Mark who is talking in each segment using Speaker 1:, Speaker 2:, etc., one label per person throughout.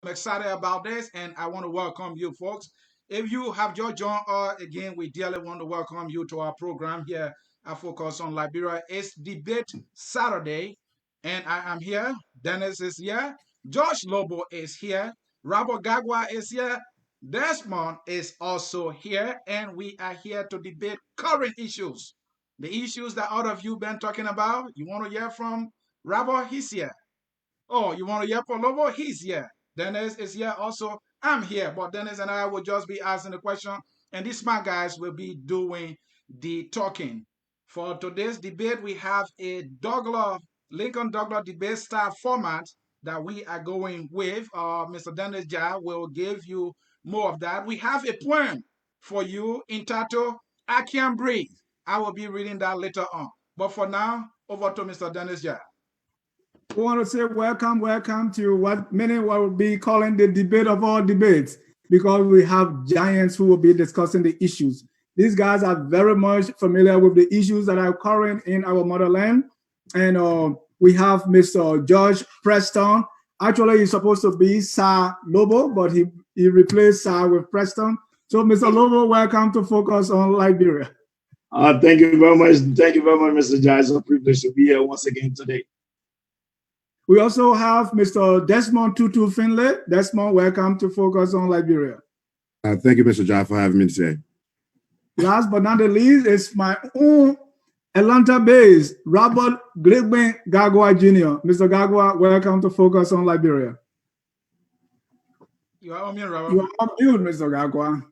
Speaker 1: I'm excited about this, and I want to welcome you, folks. If you have just joined us again, we dearly want to welcome you to our program here. I focus on Liberia. It's Debate Saturday, and I am here. Dennis is here. Josh Lobbo is here. Robert Garguah is here. Desmond is also here, and we are here to debate current issues. The issues that all of you been talking about. You want to hear from Robert? He's here. Oh, you want to hear from Lobo? He's here. Dennis is here also. I'm here, but Dennis and I will just be asking the question, and these smart guys will be doing the talking. For today's debate, we have a Douglas, Lincoln Douglas debate style format that we are going with. Mr. Dennis Jai will give you more of that. We have a poem for you entitled I Can't Breathe. I will be reading that later on. But for now, over to Mr. Dennis Jai.
Speaker 2: We want to say welcome to what many will be calling the debate of all debates, because we have giants who will be discussing the issues. These guys are very much familiar with the issues that are current in our motherland. And we have Mr. George Preston. Actually, he's supposed to be Sir Lobo, but he replaced Sir with Preston. So, Mr. Lobo, welcome to Focus on Liberia.
Speaker 3: Thank you very much. Thank you very much, Mr. Jai. It's a privilege to be here once again today.
Speaker 2: We also have Mr. Desmond Tutu Findley. Desmond, welcome to Focus on Liberia.
Speaker 4: Thank you, Mr. Jai, for having me today.
Speaker 2: Last but not the least is my own Atlanta-based Robert Grigben Garguah Jr. Mr. Garguah, welcome to Focus on Liberia.
Speaker 1: You are on mute, Robert.
Speaker 2: You are on mute, Mr. Garguah.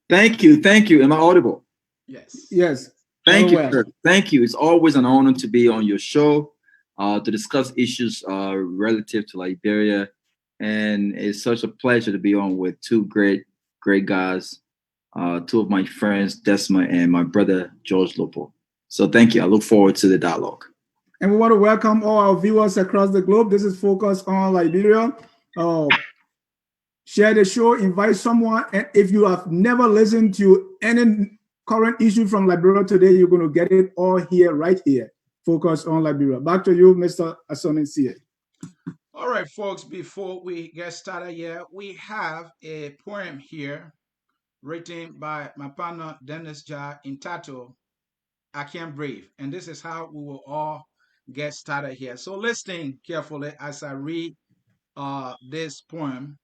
Speaker 5: Thank you. Am I audible?
Speaker 1: Yes.
Speaker 2: Yes.
Speaker 5: Thank you, sir. Thank you. It's always an honor to be on your show to discuss issues relative to Liberia. And it's such a pleasure to be on with two great guys, two of my friends, Desmond and my brother, George Lobbo. So thank you. I look forward to the dialogue.
Speaker 2: And we want to welcome all our viewers across the globe. This is Focus on Liberia. Share the show, invite someone. And if you have never listened to any current issue from Liberia today, you're going to get it all here, right here. Focus on Liberia. Back to you, Mr. Asonin.
Speaker 1: All right, folks, before we get started here, we have a poem here written by my partner, Dennis Jai, entitled I Can't Breathe. And this is how we will all get started here. So listen carefully as I read this poem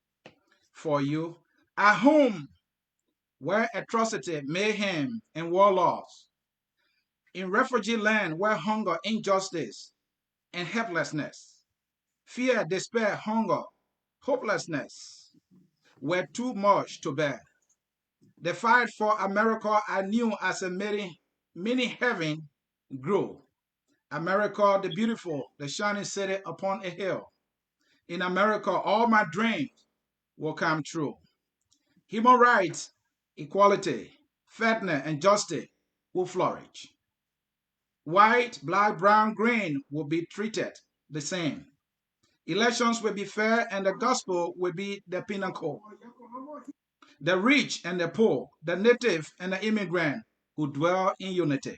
Speaker 1: for you. At home, where atrocity, mayhem, and war laws, in refugee land where hunger, injustice, and helplessness, fear, despair, hunger, hopelessness were too much to bear. The fight for America I knew as a mini heaven grew. America the beautiful, the shining city upon a hill. In America, all my dreams will come true. Human rights, equality, fairness, and justice will flourish. White, black, brown, green will be treated the same. Elections will be fair and the gospel will be the pinnacle. The rich and the poor, the native and the immigrant who dwell in unity.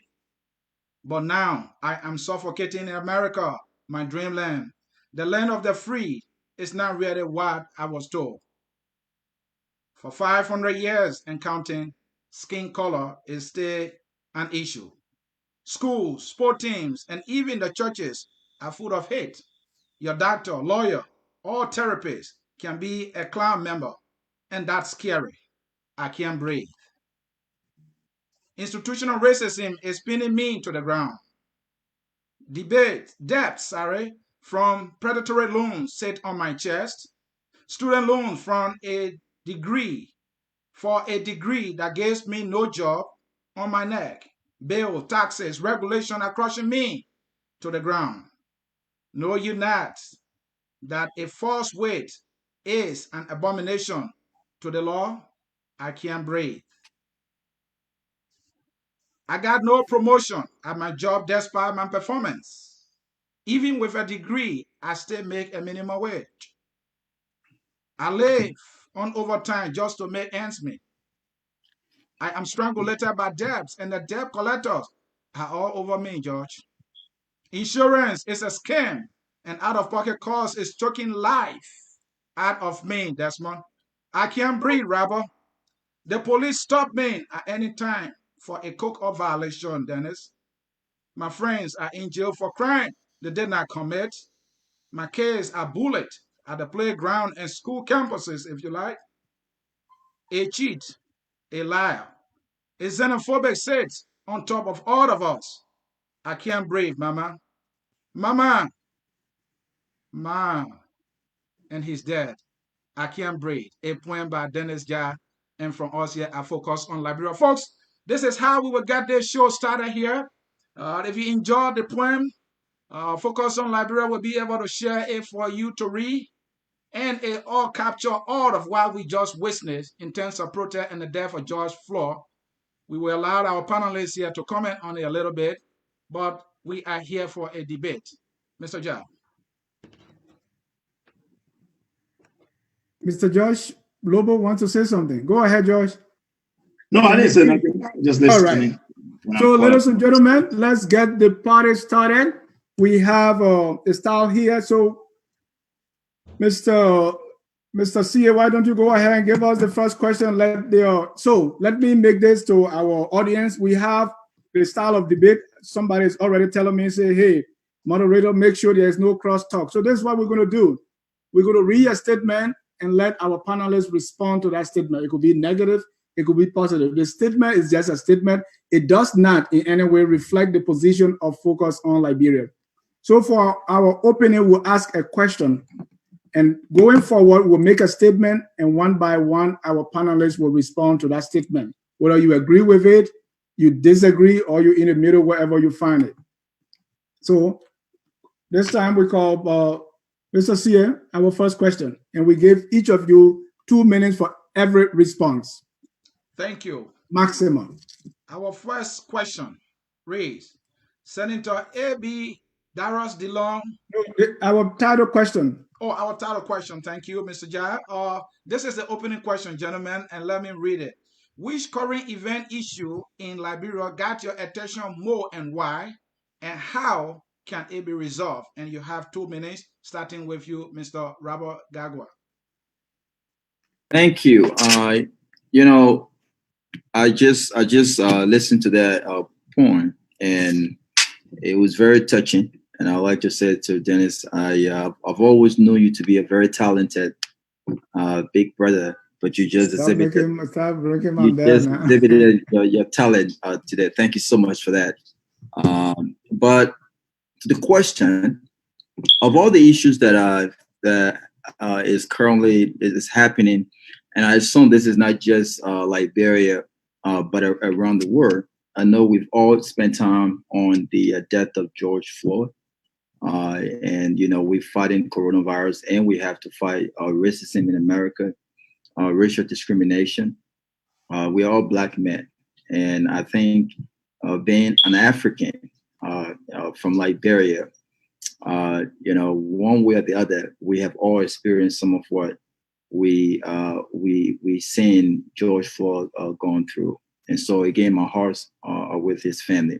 Speaker 1: But now I am suffocating in America, my dreamland. The land of the free is not really what I was told. For 500 years and counting, skin color is still an issue. Schools, sport teams, and even the churches are full of hate. Your doctor, lawyer, or therapist can be a Klan member, and that's scary. I can't breathe. Institutional racism is pinning me to the ground. Debts, from predatory loans sit on my chest. Student loans from a degree, for a degree that gives me no job on my neck. Bill, taxes, regulation are crushing me to the ground. Know you not that a false weight is an abomination to the law? I can't breathe. I got no promotion at my job despite my performance. Even with a degree, I still make a minimum wage. I live on overtime just to make ends meet. I am strangulated by debts, and the debt collectors are all over me, George. Insurance is a scam, and out-of-pocket cost is choking life. out of me, Desmond. I can't breathe, Rabbi. The police stop me at any time for a coke-up violation, Dennis. My friends are in jail for crime they did not commit. My kids are bullied at the playground and school campuses, if you like. A cheat, a liar, a xenophobic sits on top of all of us. I can't breathe, Mama. Mama, Ma, and he's dead. I can't breathe. A poem by Dennis Jah. And from us here, I focus on Liberia. Folks, this is how we will get this show started here. If you enjoyed the poem, Focus on Liberia will be able to share it for you to read. And it all capture all of what we just witnessed in terms of protest and the death of George Floyd. We will allow our panelists here to comment on it a little bit, but we are here for a debate. Mr. Jah.
Speaker 2: Mr. Josh, Lobbo wants to say something. Go ahead, Josh.
Speaker 3: No, I didn't say nothing. Just
Speaker 2: All right.
Speaker 3: listening.
Speaker 2: So, ladies and gentlemen, let's get the party started. We have a style here. So, Mr. CA, why don't you go ahead and give us the first question? So let me make this to our audience. We have the style of debate. Somebody is already telling me, say, hey, moderator, make sure there's no cross talk. So this is what we're going to do. We're going to read a statement and let our panelists respond to that statement. It could be negative, it could be positive. The statement is just a statement. It does not in any way reflect the position of Focus on Liberia. So for our opening, we'll ask a question. And going forward, we'll make a statement, and one by one, our panelists will respond to that statement. Whether you agree with it, you disagree, or you're in the middle, wherever you find it. So this time we call Mr. CA our first question, and we give each of you 2 minutes for every response.
Speaker 1: Thank you.
Speaker 2: Maximum.
Speaker 1: Our first question reads, Senator A.B. Darius DeLong.
Speaker 2: Our title question.
Speaker 1: Oh, our title question. Thank you, Mr. Jah. This is the opening question, gentlemen, and let me read it. Which current event issue in Liberia got your attention more and why? And how can it be resolved? And you have 2 minutes, starting with you, Mr. Robert Garguah.
Speaker 5: Thank you. You know, I just listened to that poem, and it was very touching. And I like to say to Dennis, I've always known you to be a very talented big brother, but you just exhibited your talent today. Thank you so much for that. But to the question, of all the issues that is currently is happening, and I assume this is not just Liberia, but around the world. I know we've all spent time on the death of George Floyd. And you know, we're fighting coronavirus, and we have to fight racism in America, racial discrimination. We're all Black men, and I think being an African from Liberia, you know, one way or the other, we have all experienced some of what we seen George Floyd going through, and so again, my hearts are with his family.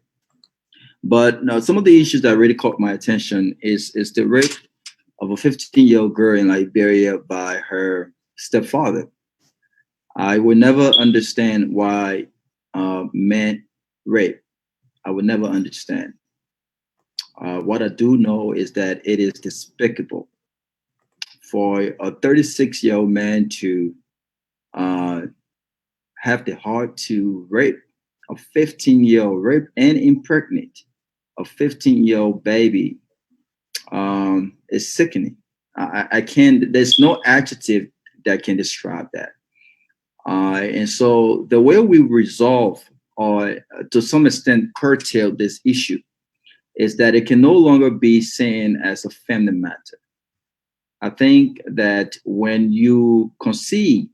Speaker 5: But now, some of the issues that really caught my attention is the rape of a 15-year-old girl in Liberia by her stepfather. I would never understand why men rape. I would never understand. What I do know is that it is despicable for a 36-year-old man to have the heart to rape a 15-year-old, rape and impregnate a 15-year-old baby. Is sickening. I can't, there's no adjective that can describe that. And so the way we resolve or to some extent curtail this issue is that it can no longer be seen as a family matter. I think that when you conceal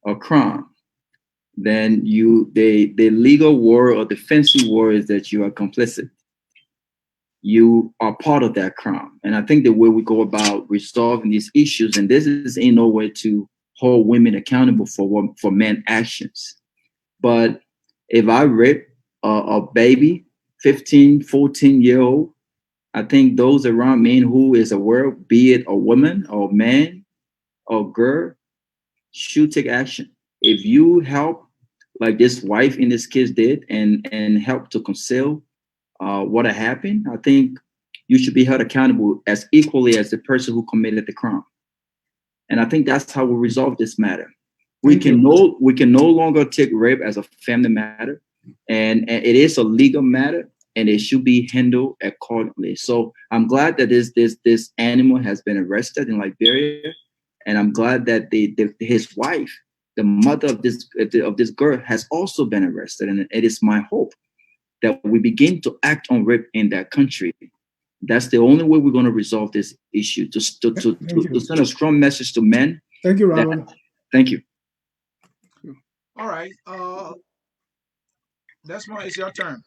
Speaker 5: a crime, then the legal word or defensive word is that you are complicit. You are part of that crime. And I think the way we go about resolving these issues, and this is in no way to hold women accountable for men actions. But if I rape a baby, 15, 14-year-old, I think those around me who is aware, be it a woman or man or girl, should take action. If you help, like this wife in this case did, and help to conceal what had happened, I think you should be held accountable as equally as the person who committed the crime. And I think that's how we resolve this matter. We can no longer take rape as a family matter, and it is a legal matter, and it should be handled accordingly. So I'm glad that this animal has been arrested in Liberia, and I'm glad that his wife, the mother of this girl, has also been arrested. And it is my hope that we begin to act on rape in that country. That's the only way we're going to resolve this issue. To send a strong message to men.
Speaker 2: Thank you, Robert.
Speaker 5: Thank you.
Speaker 1: All right. Desmond, it's your turn.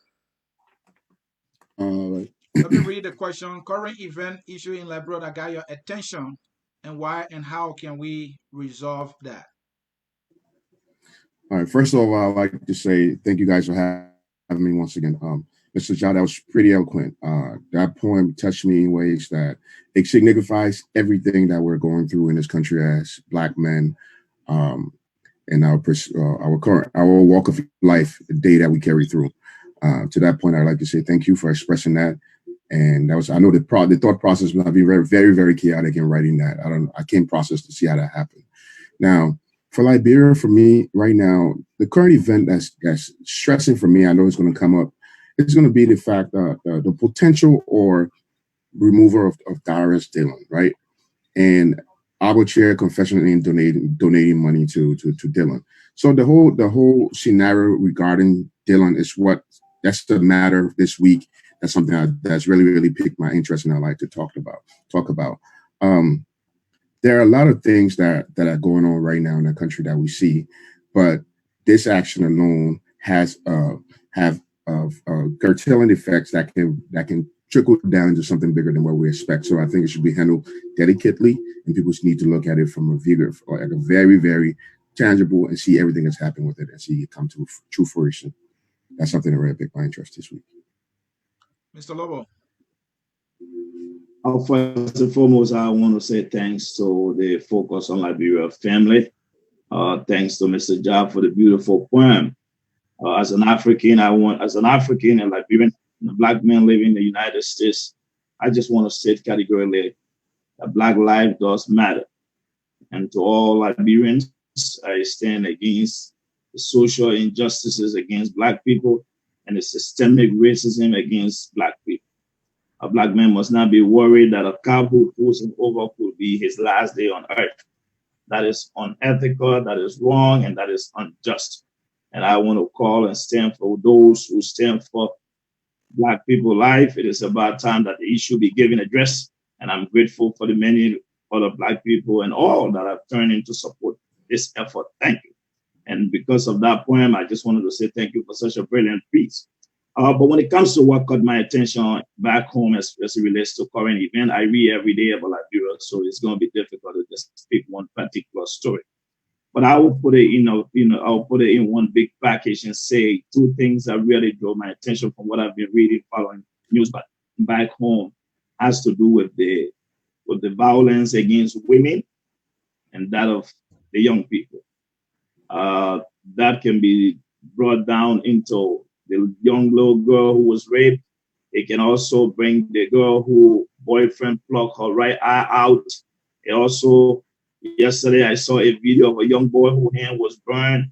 Speaker 1: Let me read the question. Current event issue in Liberia that got your attention, and why and how can we resolve that?
Speaker 4: All right. First of all, I'd like to say thank you guys for having me once again. Mr. John, that was pretty eloquent. That poem touched me in ways that it signifies everything that we're going through in this country as Black men, and our walk of life, the day that we carry through. To that point, I'd like to say thank you for expressing that. And that was, I know the thought process must be very, very, very chaotic in writing that. I can't process to see how that happened. Now, for Liberia, for me right now, the current event that's stressing for me, I know it's going to come up. It's going to be the fact that the potential or removal of Darius Dillon, right? And our chair confessionally donating money to Dillon. So the whole scenario regarding Dillon is that's the matter this week. That's something that's really, really piqued my interest, and I like to talk about. There are a lot of things that are going on right now in the country that we see, but this action alone have curtailing effects that can trickle down into something bigger than what we expect. So I think it should be handled delicately, and people need to look at it from a vigor, like a very, very tangible, and see everything that's happened with it and see it come to true fruition. That's something that really piqued my interest this week.
Speaker 1: Mr. Lobbo.
Speaker 3: First and foremost, I want to say thanks to the Focus on Liberia family. Thanks to Mr. Job for the beautiful poem. As an African and Liberian, and a Black man living in the United States, I just want to state categorically that Black life does matter. And to all Liberians, I stand against the social injustices against Black people and the systemic racism against Black people. A Black man must not be worried that a cow who pulls him over could be his last day on earth. That is unethical, that is wrong, and that is unjust. And I want to call and stand for those who stand for Black people's life. It is about time that the issue be given address. And I'm grateful for the many other Black people and all that have turned in to support this effort. Thank you. And because of that poem, I just wanted to say thank you for such a brilliant piece. But when it comes to what caught my attention back home as it relates to current event, I read every day about Liberia, so it's going to be difficult to just pick one particular story. But I will put it, I'll put it in one big package and say two things that really draw my attention from what I've been reading, following news back home, has to do with the violence against women and that of the young people. That can be brought down into the young little girl who was raped. It can also bring the girl who boyfriend plucked her right eye out. It also, yesterday I saw a video of a young boy whose hand was burned.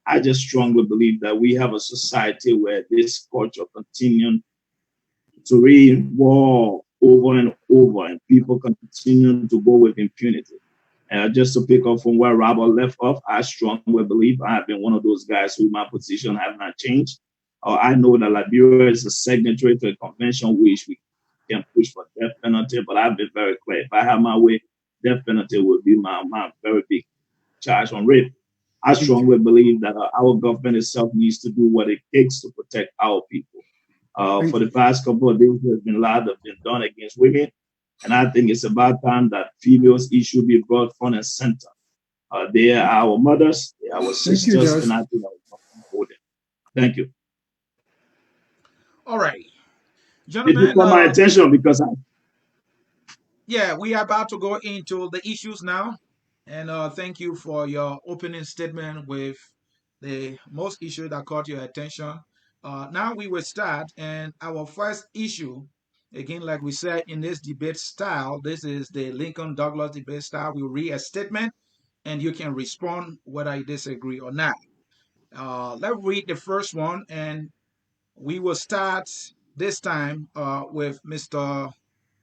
Speaker 3: I just strongly believe that we have a society where this culture continues to re-war over and over, and people continue to go with impunity. Just to pick up from where Robert left off, I strongly believe I have been one of those guys who my position has not changed. I know that Liberia is a signatory to a convention which we can push for death penalty, but I've been very clear. If I have my way, death penalty would be my very big charge on rape. I strongly believe that our government itself needs to do what it takes to protect our people. For the past couple of days, there's been a lot that have been done against women, and I think it's about time that females issue be brought front and center. They are our mothers, they are our sisters, and I think I will support them. Thank you.
Speaker 1: All right.
Speaker 3: It
Speaker 1: Gentlemen,
Speaker 3: caught my attention because
Speaker 1: yeah, we are about to go into the issues now. And thank you for your opening statement with the most issue that caught your attention. Now we will start, and our first issue, again, like we said in this debate style, this is the Lincoln Douglas debate style. We'll read a statement, and you can respond whether you disagree or not. Let's read the first one, and we will start this time with Mr.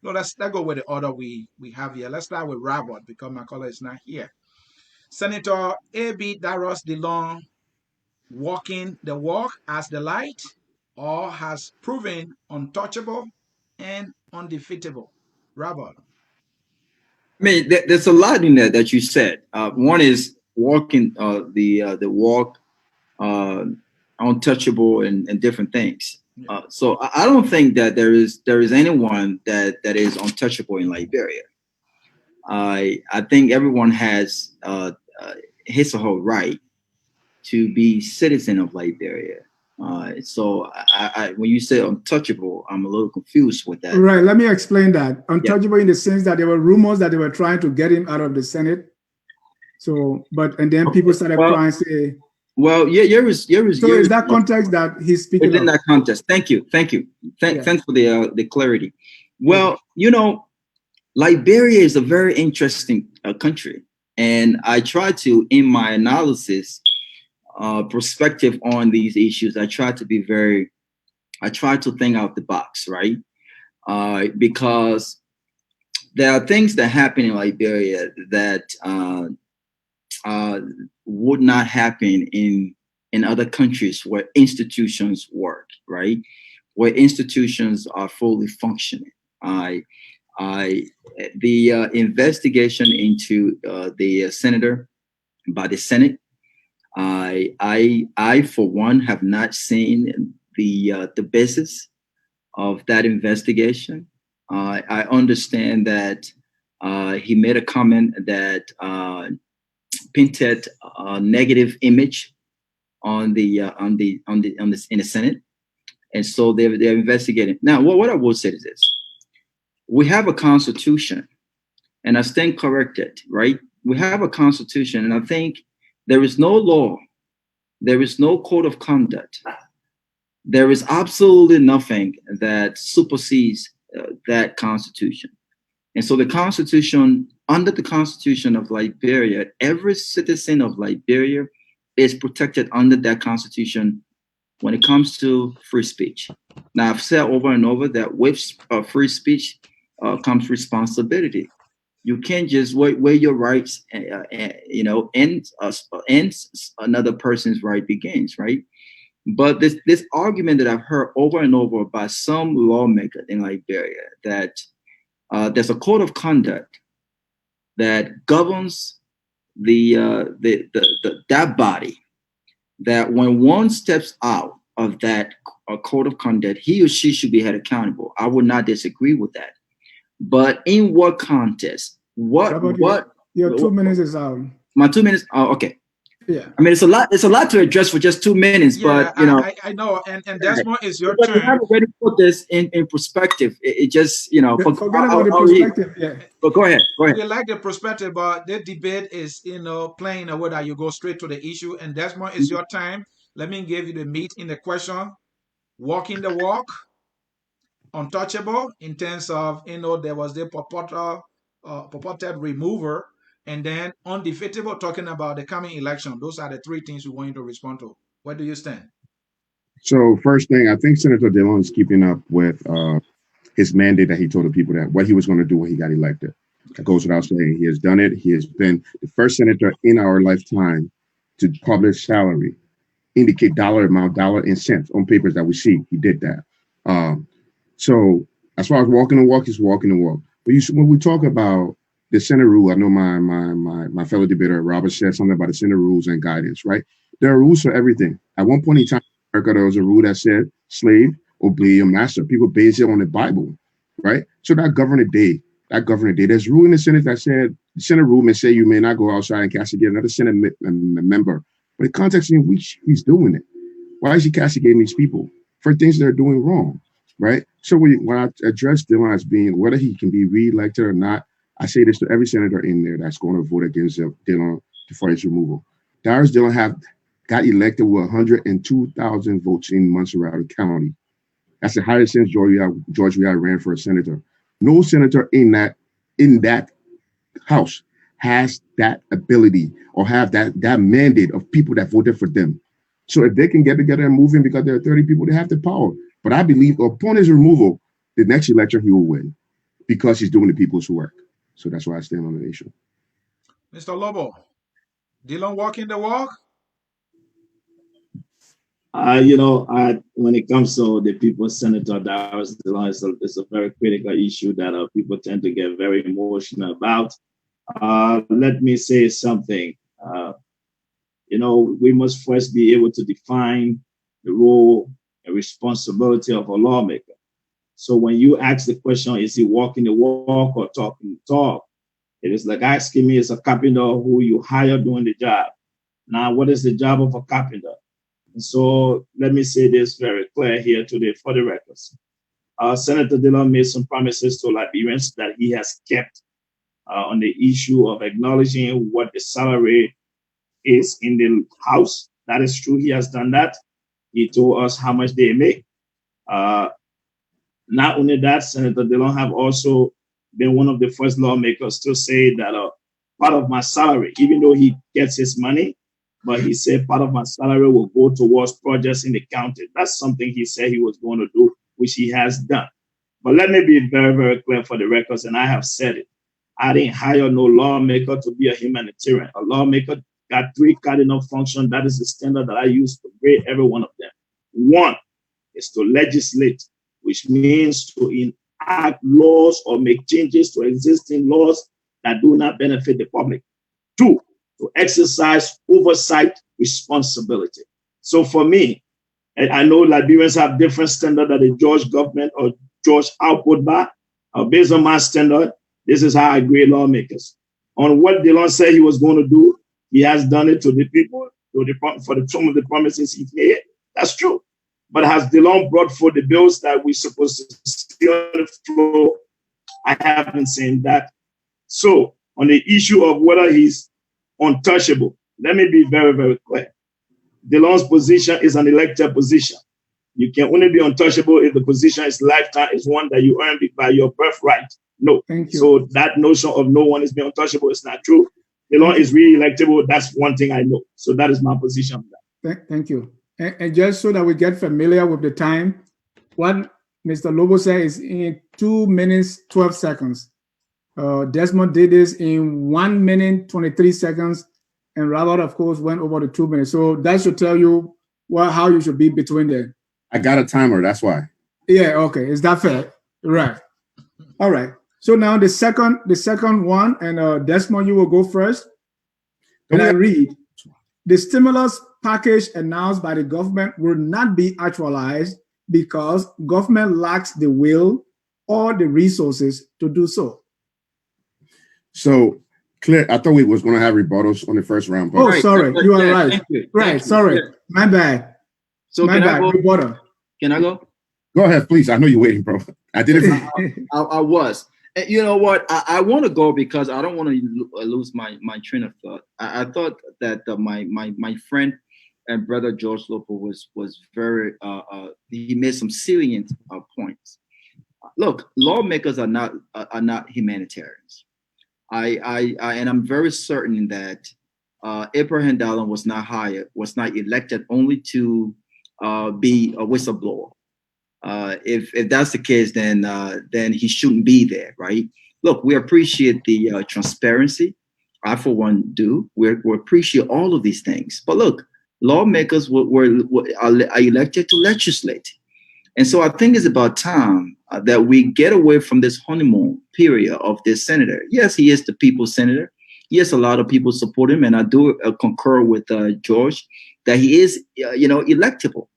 Speaker 1: No, let's go with the order we have here. Let's start with Robert because my color is not here. Senator A.B. Darros DeLong walking the walk as the light or has proven untouchable and undefeatable. Robert.
Speaker 5: I mean, there's a lot in there that you said. One is walking the walk, uh, untouchable, and different things. So I don't think that there is anyone that is untouchable in Liberia. I think everyone has his or her right to be citizen of Liberia. So when you say untouchable, I'm a little confused with that.
Speaker 2: Right. Let me explain that. Untouchable in the sense that there were rumors that they were trying to get him out of the Senate. So, and then people started crying, say.
Speaker 5: Well, yeah,
Speaker 2: so is that context that he's speaking
Speaker 5: within that context? Thank you. Thanks for the clarity. Well, Liberia is a very interesting country, and I try to, in my analysis, perspective on these issues, I try to think out the box, right? Because there are things that happen in Liberia that would not happen in other countries where institutions work, right? Where institutions are fully functioning. The investigation into the senator by the Senate, I for one have not seen the basis of that investigation. I understand that he made a comment that painted a negative image on the in the Senate, and so they're investigating. Now, what I will say is this: we have a constitution, and I stand corrected, right? We have a constitution, and I think there is no law, there is no code of conduct, there is absolutely nothing that supersedes that constitution. And so the constitution, under the constitution of Liberia, every citizen of Liberia is protected under that constitution when it comes to free speech. Now, I've said over and over that with free speech comes responsibility. You can't just where your rights, ends another person's right begins, right? But this argument that I've heard over and over by some lawmaker in Liberia that there's a code of conduct that governs that body, that when one steps out of that code of conduct, he or she should be held accountable. I would not disagree with that. But in what context? What?
Speaker 2: Your 2 minutes is out.
Speaker 5: My 2 minutes. Oh, okay.
Speaker 2: Yeah.
Speaker 5: I mean, it's a lot. It's a lot to address for just 2 minutes.
Speaker 1: Yeah,
Speaker 5: but
Speaker 1: I know. And Desmond, is your
Speaker 5: but
Speaker 1: turn.
Speaker 5: you haven't already put this in perspective. It just
Speaker 2: forget about the perspective. Yeah.
Speaker 5: But go ahead.
Speaker 1: We like the perspective, but the debate is plain or whether you go straight to the issue. And Desmond, is your time. Let me give you the meat in the question. Walking the walk, untouchable in terms of there was the purported remover, and then undefeatable, talking about the coming election. Those are the three things we want you to respond to. Where do you stand?
Speaker 4: So first thing, I think Senator DeLong is keeping up with his mandate that he told the people that what he was going to do when he got elected. That goes without saying. He has done it. He has been the first senator in our lifetime to publish salary, indicate dollar amount, dollar and cents on papers that we see. He did that. So as far as walking the walk, he's walking the walk. But when we talk about the Senate rule, I know my fellow debater Robert said something about the Senate rules and guidance, right? There are rules for everything. At one point in time in America, there was a rule that said slave obey your master. People based it on the Bible, right? So that governed the day. There's a rule in the Senate that said the Senate rule may say you may not go outside and castigate another Senate member. But the context in which he's doing it, why is he castigating these people for things they're doing wrong? right? So when I address Dylan as being whether he can be reelected or not, I say this to every senator in there that's going to vote against Dylan for his removal. Darius Dillon got elected with 102,000 votes in Montserrat County. That's the highest since George Weah ran for a senator. No senator in that house has that ability or have that mandate of people that voted for them. So if they can get together and move in because there are 30 people, they have the power. But I believe upon his removal, the next election he will win because he's doing the people's work. So that's why I stand on the issue.
Speaker 1: Mr. Lobbo, Dylan walking the walk?
Speaker 3: When it comes to the people's senator, it's a very critical issue that people tend to get very emotional about. Let me say something. We must first be able to define the role and responsibility of a lawmaker. So when you ask the question, is he walking the walk or talking the talk? It is like asking me as a carpenter who you hire doing the job. Now, what is the job of a carpenter? And so let me say this very clear here today for the records. Senator Dillon made some promises to Liberians that he has kept on the issue of acknowledging what the salary is in the House. That is true. He has done that. He told us how much they make. Not only that, Senator Dillon have also been one of the first lawmakers to say that part of my salary, even though he gets his money, but he said part of my salary will go towards projects in the county. That's something he said he was going to do, which he has done. But let me be very, very clear for the records, and I have said it. I didn't hire no lawmaker to be a humanitarian. A lawmaker got 3 cardinal functions. That is the standard that I use to grade every one of them. 1 is to legislate, which means to enact laws or make changes to existing laws that do not benefit the public. 2, to exercise oversight responsibility. So for me, and I know Liberians have different standards that the George government or George output by. Based on my standard, this is how I grade lawmakers. On what Dillon said he was going to do, he has done it to the people, for some of the promises he made. That's true. But has Dillon brought forth the bills that we're supposed to see on the floor? I haven't seen that. So on the issue of whether he's untouchable, let me be very, very clear. Dillon's position is an elected position. You can only be untouchable if the position is lifetime, is one that you earn by your birthright. No.
Speaker 2: Thank you.
Speaker 3: So that notion of no one is being untouchable is not true. Dillon is re-electable. That's one thing I know. So that is my position on
Speaker 2: that. Thank you. And just so that we get familiar with the time, what Mr. Lobbo said is in 2 minutes, 12 seconds. Desmond did this in 1 minute, 23 seconds. And Robert, of course, went over the 2 minutes. So that should tell you how you should be between them.
Speaker 4: I got a timer, that's why.
Speaker 2: Yeah, okay. Is that fair? Right. All right. So now the second one, and Desmond, you will go first. And I read, the stimulus package announced by the government will not be actualized because government lacks the will or the resources to do so.
Speaker 4: So, Claire, I thought we was going to have rebuttals on the first round.
Speaker 2: Oh, sorry. You are right. Right. Sorry. My bad.
Speaker 5: So
Speaker 2: my bad. Rebuttal.
Speaker 5: Can I go?
Speaker 4: Go ahead, please. I know you're waiting, bro. I did it.
Speaker 5: I was. And you know what? I want to go because I don't want to lose my train of thought. I thought that my friend and brother George Lobbo was very he made some salient points. Look, lawmakers are not humanitarians. And I'm very certain that Abraham Dallin was not elected only to be a whistleblower. If that's the case, then he shouldn't be there, right? Look, we appreciate the transparency. I, for one, do. We appreciate all of these things. But look, lawmakers are elected to legislate. And so I think it's about time that we get away from this honeymoon period of this senator. Yes, he is the people's senator. Yes, a lot of people support him. And I do concur with George that he is, electable.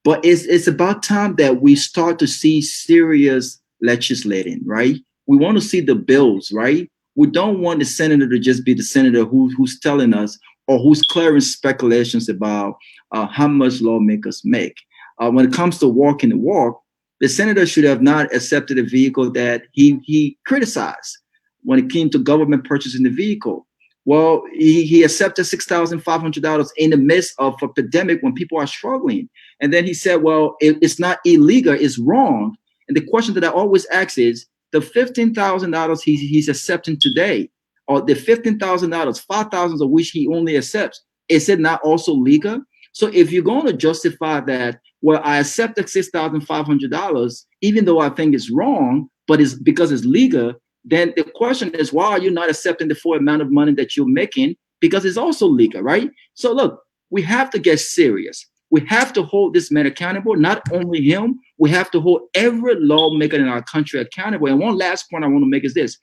Speaker 5: But it's about time that we start to see serious legislating, right? We want to see the bills, right? We don't want the senator to just be the senator who's telling us or who's clearing speculations about how much lawmakers make. When it comes to walking the walk, The senator should have not accepted a vehicle that he criticized when it came to government purchasing the vehicle. Well, he accepted $6,500 in the midst of a pandemic when people are struggling. And then he said, well, it's not illegal, it's wrong. And the question that I always ask is, the $15,000 he's accepting today, or the $15,000, 5,000 of which he only accepts, is it not also legal? So if you're going to justify that, well, I accept the $6,500, even though I think it's wrong, but it's because it's legal, then the question is, why are you not accepting the full amount of money that you're making? Because it's also legal, right? So look, we have to get serious. We have to hold this man accountable, not only him, we have to hold every lawmaker in our country accountable. And one last point I want to make is this.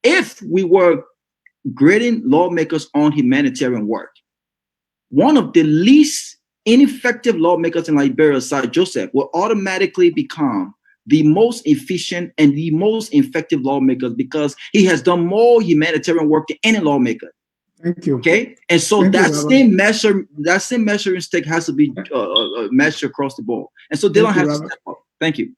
Speaker 5: If we were grading lawmakers on humanitarian work, one of the least ineffective lawmakers in Liberia, Sir Joseph, will automatically become the most efficient and the most effective lawmakers because he has done more humanitarian work than any lawmaker.
Speaker 2: Thank you.
Speaker 5: Okay, and so
Speaker 2: Thank
Speaker 5: that
Speaker 2: you,
Speaker 5: same measuring stick has to be measured across the board. And so they don't have to step up. Thank you.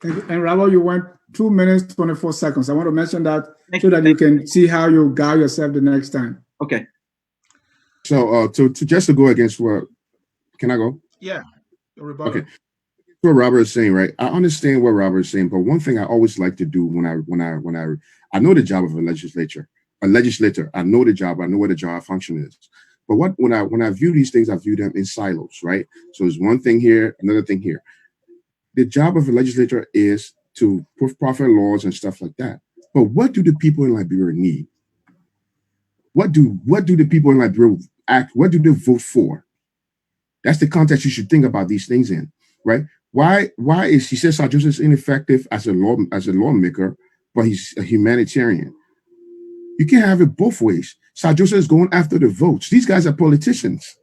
Speaker 2: Thank you. And Robert, you went 2 minutes 24 seconds. I want to mention that so that you can see how you guide yourself the next time.
Speaker 5: Okay.
Speaker 4: So to just to go against what, can I go?
Speaker 1: Yeah.
Speaker 4: Okay. What Robert is saying, right? I understand what Robert is saying, but one thing I always like to do when I know the job of a legislator, I know the job, I know what the job function is. But when I view these things, I view them in silos, right? So there's one thing here, another thing here. The job of a legislator is to put profit laws and stuff like that. But what do the people in Liberia need? What do the people in Liberia what do they vote for? That's the context you should think about these things in, right? Why is he says Sir Joseph is ineffective as a lawmaker, but he's a humanitarian? You can't have it both ways. Sir Joseph is going after the votes. These guys are politicians.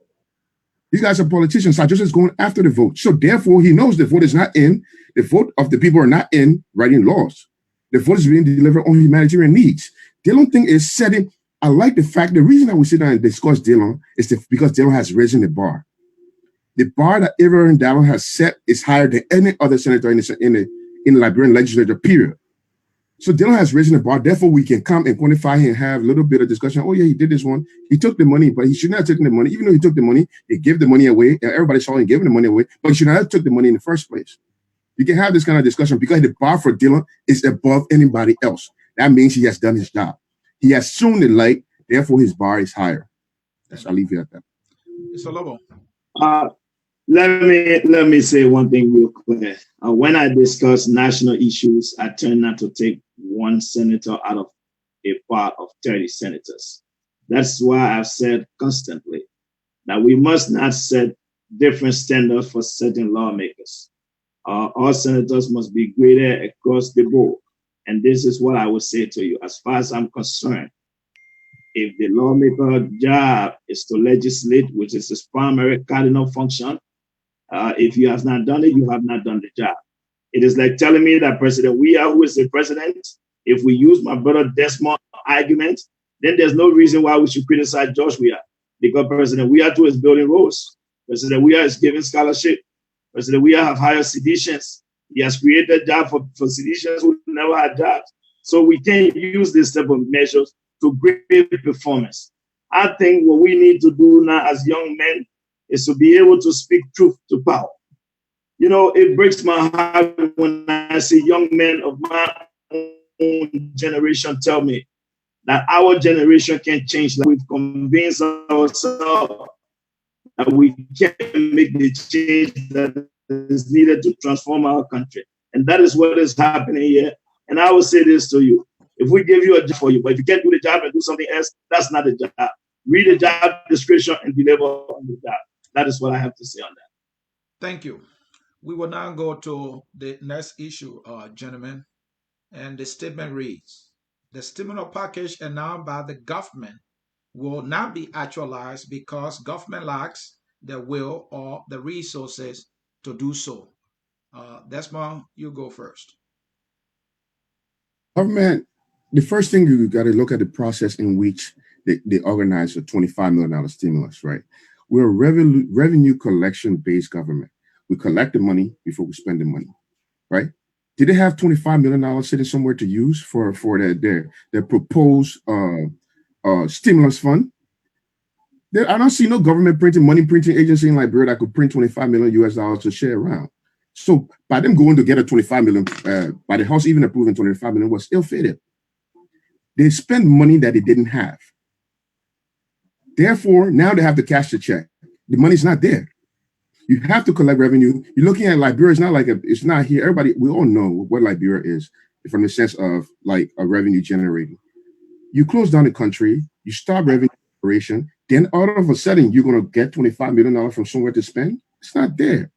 Speaker 4: Sir Joseph is going after the vote. So therefore, he knows the vote is not in. The vote of the people are not in writing laws. The vote is being delivered on humanitarian needs. Dillon thing is setting. I like the fact, the reason that we sit down and discuss Dillon is because Dillon has risen the bar. The bar that Aaron Dallon has set is higher than any other senator in the Liberian legislature, period. So Dillon has risen the bar. Therefore, we can come and quantify him and have a little bit of discussion. Oh, yeah, he did this one. He took the money, but he should not have taken the money. Even though he took the money, he gave the money away. And everybody saw him giving the money away, but he should not have took the money in the first place. You can have this kind of discussion because the bar for Dillon is above anybody else. That means he has done his job. He has shown the light. Therefore, his bar is higher. I'll leave it at that.
Speaker 1: Mr. Lobbo.
Speaker 3: Let me say one thing real clear. When I discuss national issues, I tend not to take one senator out of a part of 30 senators. That's why I've said constantly that we must not set different standards for certain lawmakers. All senators must be graded across the board. And this is what I would say to you. As far as I'm concerned, if the lawmaker job is to legislate, which is his primary cardinal function, if you have not done it, you have not done the job. It is like telling me that President Weah, who is the president, if we use my brother Desmond argument, then there's no reason why we should criticize George Weah, because President Weah too is building roads. President Weah is giving scholarship. President Weah have hired seditionists. He has created jobs for seditionists who never had jobs. So we can't use this type of measures to grade performance. I think what we need to do now as young men is to be able to speak truth to power. You know, it breaks my heart when I see young men of my own generation tell me that our generation can change. Like we've convinced ourselves that we can make the change that is needed to transform our country. And that is what is happening here. And I will say this to you. If we give you a job for you, but if you can't do the job and do something else, that's not a job. Read the job description and deliver on the job. That is what I have to say on that.
Speaker 1: Thank you. We will now go to the next issue, gentlemen. And the statement reads, the stimulus package announced by the government will not be actualized because government lacks the will or the resources to do so. Desmond, you go first.
Speaker 4: Government, the first thing you got to look at the process in which they organize a $25 million stimulus, right? We're a revenue collection based government. We collect the money before we spend the money. right? Did they have $25 million sitting somewhere to use for their proposed stimulus fund? I don't see no government money printing agency in Liberia that could print 25 million US dollars to share around. So by them going to get a 25 million, by the House even approving 25 million was ill-fated. They spent money that they didn't have. Therefore, now they have to cash the check. The money's not there. You have to collect revenue. You're looking at Liberia. It's not like it's not here. Everybody, we all know what Liberia is from the sense of like a revenue generating. You close down the country, you stop revenue generation, then all of a sudden you're going to get $25 million from somewhere to spend. It's not there.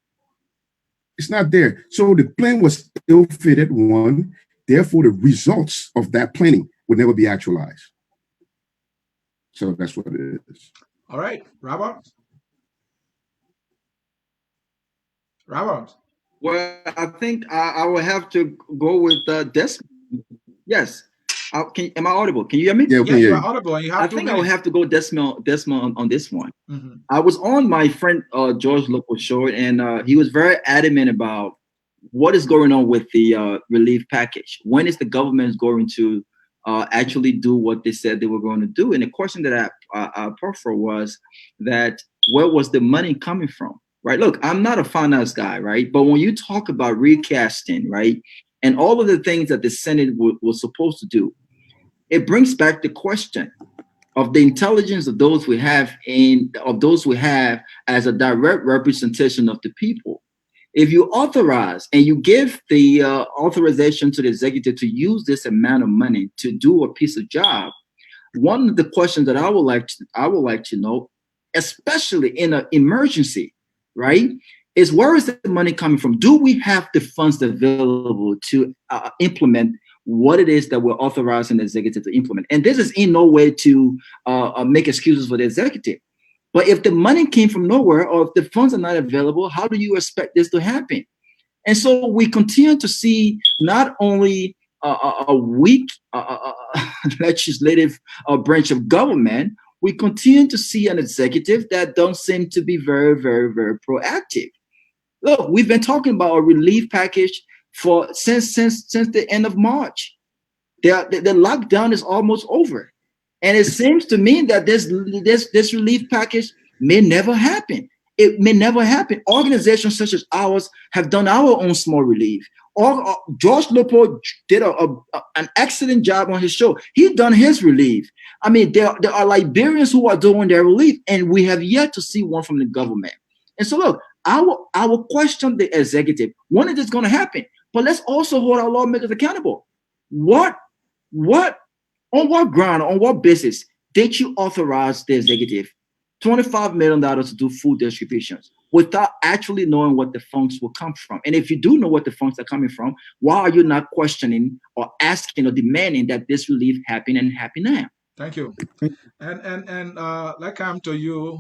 Speaker 4: It's not there. So the plan was ill-fitted, one. Therefore, the results of that planning would never be actualized. So that's what it is.
Speaker 1: All right, Robert. Robert.
Speaker 5: Well, I think I will have to go with Desmond. Yes. Am I audible? Can you hear me?
Speaker 4: Yeah,
Speaker 1: yes, you are audible. And you have
Speaker 5: I think I will have to go Desmond on this one.
Speaker 1: Mm-hmm.
Speaker 5: I was on my friend George Lobbo's show, and he was very adamant about what is going on with the relief package. When is the government going to actually do what they said they were going to do? And the question that I prefer was that where was the money coming from? Right. Look, I'm not a finance guy, right? But when you talk about recasting, right, and all of the things that the Senate was supposed to do, it brings back the question of the intelligence of those we have as a direct representation of the people. If you authorize and you give the authorization to the executive to use this amount of money to do a piece of job, one of the questions that I would like to know, especially in an emergency, right, is where is the money coming from? Do we have the funds available to implement what it is that we're authorizing the executive to implement? And this is in no way to make excuses for the executive. But if the money came from nowhere or if the funds are not available, how do you expect this to happen? And so we continue to see not only a weak legislative branch of government, we continue to see an executive that don't seem to be very, very, very proactive. Look, we've been talking about a relief package since the end of March. The lockdown is almost over, and it seems to me that this relief package may never happen. It may never happen. Organizations such as ours have done our own small relief. George Lobbo did an excellent job on his show. He's done his relief. I mean, there are Liberians who are doing their relief, and we have yet to see one from the government. And so, look, I will question the executive. When is this going to happen? But let's also hold our lawmakers accountable. On what ground, on what basis did you authorize the executive $25 million to do food distributions without actually knowing what the funds will come from? And if you do know what the funds are coming from, why are you not questioning or asking or demanding that this relief happen and happen now?
Speaker 1: Thank you. And let's come to you,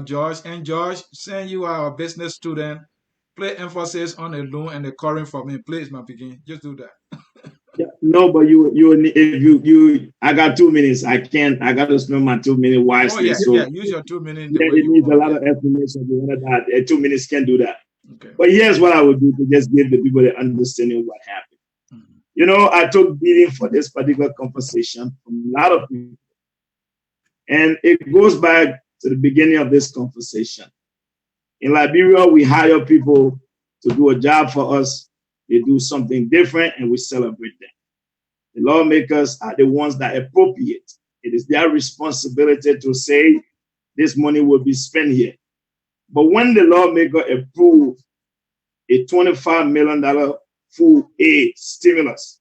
Speaker 1: George. And George, saying you are a business student, play emphasis on the loan and the current for me, please, my begin. Just do that.
Speaker 3: Yeah, no, but I got 2 minutes. I got to spend my 2 minutes wisely.
Speaker 1: Yeah, use your 2 minutes.
Speaker 3: Yeah, it needs a lot of explanation. 2 minutes can't do that.
Speaker 1: Okay.
Speaker 3: But here's what I would do to just give the people the understanding of what happened. Mm-hmm. You know, I took bidding for this particular conversation from a lot of people. And it goes back to the beginning of this conversation. In Liberia, we hire people to do a job for us. They do something different and we celebrate them. The lawmakers are the ones that appropriate. It is their responsibility to say this money will be spent here. But when the lawmaker approve a $25 million food aid stimulus,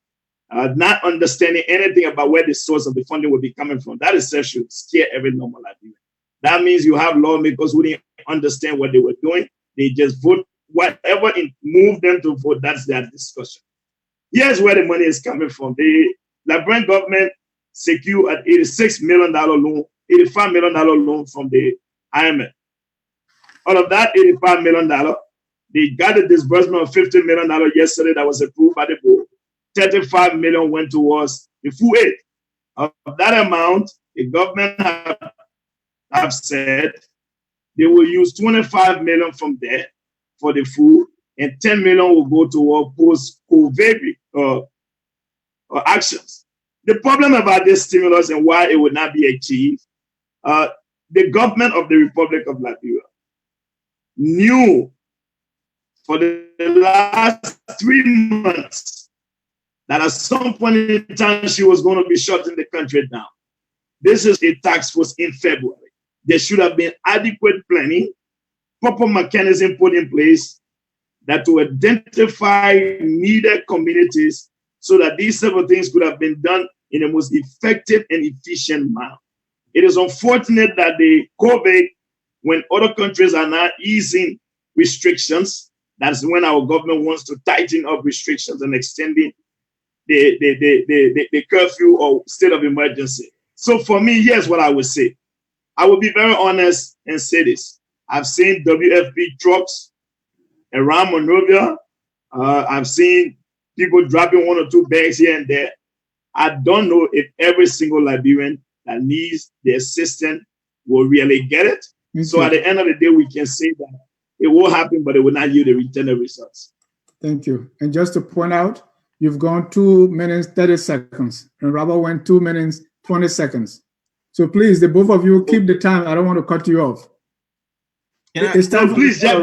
Speaker 3: not understanding anything about where the source of the funding will be coming from, that itself should scare every normal Liberian. That means you have lawmakers who didn't understand what they were doing. They just vote whatever it moved them to vote. That's their discussion. Here's where the money is coming from. The Liberian government secured an $86 million loan, $85 million loan from the IMF. Out of that $85 million, they got a disbursement of $50 million yesterday that was approved by the board. $35 million went towards the food aid. Of that amount, the government have said they will use $25 million from there for the food and 10 million will go toward post-COVID actions. The problem about this stimulus and why it would not be achieved, the government of the Republic of Liberia knew for the last 3 months that at some point in time she was going to be shutting the country down. This is a task force in February. There should have been adequate planning, proper mechanism put in place that to identify needed communities so that these several things could have been done in a most effective and efficient manner. It is unfortunate that the COVID, when other countries are now easing restrictions, that's when our government wants to tighten up restrictions and extending the curfew or state of emergency. So for me, here's what I would say. I will be very honest and say this. I've seen WFP trucks around Monrovia. I've seen people dropping 1 or 2 bags here and there. I don't know if every single Liberian that needs the assistance will really get it. So at the end of the day, we can say that it will happen, but it will not yield the intended results.
Speaker 2: Thank you. And just to point out, you've gone 2 minutes, 30 seconds, and Robert went 2 minutes, 20 seconds. So please, the both of you, keep the time. I don't want to cut you off.
Speaker 3: It's time please, Jeff,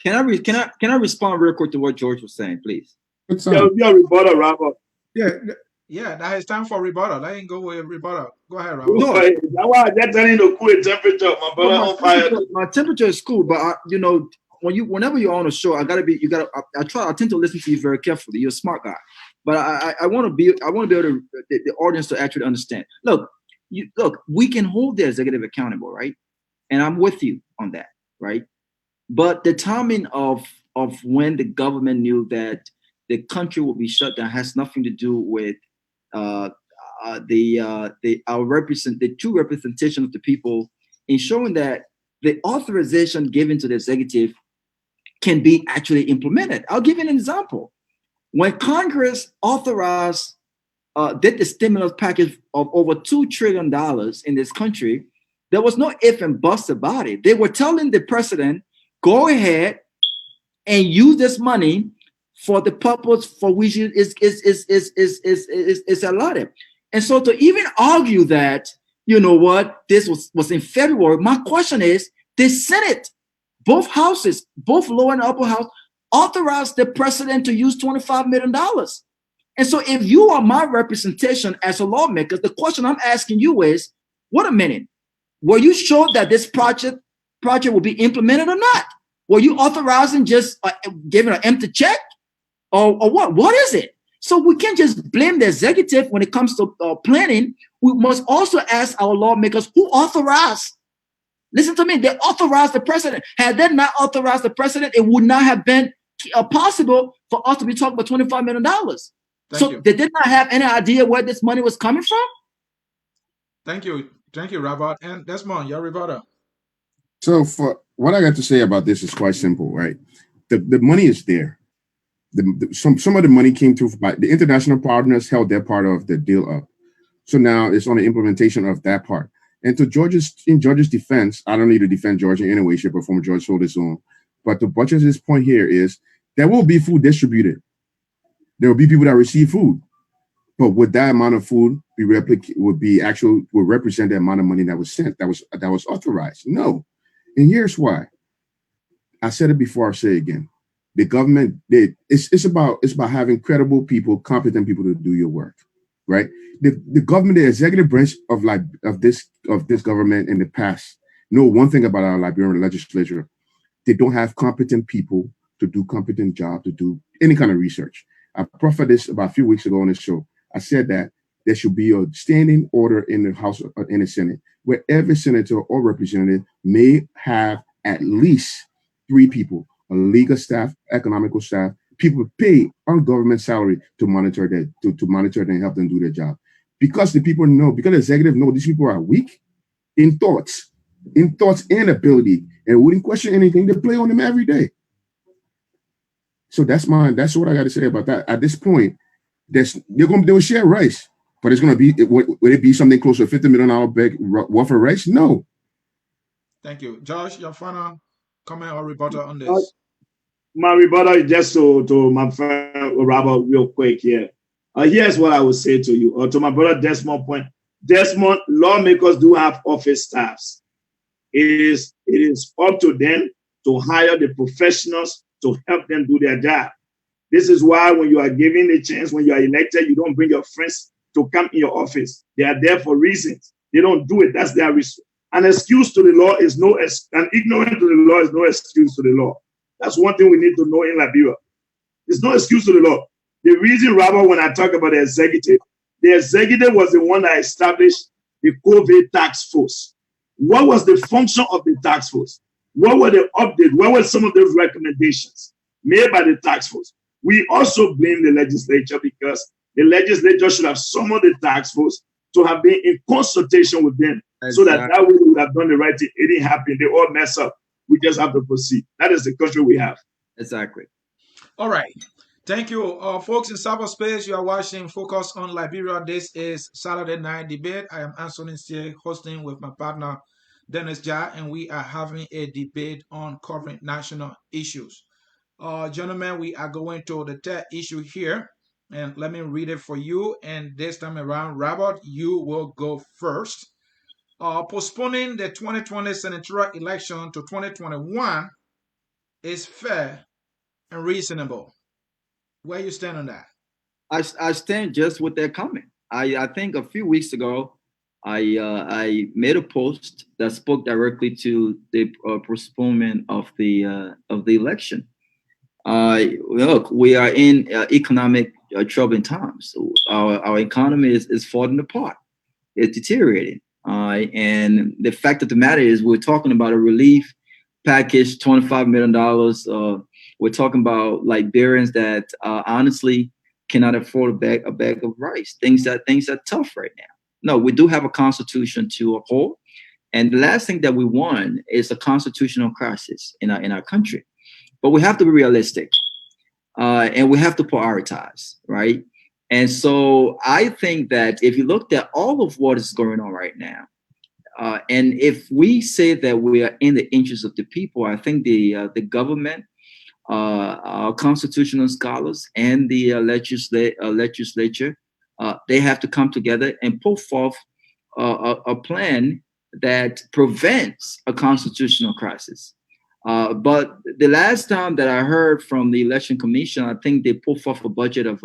Speaker 5: can I respond real quick to what George was saying, please?
Speaker 3: There will be a rebuttal, Robert.
Speaker 1: Yeah, that is time for rebuttal. Let him go with rebuttal. Go ahead, Robert.
Speaker 3: No, that's why I'm just telling you to cool the temperature, my brother. On fire.
Speaker 5: My temperature is cool, but whenever you're on a show, I tend to listen to you very carefully. You're a smart guy, but I want to be able to the audience to actually understand. Look, we can hold the executive accountable, right? And I'm with you on that, right? But the timing of when the government knew that the country will be shut down has nothing to do with the true representation of the people, ensuring that the authorization given to the executive can be actually implemented. I'll give you an example. When Congress authorized, did the stimulus package of over $2 trillion in this country, there was no if and buts about it. They were telling the president, go ahead and use this money for the purpose for which it is allotted. And so to even argue that, this was in February, my question is, the Senate, both houses, both lower and upper house, authorized the president to use $25 million. And so if you are my representation as a lawmaker, the question I'm asking you is, wait a minute, were you sure that this project will be implemented or not? Were you authorizing just giving an empty check or what? What is it? So we can't just blame the executive when it comes to planning. We must also ask our lawmakers who authorized. Listen to me, they authorized the president. Had they not authorized the president, it would not have been possible for us to be talking about $25 million. They did not have any idea where this money was coming from.
Speaker 1: Thank you, Robert. And Desmond, your rebuttal.
Speaker 4: So for what I got to say about this is quite simple, right? The money is there. Some of the money came through by the international partners, held their part of the deal up. So now it's on the implementation of that part. And in George's defense, I don't need to defend George in any way, shape, or form. George sold his own. But the butcher's point here is there will be food distributed. There will be people that receive food. But would that amount of food be would represent the amount of money that was sent, that was authorized? No. And here's why. I said it before, I'll say it again. The government it's about having credible people, competent people to do your work, right? The government, the executive branch of this government in the past know one thing about our Liberian legislature: they don't have competent people to do competent job, to do any kind of research. I proffered this about a few weeks ago on this show. I said that there should be a standing order in the House or in the Senate where every senator or representative may have at least 3 people: a legal staff, economical staff, people paid on government salary to monitor them and help them do their job. Because the people know, because the executive know these people are weak in thoughts and ability, and wouldn't question anything. They play on them every day. So that's what I got to say about that. At this point, they will share rice, but it's going to be, would it be something close to $50 million bag worth of rice? No.
Speaker 1: Thank you. Josh, your final comment or rebuttal on this?
Speaker 3: my rebuttal, just to my friend Robert, real quick here. Here's what I would say to you, or to my brother Desmond point. Desmond, lawmakers do have office staffs. It is up to them to hire the professionals to help them do their job. This is why when you are given a chance, when you are elected, you don't bring your friends to come in your office. They are there for reasons. They don't do it. That's their reason. An excuse to the law is an ignorant to the law is no excuse to the law. That's one thing we need to know in Liberia. There's no excuse to the law. The reason, Robert, when I talk about the executive was the one that established the COVID task force. What was the function of the task force? What were the updates? What were some of those recommendations made by the task force? We also blame the legislature because the legislature should have summoned the task force to have been in consultation with them. Exactly. So that way we would have done the right thing. It didn't happen. They all mess up. We just have to proceed. That is the country we have.
Speaker 5: Exactly.
Speaker 1: All right. Thank you. Folks in cyberspace, you are watching Focus on Liberia. This is Saturday Night Debate. I am Anthony Stier, hosting with my partner, Dennis Jah, and we are having a debate on covering national issues. Gentlemen, we are going to the third issue here, and let me read it for you. And this time around, Robert, you will go first. Postponing the 2020 senatorial election to 2021 is fair and reasonable. Where you stand on that?
Speaker 5: I stand just with that comment. I think a few weeks ago, I made a post that spoke directly to the postponement of the election. Look, we are in economic troubling times. Our economy is falling apart. It's deteriorating. And the fact of the matter is, we're talking about a relief package, $25 million. We're talking about Liberians that honestly cannot afford a bag of rice. Things are tough right now. No, we do have a constitution to uphold, and the last thing that we want is a constitutional crisis in our country. But we have to be realistic, and we have to prioritize, right? And so I think that if you looked at all of what is going on right now, and if we say that we are in the interest of the people, I think the government, our constitutional scholars, and the legislature, they have to come together and put forth a plan that prevents a constitutional crisis. But the last time that I heard from the Election Commission, I think they put forth a budget of,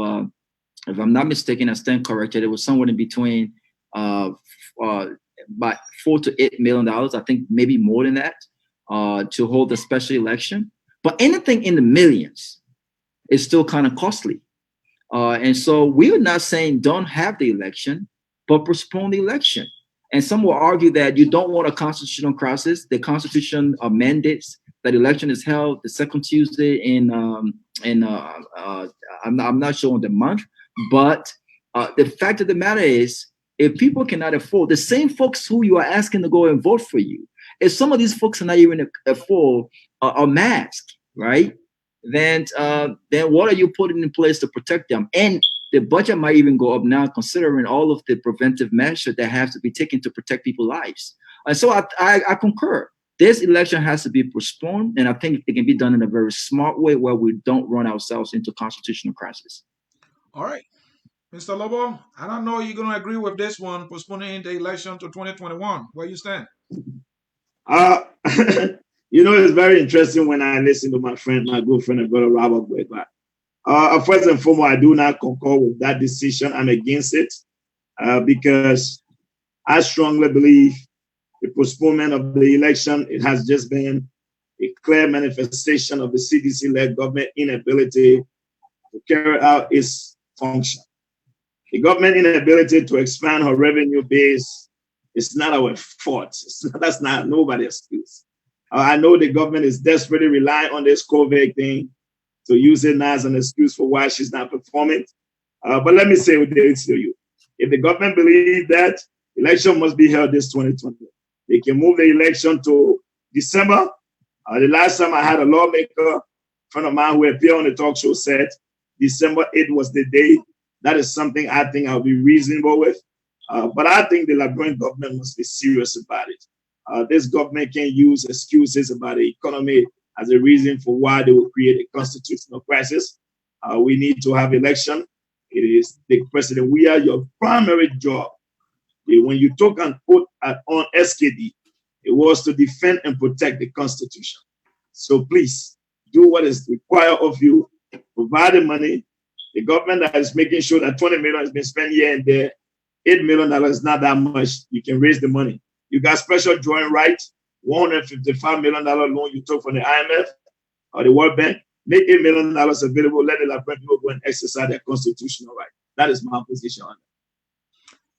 Speaker 5: if I'm not mistaken, I stand corrected, it was somewhere in between about $4 to $8 million. I think maybe more than that, to hold a special election. But anything in the millions is still kind of costly. And so we're not saying don't have the election, but postpone the election. And some will argue that you don't want a constitutional crisis. The Constitution mandates that election is held the second Tuesday I'm not sure on the month, but the fact of the matter is, if people cannot afford, the same folks who you are asking to go and vote for you, if some of these folks cannot even afford a mask, right? Then what are you putting in place to protect them? And the budget might even go up now, considering all of the preventive measures that have to be taken to protect people's lives. And so I concur. This election has to be postponed, and I think it can be done in a very smart way where we don't run ourselves into constitutional crisis.
Speaker 1: All right. Mr. Lobbo, I don't know you're going to agree with this one, postponing the election to 2021. Where you stand?
Speaker 3: It's very interesting when I listen to my good friend and brother Robert Garguah. First and foremost, I do not concur with that decision. I'm against it because I strongly believe the postponement of the election, it has just been a clear manifestation of the CDC-led government inability to carry out its function. The government inability to expand her revenue base is not our fault. That's not nobody's excuse. I know the government is desperately relying on this COVID thing to use it now as an excuse for why she's not performing. But let me say this to you. If the government believes that election must be held this 2020, they can move the election to December. The last time I had a lawmaker, friend of mine who appeared on the talk show, said December 8th was the day. That is something I think I'll be reasonable with. But I think the Liberian government must be serious about it. This government can't use excuses about the economy as a reason for why they will create a constitutional crisis. We need to have election. It is the president. We are your primary job. When you took an oath on SKD, it was to defend and protect the Constitution. So please do what is required of you. Provide the money. The government that is making sure that 20 million has been spent here and there, $8 million is not that much. You can raise the money. You got special drawing rights, $155 million loan you took from the IMF or the World Bank. Make $8 million available. Let the Liberian people go and exercise their constitutional right. That is my position on it.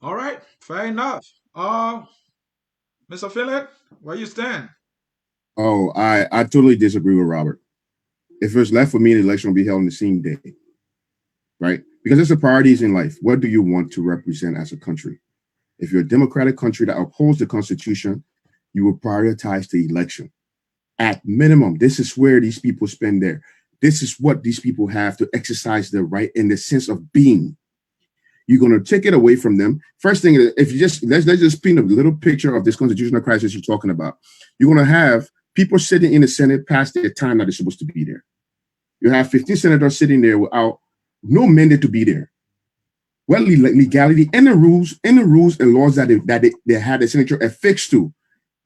Speaker 1: All right, fair enough. Mr. Phillip, where you stand?
Speaker 4: Oh, I totally disagree with Robert. If it was left for me, the election will be held on the same day, right? Because it's the priorities in life. What do you want to represent as a country? If you're a democratic country that upholds the Constitution, you will prioritize the election. At minimum, this is where these people spend their, this is what these people have to exercise their right in the sense of being. You're going to take it away from them. First thing, if you just, let's just paint a little picture of this constitutional crisis you're talking about. You're going to have people sitting in the Senate past their time that they're supposed to be there. You have 15 senators sitting there without no mandate to be there. Well, legality and the rules and laws that they had the senator affixed to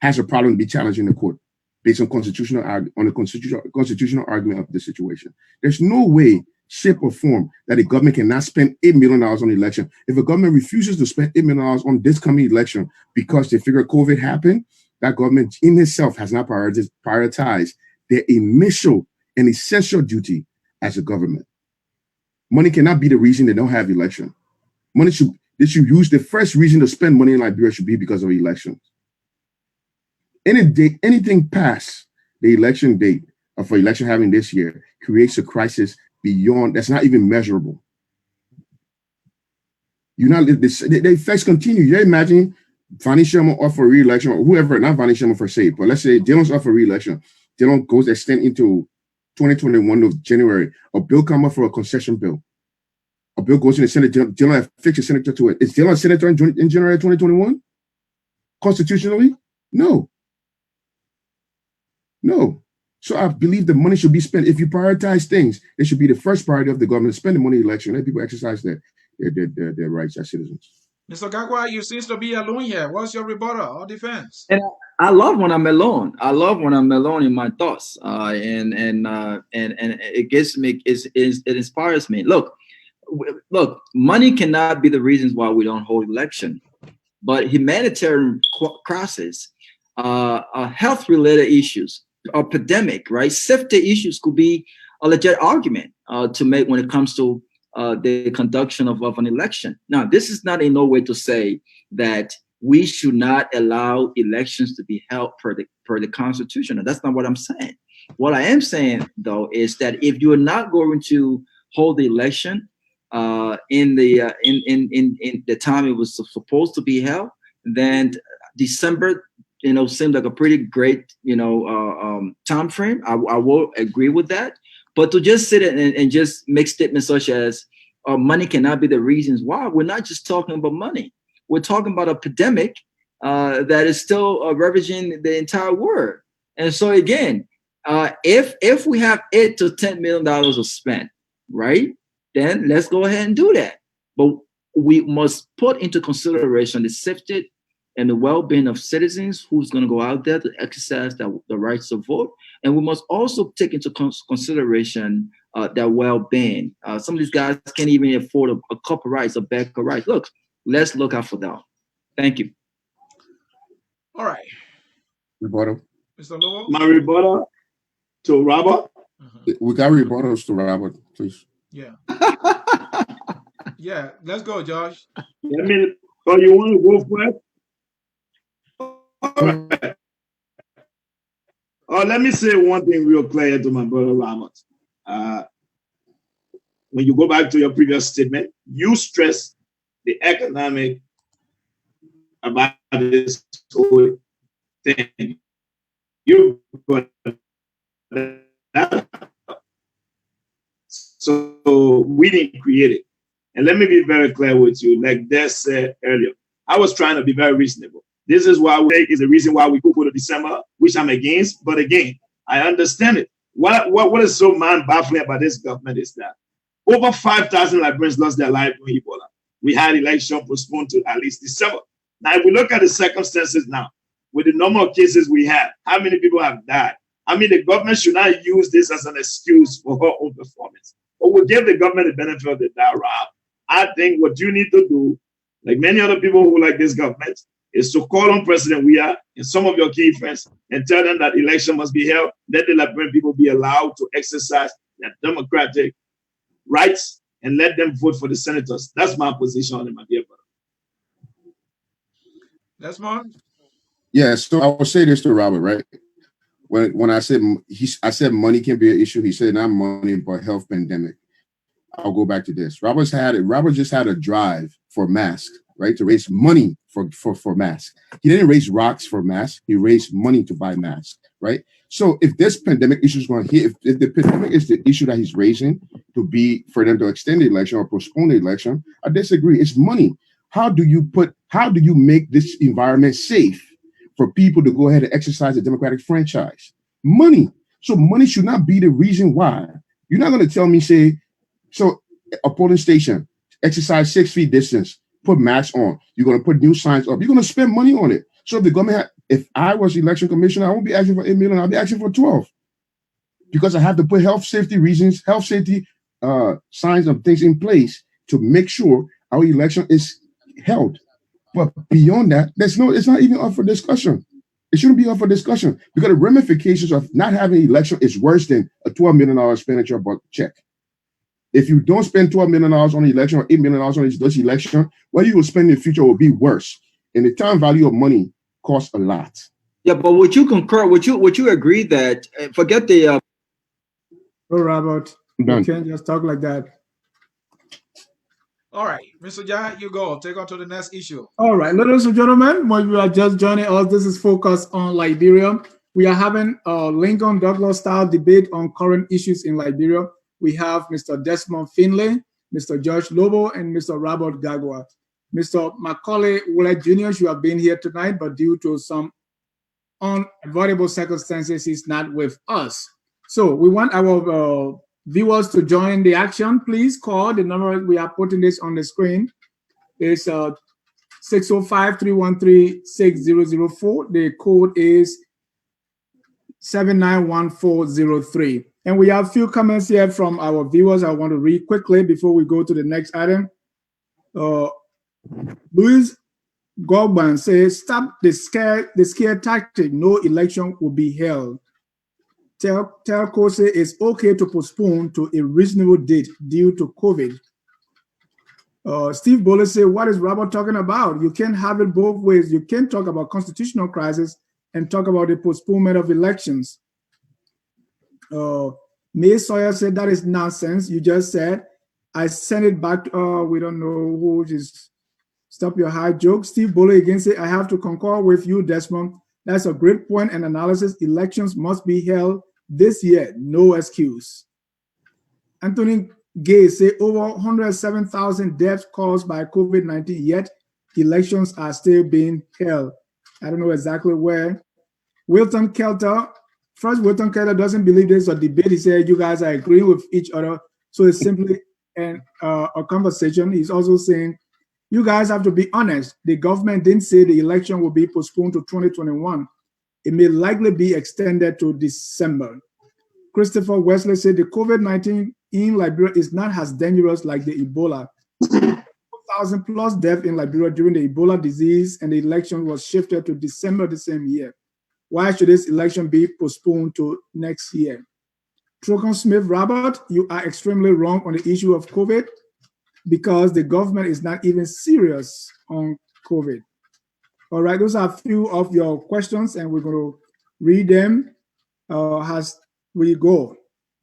Speaker 4: has a problem to be challenged in the court based on constitutional argument of the situation. There's no way, shape, or form that the government cannot spend $8 million on the election. If a government refuses to spend $8 million on this coming election because they figure COVID happened, that government in itself has not prioritized their initial and essential duty as a government. Money cannot be the reason they don't have election. They should use the first reason to spend money in Liberia should be because of elections. Anything past the election date for election having this year creates a crisis beyond, that's not even measurable. The effects continue. You imagine Fannie Sherman up for re-election, or whoever, not Fannie Sherman per se, but let's say Dylan's up for re-election. Dylan goes extend into 2021 of January. A bill come up for a concession bill. A bill goes in the Senate. Dylan have fixed a senator to it. Is Dylan a senator in January 2021? Constitutionally? No. No. So I believe the money should be spent. If you prioritize things, it should be the first priority of the government. Spend the money in election. Let people exercise their rights as citizens.
Speaker 1: Mr. Garguah, you seem to be alone here. What's your rebuttal or defense?
Speaker 5: And I love when I'm alone. I love when I'm alone in my thoughts. And it gives me, it inspires me. Look, money cannot be the reasons why we don't hold election, but humanitarian crisis, health-related issues, or pandemic, right? Safety issues could be a legit argument to make when it comes to the conduction of an election. Now, this is not in no way to say that we should not allow elections to be held per the Constitution. And that's not what I'm saying. What I am saying, though, is that if you're not going to hold the election in the time it was supposed to be held, then December, seemed like a pretty great, time frame. I will agree with that. But to just sit and just make statements such as money cannot be the reasons why, we're not just talking about money. We're talking about a pandemic that is still ravaging the entire world. And so again, if we have $8 to $10 million to spend, right, then let's go ahead and do that. But we must put into consideration the safety and the well-being of citizens who's going to go out there to exercise the rights to vote. And we must also take into consideration their well-being. Some of these guys can't even afford a cup of rice, a bag of rice. Look, let's look out for that. Thank you.
Speaker 1: All right.
Speaker 4: Rebuttal.
Speaker 1: Mr. Lobbo?
Speaker 3: My rebuttal to Robert.
Speaker 4: We got rebuttals to Robert, please.
Speaker 1: Yeah. Yeah, let's go, Josh.
Speaker 3: You want to go for it? All right. Let me say one thing real clear to my brother Robert. When you go back to your previous statement, you stress the economic about this whole thing. You got that. So we didn't create it. And let me be very clear with you. Like Des said earlier, I was trying to be very reasonable. This is why we think is the reason why we could go to December, which I'm against. But again, I understand it. What is so mind-baffling about this government is that over 5,000 Liberians lost their life in Ebola. We had election postponed to at least December. Now, if we look at the circumstances now, with the number of cases we have, how many people have died? I mean, the government should not use this as an excuse for her own performance. But we'll give the government the benefit of the doubt, Rob. I think what you need to do, like many other people who like this government, is to call on President Weah and some of your key friends and tell them that election must be held. Let the Liberian people be allowed to exercise their democratic rights and let them vote for the senators. That's my position on it, my dear brother.
Speaker 1: Desmond?
Speaker 4: Yeah, so I will say this to Robert, right? When I said money can be an issue, he said not money, but health pandemic. I'll go back to this. Robert just had a drive for masks, right? To raise money for masks. He didn't raise rocks for masks. He raised money to buy masks, right? So if this pandemic issue is going to hit, if the pandemic is the issue that he's raising to be for them to extend the election or postpone the election, I disagree. It's money. How do you make this environment safe for people to go ahead and exercise a democratic franchise? Money. So money should not be the reason why. You're not going to tell me, say, so a polling station, exercise 6 feet distance, put masks on. You're going to put new signs up. You're going to spend money on it. So if the government, if I was election commissioner, I won't be asking for 8 million. I'll be asking for 12 because I have to put health safety reasons, health safety signs and things in place to make sure our election is held. But beyond that, it's not even up for discussion. It shouldn't be up for discussion because the ramifications of not having an election is worse than a $12 million expenditure check. If you don't spend $12 million on the election or $8 million on this election, what you will spend in the future will be worse. And the time value of money costs a lot.
Speaker 5: Yeah, but would you concur? Would you agree that forget the?
Speaker 2: Oh, Robert, you can't just talk like that.
Speaker 1: All right, Mr. Jai, you go. Take on to the next issue.
Speaker 2: All right, ladies and gentlemen, when you are just joining us, this is Focus on Liberia. We are having a Lincoln Douglas style debate on current issues in Liberia. We have Mr. Desmond Findley, Mr. George Lobbo, and Mr. Robert Garguah. Mr. Macaulay Willett Jr. should have been here tonight, but due to some unavoidable circumstances, he's not with us. So we want our viewers to join the action. Please call the number. We are putting this on the screen. It's 605-313-6004. The code is 791403. And we have a few comments here from our viewers I want to read quickly before we go to the next item. Louis Gogban says, stop the scare tactic. No election will be held. Telco says it's okay to postpone to a reasonable date due to COVID. Steve Bowler says, what is Robert talking about? You can't have it both ways. You can't talk about constitutional crisis and talk about the postponement of elections. May Sawyer said that is nonsense. You just said, I sent it back. We don't know who is. Stop your high joke. Steve Bowler again said, I have to concur with you, Desmond. That's a great point and analysis. Elections must be held this year. No excuse. Anthony Gay said over 107,000 deaths caused by COVID-19, yet elections are still being held. I don't know exactly where. Wilton Kelter doesn't believe this is a debate. He said you guys are agreeing with each other. So it's simply a conversation. He's also saying you guys have to be honest. The government didn't say the election will be postponed to 2021. It may likely be extended to December. Christopher Wesley said the COVID-19 in Liberia is not as dangerous like the Ebola. 2,000 plus deaths in Liberia during the Ebola disease, and the election was shifted to December the same year. Why should this election be postponed to next year? Trocon Smith Robert, you are extremely wrong on the issue of COVID because the government is not even serious on COVID. All right, those are a few of your questions, and we're going to read them as we go.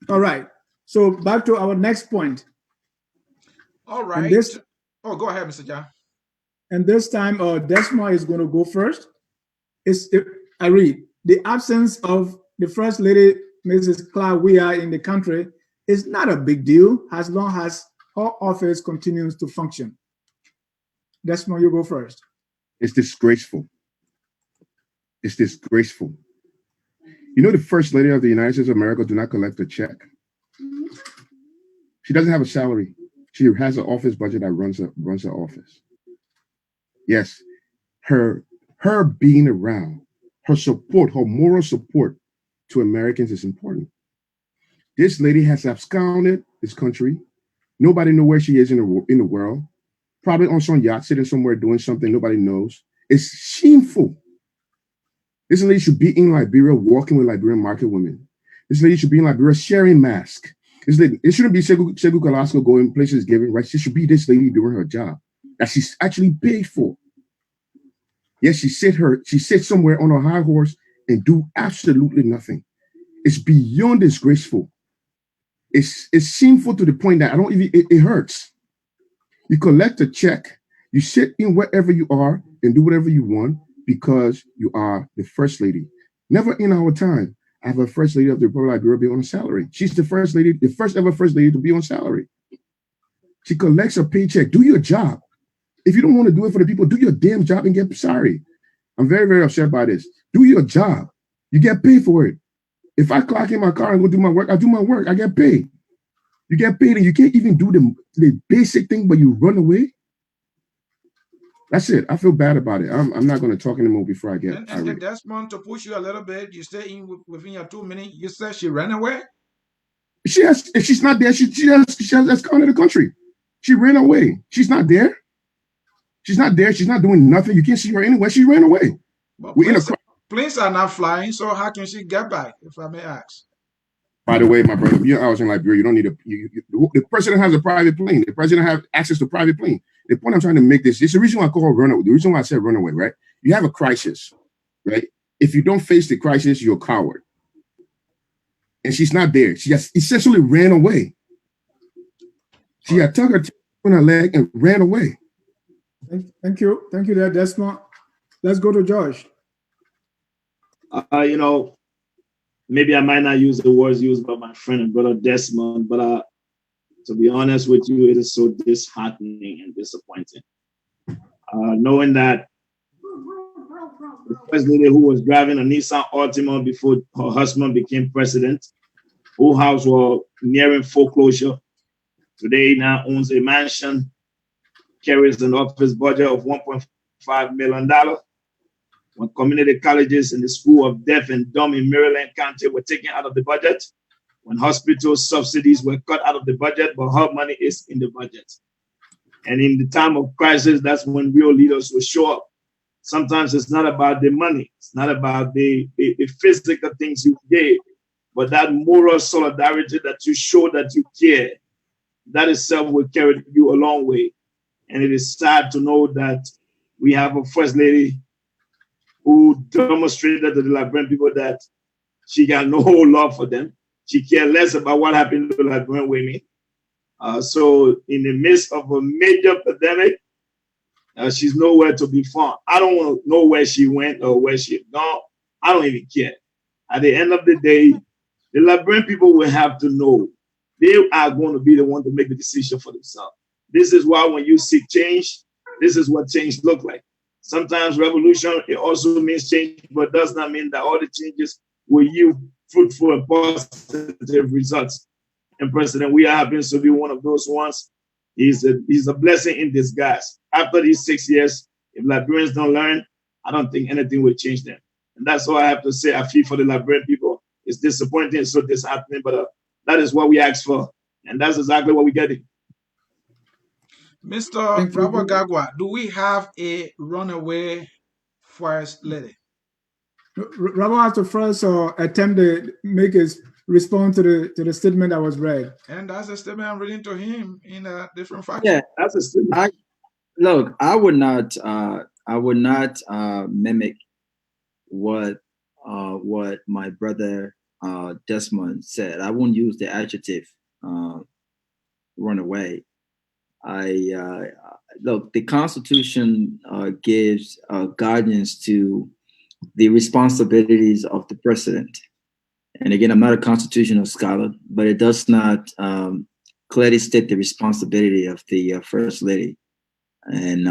Speaker 2: All right, so back to our next point.
Speaker 1: All right. Go ahead, Mr. John.
Speaker 2: And this time, Desmond is going to go first. I read, the absence of the First Lady, Mrs. Clark Weah, in the country is not a big deal as long as her office continues to function. Desmond, you go first.
Speaker 4: It's disgraceful. It's disgraceful. You know, the First Lady of the United States of America do not collect a check. She doesn't have a salary. She has an office budget that runs her office. Yes, her being around, her support, her moral support to Americans is important. This lady has absconded this country. Nobody knows where she is in the world. Probably on some yacht, sitting somewhere doing something nobody knows. It's shameful. This lady should be in Liberia walking with Liberian market women. This lady should be in Liberia sharing masks. It shouldn't be Segu Kalasco going places giving, right? She should be this lady doing her job that she's actually paid for. Yes, she sits somewhere on a high horse and do absolutely nothing. It's beyond disgraceful. It's shameful to the point that it hurts. You collect a check, you sit in wherever you are and do whatever you want because you are the First Lady. Never in our time have a First Lady of the Republic of Liberia be on a salary. She's the first lady, the first ever First Lady to be on salary. She collects a paycheck. Do your job. If you don't want to do it for the people, do your damn job and get sorry. I'm very, very upset by this. Do your job. You get paid for it. If I clock in my car and go do my work, I do my work. I get paid. You get paid and you can't even do the basic thing, but you run away. That's it. I feel bad about it. I'm not going to talk anymore before I get irate.
Speaker 1: And Desmond, to push you a little bit, you stay in within your 2 minutes. You said she ran away?
Speaker 4: If she's not there, she has absconded the country. She ran away. She's not there. She's not there. She's not doing nothing. You can't see her anywhere. She ran away.
Speaker 1: But planes are not flying, so how can she get back, if I may ask?
Speaker 4: By the way, my brother, if you're out in Liberia, you don't need the president has a private plane. The president has access to a private plane. The point I'm trying to make this the reason why I call her runaway. The reason why I said runaway, right? You have a crisis, right? If you don't face the crisis, you're a coward. And she's not there. She just essentially ran away. She had tucked her on her leg and ran away.
Speaker 2: Thank you. Thank you there, Desmond. Let's go to George.
Speaker 3: Maybe I might not use the words used by my friend and brother Desmond, but to be honest with you, it is so disheartening and disappointing. Knowing that the first lady who was driving a Nissan Altima before her husband became president, whose house was nearing foreclosure, today now owns a mansion, carries an office budget of $1.5 million. When community colleges in the School of Deaf and Dumb in Maryland County were taken out of the budget, when hospital subsidies were cut out of the budget, but her money is in the budget. And in the time of crisis, that's when real leaders will show up. Sometimes it's not about the money. It's not about the physical things you gave, but that moral solidarity that you show that you care, that itself will carry you a long way. And it is sad to know that we have a First Lady who demonstrated to the Liberian people that she got no love for them. She cared less about what happened to Liberian women. So in the midst of a major pandemic, she's nowhere to be found. I don't want to know where she went or where she gone. I don't even care. At the end of the day, the Liberian people will have to know they are going to be the one to make the decision for themselves. This is why when you seek change, this is what change looks like. Sometimes revolution, it also means change, but does not mean that all the changes will yield fruitful and positive results. And President, we happen to be one of those ones. He's a blessing in disguise. After these 6 years, if Liberians don't learn, I don't think anything will change them. And that's all I have to say. I feel for the Liberian people. It's disappointing, it's so disheartening, but that is what we asked for. And that's exactly what we're getting.
Speaker 1: Mr. Robert Garguah, do we have a runaway First Lady?
Speaker 2: Robert has to first attempt to make his response to the statement that was read.
Speaker 1: And that's a statement I'm reading to him in a different fashion.
Speaker 5: Yeah,
Speaker 3: That's a statement.
Speaker 5: Look, I would not mimic what my brother Desmond said. I won't use the adjective run away. Look, the Constitution gives guidance to the responsibilities of the president. And again, I'm not a constitutional scholar, but it does not clearly state the responsibility of the First Lady. And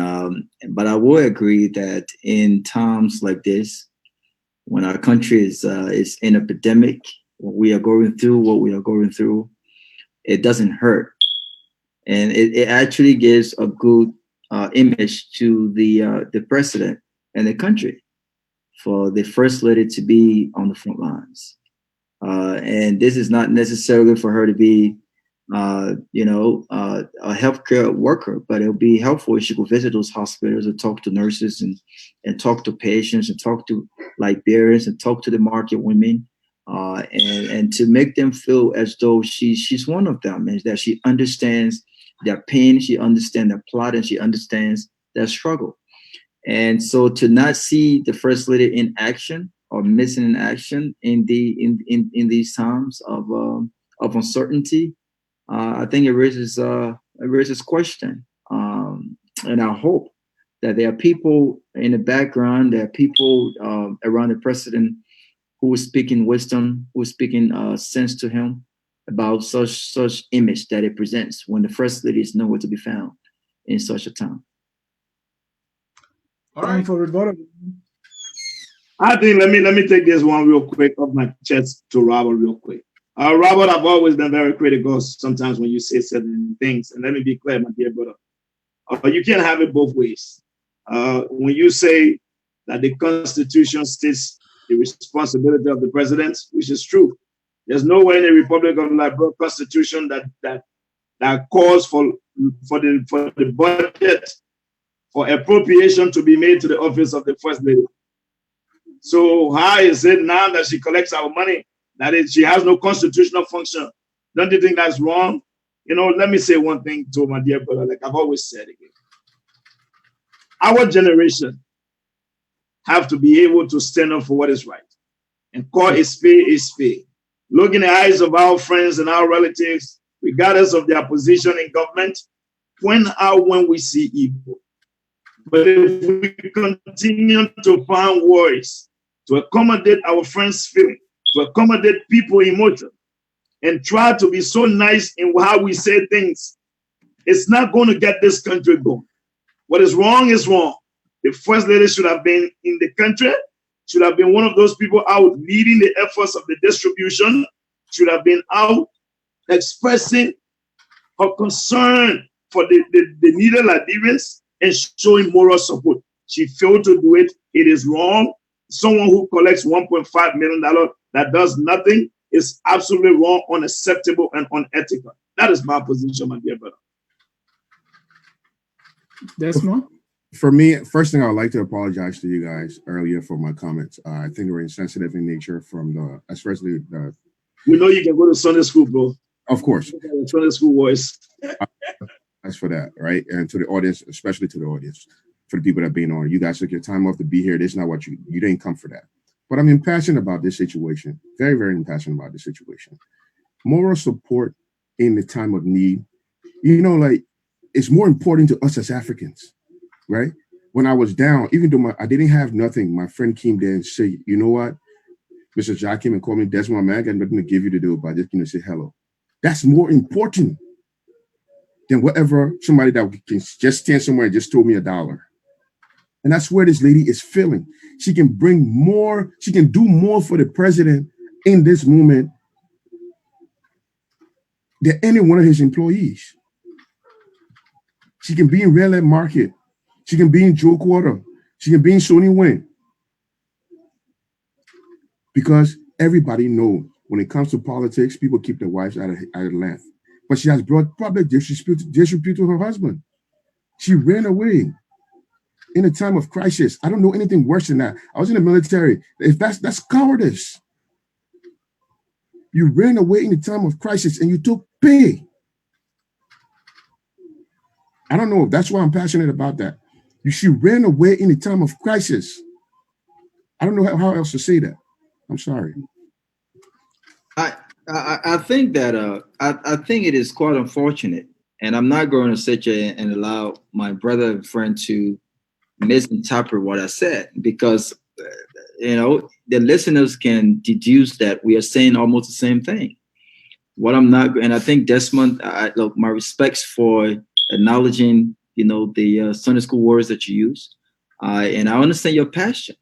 Speaker 5: but I will agree that in times like this, when our country is in an epidemic, when we are going through what we are going through, it doesn't hurt. And it actually gives a good image to the president and the country for the first lady to be on the front lines. And this is not necessarily for her to be, a healthcare worker, but it'll be helpful if she could visit those hospitals and talk to nurses and talk to patients and talk to Liberians and talk to the market women, and to make them feel as though she's one of them, and that she understands their pain, she understands their plot, and she understands their struggle. And so to not see the first lady in action or missing in action in these times of uncertainty, I think it raises question. And I hope that there are people in the background, there are people around the president who is speaking wisdom, who is speaking sense to him about such image that it presents when the first lady is nowhere to be found in such a time.
Speaker 1: All right.
Speaker 2: For rebuttal.
Speaker 3: I think let me take this one real quick off my chest to Robert real quick. Robert, I've always been very critical sometimes when you say certain things. And let me be clear, my dear brother. You can't have it both ways. When you say that the Constitution states the responsibility of the president, which is true. There's nowhere in the Republic of Liberia Constitution that calls for the budget for appropriation to be made to the office of the First Lady. So how is it now that she collects our money that she has no constitutional function? Don't you think that's wrong? Let me say one thing to my dear brother, like I've always said again. Our generation have to be able to stand up for what is right and call a spade a spade. Look in the eyes of our friends and our relatives, regardless of their position in government, point out when we see evil. But if we continue to find ways to accommodate our friends' feelings, to accommodate people's emotion, and try to be so nice in how we say things, it's not going to get this country going. What is wrong is wrong. The First Lady should have been in the country, should have been one of those people out leading the efforts of the distribution, should have been out expressing her concern for the needed Liberians and showing moral support. She failed to do it. It is wrong. Someone who collects $1.5 million that does nothing is absolutely wrong, unacceptable, and unethical. That is my position, my dear brother.
Speaker 2: Desmond?
Speaker 4: For me, first thing I would like to apologize to you guys earlier for my comments. I think they were insensitive in nature especially the.
Speaker 3: We know you can go to Sunday school, bro.
Speaker 4: Of course.
Speaker 3: Sunday school voice.
Speaker 4: As for that, right? And to the audience, especially to the audience, for the people that are being on, you guys took your time off to be here. This is not what you didn't come for that. But I'm impassioned about this situation. Very, very impassioned about this situation. Moral support in the time of need. It's more important to us as Africans. Right? When I was down, even though I didn't have nothing, my friend came there and said, you know what? Mr. Jack came and called me, Desmond, man, I got nothing to give you to do, but I just came to say hello. That's more important than whatever somebody that can just stand somewhere and just throw me $1. And that's where this lady is feeling. She can bring more, she can do more for the president in this moment than any one of his employees. She can be in Red Light Market. She can be in Joe Quarter. She can be in Sony Wayne. Because everybody knows when it comes to politics, people keep their wives out of length. But she has brought public disrespute to her husband. She ran away in a time of crisis. I don't know anything worse than that. I was in the military. If that's cowardice. You ran away in a time of crisis and you took pay. I don't know. That's why I'm passionate about that. She ran away in a time of crisis. I don't know how else to say that. I'm sorry.
Speaker 5: I think that I think it is quite unfortunate, and I'm not going to sit here and allow my brother and friend to misinterpret what I said, because the listeners can deduce that we are saying almost the same thing. What I'm not, and I think Desmond, look, my respects for acknowledging the Sunday school words that you use, and I understand your passion.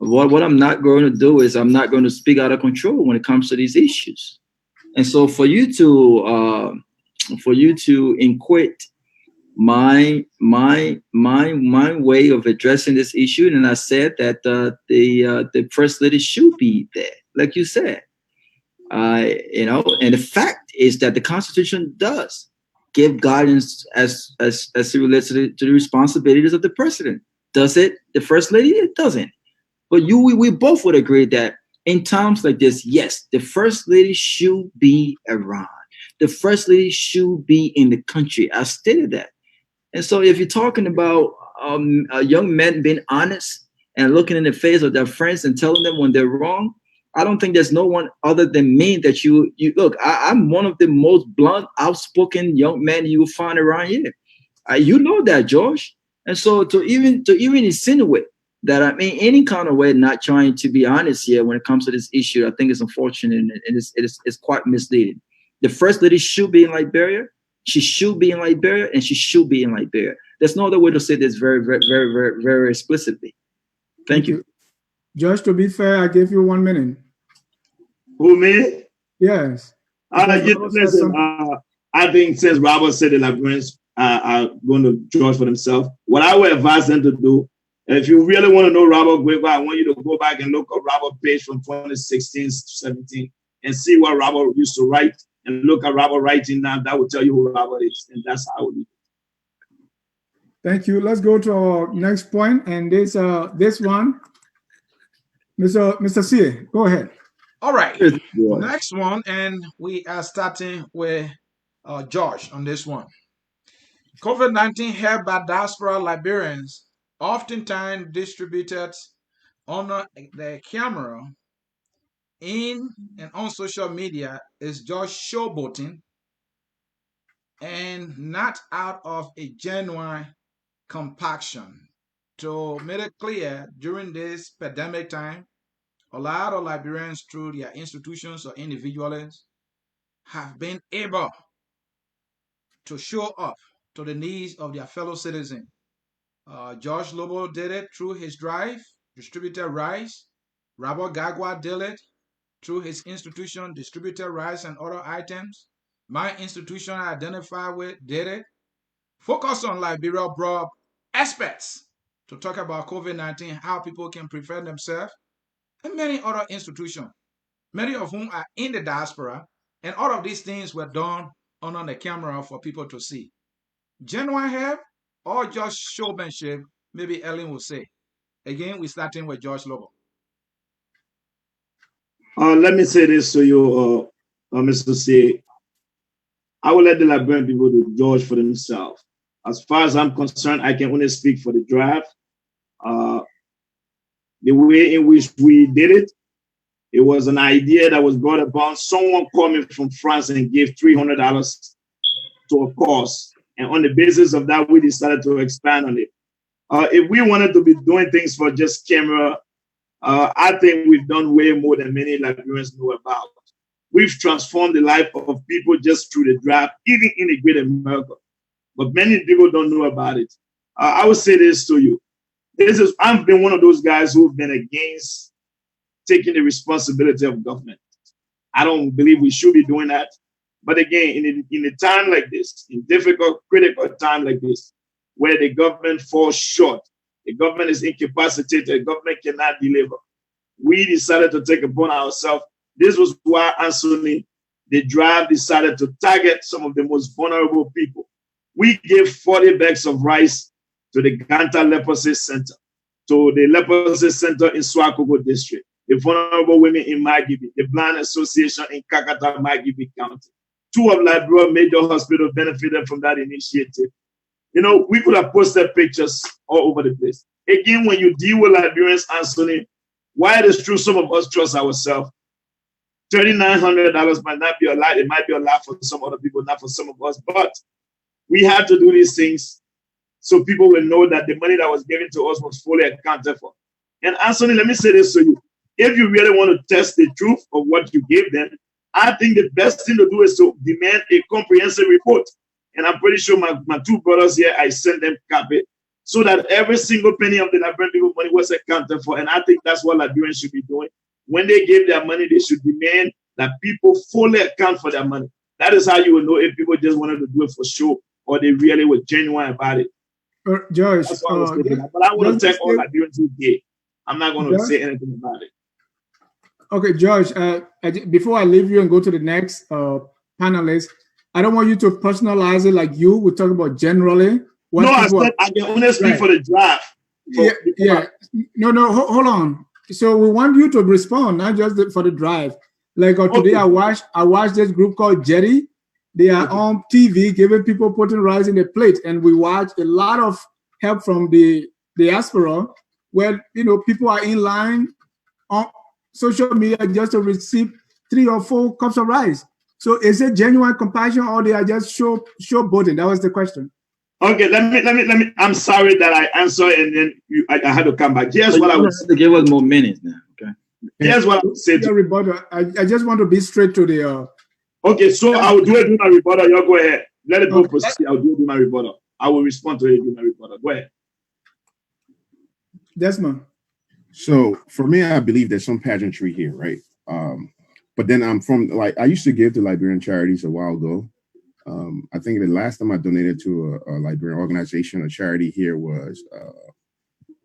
Speaker 5: What I'm not going to do is I'm not going to speak out of control when it comes to these issues. And so for you to inquit my way of addressing this issue, and I said that the first lady should be there, like you said. And the fact is that the Constitution does give guidance as it relates to the responsibilities of the president. Does it the first lady? It doesn't. But we both would agree that in times like this, yes, the first lady should be around. The first lady should be in the country. I stated that. And so if you're talking about young men being honest and looking in the face of their friends and telling them when they're wrong, I don't think there's no one other than me that you look. I'm one of the most blunt, outspoken young men you will find around here. You know that, George. And so to even insinuate that I'm in any kind of way not trying to be honest here when it comes to this issue, I think it's unfortunate and it's quite misleading. The first lady should be in Liberia. She should be in Liberia, and she should be in Liberia. There's no other way to say this very, very, very, very, very explicitly. Thank you.
Speaker 2: Judge, to be fair, I gave you 1 minute.
Speaker 3: Who, me?
Speaker 2: Yes.
Speaker 3: Listen, I think since Robert said the Liberians are going to judge for themselves, what I would advise them to do, if you really want to know Robert Garguah, I want you to go back and look at Robert's page from 2016, 17, and see what Robert used to write, and look at Robert writing now. That will tell you who Robert is, and that's how it is.
Speaker 2: Thank you. Let's go to our next point, and this one, Mr. C, go ahead.
Speaker 1: All right. Next one, and we are starting with George on this one. COVID-19 held by diaspora Liberians, oftentimes distributed on the camera in and on social media, is just showboating and not out of a genuine compassion. To make it clear, during this pandemic time, a lot of Liberians, through their institutions or individuals, have been able to show up to the needs of their fellow citizens. George Lobbo did it through his drive, distributed rice. Robert Garguah did it through his institution, distributed rice and other items. My institution I identify with did it. Focus on Liberia brought experts to talk about COVID-19, how people can prevent themselves, and many other institutions, many of whom are in the diaspora, and all of these things were done on the camera for people to see. Genuine help or just showmanship, maybe Ellen will say. Again, we're starting with George Lobbo.
Speaker 3: Let me say this to you, Mr. C. I will let the Liberian people to judge for themselves. As far as I'm concerned, I can only speak for the draft. The way in which we did it, it was an idea that was brought upon. Someone called me from France and gave $300 to a cause. And on the basis of that, we decided to expand on it. If we wanted to be doing things for just camera, I think we've done way more than many Liberians know about. We've transformed the life of people just through the draft, even in the great America. But many people don't know about it. I would say this to you. I've been one of those guys who've been against taking the responsibility of government. I don't believe we should be doing that. But again, in a time like this, in difficult, critical time like this, where the government falls short, the government is incapacitated, the government cannot deliver, we decided to take upon ourselves. This was why Anthony, the drive, decided to target some of the most vulnerable people. We gave 40 bags of rice to the Ganta Leprosy Center, to the Leprosy Center in Swakoko District, the vulnerable women in Magibi, the Blind Association in Kakata, Magibi County. 2 of Liberia major hospitals benefited from that initiative. You know, we could have posted pictures all over the place. Again, when you deal with Liberians, Anthony, while it is true some of us trust ourselves, $3,900 might not be a lot. It might be a lot for some other people, not for some of us. But we had to do these things so people will know that the money that was given to us was fully accounted for. And Anthony, let me say this to you. If you really want to test the truth of what you gave them, I think the best thing to do is to demand a comprehensive report. And I'm pretty sure my 2 brothers here, I sent them copy. so that every single penny of the Liberian people money was accounted for. And I think that's what Liberians should be doing. When they give their money, they should demand that people fully account for their money. That is how you will know if people just wanted to do it for show or they really were genuine about it.
Speaker 2: Joyce,
Speaker 3: That's what I was thinking. But I want to thank all Liberians who did. I'm not going to say anything about it.
Speaker 2: Okay, George, before I leave you and go to the next panelist, I don't want you to personalize it like you. We're talking about generally.
Speaker 3: No, I said I can only speak for the draft.
Speaker 2: No, hold on. So we want you to respond, not just for the drive. Like today, I watched this group called Jetty. They are on TV giving people putting rice in a plate, and we watch a lot of help from the diaspora, where people are in line on social media just to receive 3 or 4 cups of rice. So is it genuine compassion, or they are just showboating? That was the question.
Speaker 3: Okay, let me. I'm sorry that I answered and then I had to come back. Here's what I was.
Speaker 5: To give us more minutes now. Okay.
Speaker 3: Here's what I would say.
Speaker 2: I just want to be straight to the.
Speaker 3: Okay, so I will do it in my rebuttal. You go ahead. Let it go proceed. I'll do it in my rebuttal. I will respond to it in my rebuttal. Go ahead.
Speaker 2: Desmond.
Speaker 4: So for me, I believe there's some pageantry here, right? But then I'm from I used to give to Liberian charities a while ago. I think the last time I donated to a Liberian organization, a charity here was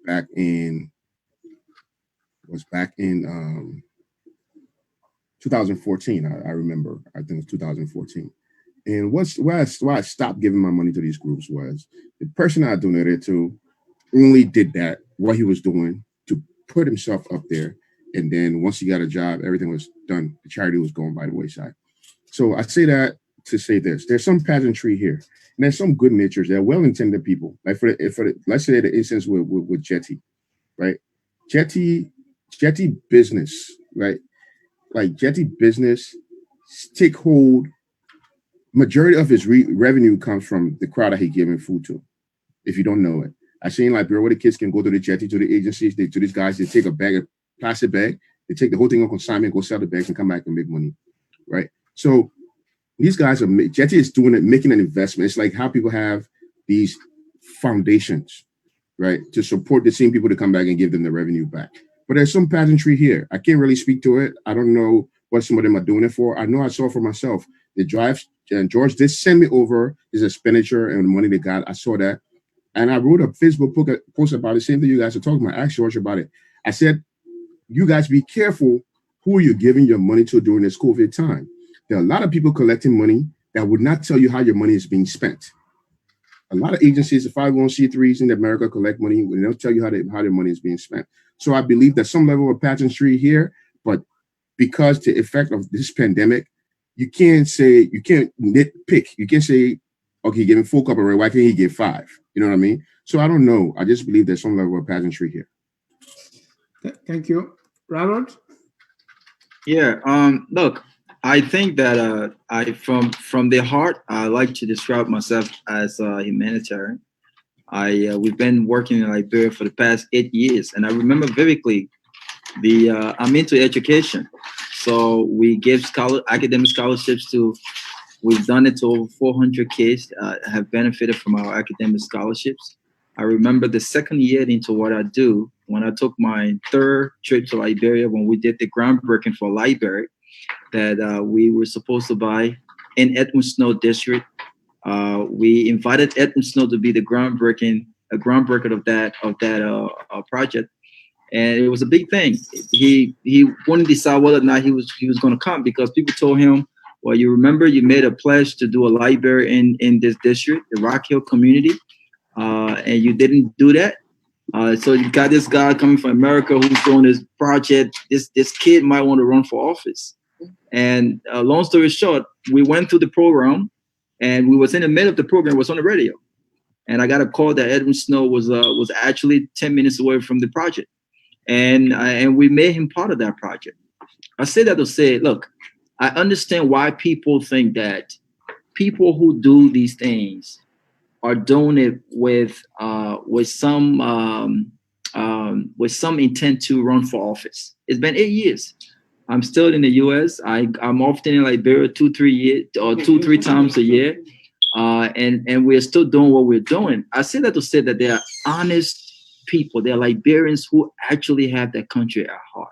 Speaker 4: back in 2014. I remember. I think it was 2014. And why I stopped giving my money to these groups was the person I donated to only did that, what he was doing, to put himself up there. And then once he got a job, everything was done. The charity was going by the wayside. So I say that to say this: there's some pageantry here, and there's some good natures. They're well-intended people. Like let's say the instance with Jetty, right? Jetty business, right? Like Jetty business take hold. Majority of his revenue comes from the crowd that he giving food to. If you don't know it, I seen Liberia where the kids can go to the Jetty, to the agencies, to these guys. They take a plastic bag, they take the whole thing on consignment, go sell the bags, and come back and make money, right? So these guys Jetty is doing it, making an investment. It's like how people have these foundations, right, to support the same people to come back and give them the revenue back. But there's some pageantry here. I can't really speak to it. I don't know what some of them are doing it for. I know I saw for myself the drives, and George did send me over his expenditure and the money they got. I saw that. And I wrote a Facebook post about it. Same thing you guys are talking about. I asked George about it. I said, you guys be careful who you're giving your money to during this COVID time. There are a lot of people collecting money that would not tell you how your money is being spent. A lot of agencies, the 501c3s in America collect money, they don't tell you how their money is being spent. So I believe there's some level of pageantry here, but because the effect of this pandemic, you can't nitpick. You can't say, okay, give him 4 cup of red, why can't he give 5? You know what I mean? So I don't know. I just believe there's some level of pageantry here.
Speaker 2: Thank you. Robert?
Speaker 5: Yeah, look, I think that from the heart, I like to describe myself as a humanitarian. We've been working in Liberia for the past 8 years, and I remember vividly I'm into education, so we give academic scholarships to. We've done it to over 400 kids have benefited from our academic scholarships. I remember the second year into what I do, when I took my 3rd trip to Liberia, when we did the groundbreaking for a library that we were supposed to buy in Edmund Snow District. We invited Edmund Snow to be the groundbreaker of that project, and it was a big thing. He wouldn't decide whether or not he was going to come because people told him, well, you remember you made a pledge to do a library in this district, the Rock Hill community, and you didn't do that. So you got this guy coming from America who's doing this project. This kid might want to run for office. And long story short, we went through the program, and we was in the middle of the program. It was on the radio, and I got a call that Edwin Snow was actually 10 minutes away from the project, and we made him part of that project. I say that to say, look, I understand why people think that people who do these things are doing it with some intent to run for office. It's been 8 years. I'm still in the U.S. I'm often in Liberia 2-3 times a year. and we're still doing what we're doing. I say that to say that they are honest people. They're Liberians who actually have their country at heart.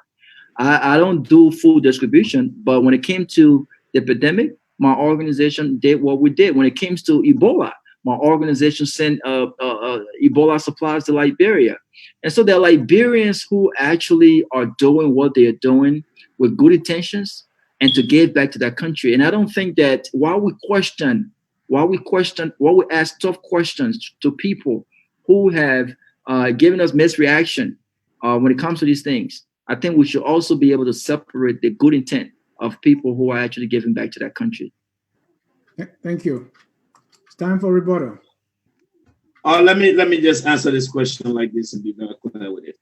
Speaker 5: I don't do food distribution, but when it came to the epidemic, my organization did what we did. When it came to Ebola, my organization sent Ebola supplies to Liberia. And so there are Liberians who actually are doing what they are doing with good intentions and to give back to their country. And I don't think that while we ask tough questions to people who have given us misreaction when it comes to these things, I think we should also be able to separate the good intent of people who are actually giving back to that country.
Speaker 2: Thank you. It's time for rebuttal.
Speaker 3: Let me just answer this question like this and be very clear with it.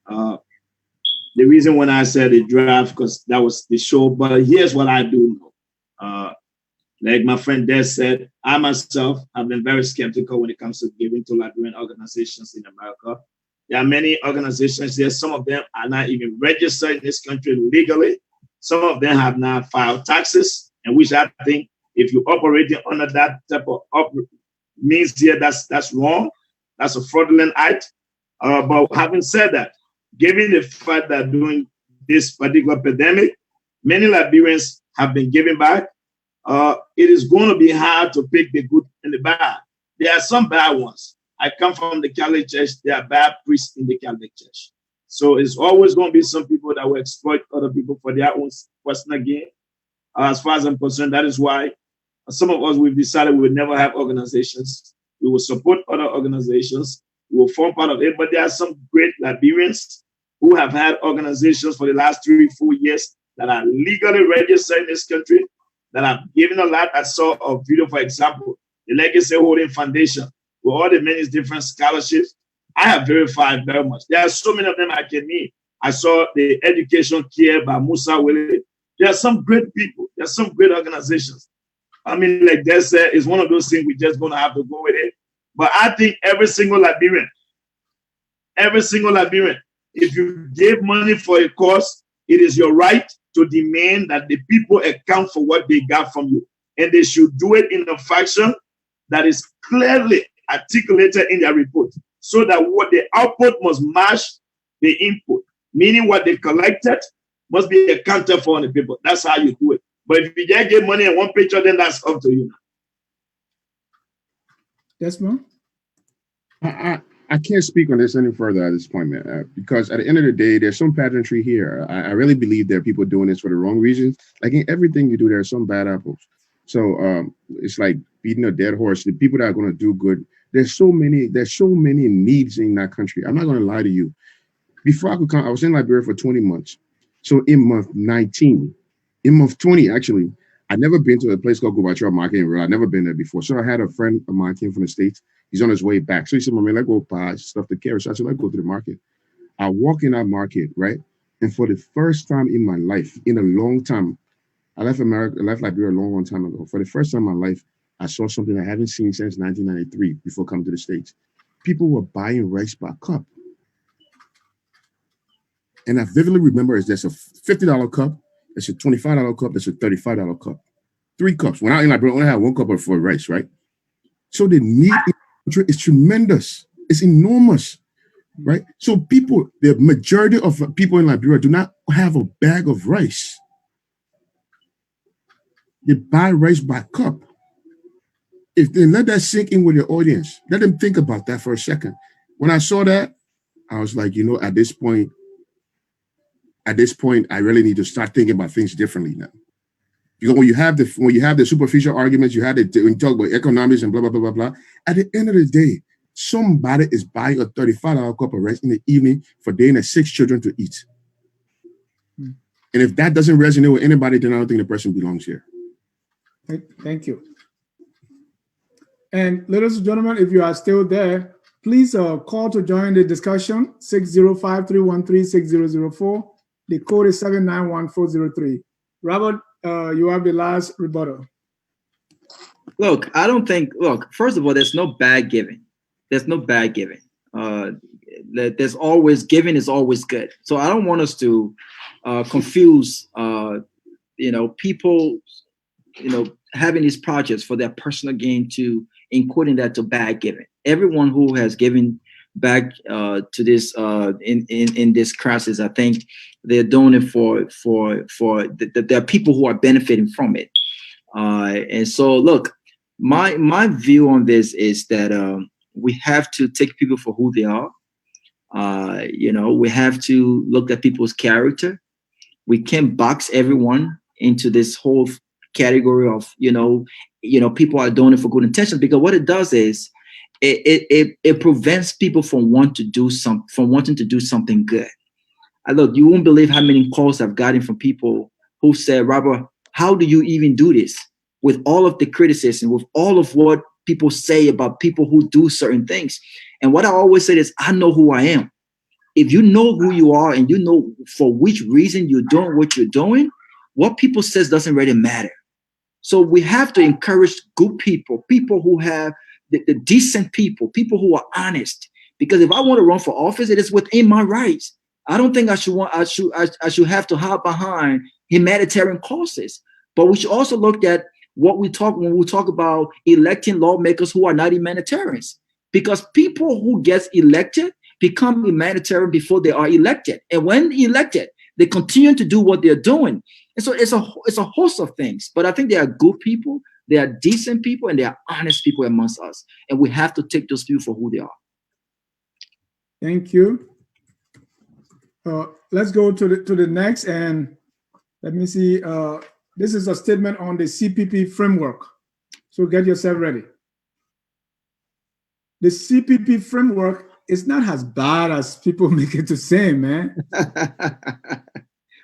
Speaker 3: The reason when I said the draft, because that was the show, but here's what I do know. Like my friend Des said, I myself have been very skeptical when it comes to giving to Liberian organizations in America. There are many organizations there. Some of them are not even registered in this country legally. Some of them have not filed taxes, and which I think if you're operating under that type of means here, that's wrong. That's a fraudulent act. But having said that, given the fact that during this particular pandemic, many Liberians have been giving back, it is going to be hard to pick the good and the bad. There are some bad ones. I come from the Catholic Church. There are bad priests in the Catholic Church. So it's always going to be some people that will exploit other people for their own personal gain. As far as I'm concerned, that is why some of us, we've decided we will never have organizations. We will support other organizations. We will form part of it. But there are some great Liberians who have had organizations for the last 3-4 years that are legally registered in this country, that have given a lot. I saw a video, for example, the Legacy Holding Foundation, with all the many different scholarships. I have verified very much. There are so many of them I can name. I saw the Education Care by Musa Wele. There are some great people. There are some great organizations. I mean, like they said, it's one of those things we're just going to have to go with it. But I think every single Liberian, if you give money for a cause, it is your right to demand that the people account for what they got from you. And they should do it in a fashion that is clearly articulated in their report, so that what the output must match the input, meaning what they collected must be accounted for on the people. That's how you do it. But if you just get money in one picture, then that's up to you.
Speaker 2: Desmond?
Speaker 4: I can't speak on this any further at this point, man, because at the end of the day, there's some pageantry here. I really believe there are people doing this for the wrong reasons. Like in everything you do, there are some bad apples. So it's like beating a dead horse. The people that are going to do good, there's so many needs in that country. I'm not going to lie to you. Before I could come, I was in Liberia for 20 months. So in month 20, actually, I'd never been to a place called Garguah Market in real. I'd never been there before. So I had a friend of mine came from the States. He's on his way back. So he said, man, let's go buy stuff to carry. So I said, let's go to the market. I walk in that market, right? And for the first time in my life, in a long time, I left Liberia a long time ago. For the first time in my life, I saw something I haven't seen since 1993 before coming to the States. People were buying rice by cup. And I vividly remember there's a $50 cup, there's a $25 cup, there's a $35 cup. 3 cups. When I was in Liberia, I only had 1 cup for rice, right? So the need is tremendous. It's enormous, right? So the majority of people in Liberia do not have a bag of rice. They buy rice by cup. If they let that sink in with your audience, let them think about that for a second. When I saw that, I was like, at this point, I really need to start thinking about things differently now. Because when you have the superficial arguments, when you talk about economics and blah, blah, blah, blah, blah, at the end of the day, somebody is buying a $35 cup of rice in the evening for they and 6 children to eat. And if that doesn't resonate with anybody, then I don't think the person belongs here.
Speaker 2: Thank you. And ladies and gentlemen, if you are still there, please call to join the discussion, 605-313-6004. The code is 791-403. Robert, you have the last rebuttal.
Speaker 5: Look, first of all, there's no bad giving. There's no bad giving. There's always giving is always good. So I don't want us to confuse, people, having these projects for their personal gain to including that to bad giving. Everyone who has given back to this in this crisis, I think they're doing it for there are people who are benefiting from it. And so, look, my view on this is that we have to take people for who they are. We have to look at people's character. We can't box everyone into this whole category of people are doing it for good intentions, because what it does is it prevents people from wanting to do something good. Look, you won't believe how many calls I've gotten from people who said, Robert, how do you even do this? With all of the criticism, with all of what people say about people who do certain things. And what I always say is, I know who I am. If you know who you are and you know for which reason you're doing what you're doing, what people says doesn't really matter. So we have to encourage good people, people who have the decent people who are honest. Because if I want to run for office, it is within my rights. I don't think I should have to hide behind humanitarian causes. But we should also look at when we talk about electing lawmakers who are not humanitarians, because people who get elected become humanitarian before they are elected, and when elected, they continue to do what they're doing. And so it's a host of things. But I think there are good people, there are decent people, and there are honest people amongst us, and we have to take those people for who they are.
Speaker 2: Thank you. Let's go to the next, and let me see. This is a statement on the CPP framework. So get yourself ready. The CPP framework is not as bad as people make it to seem, man.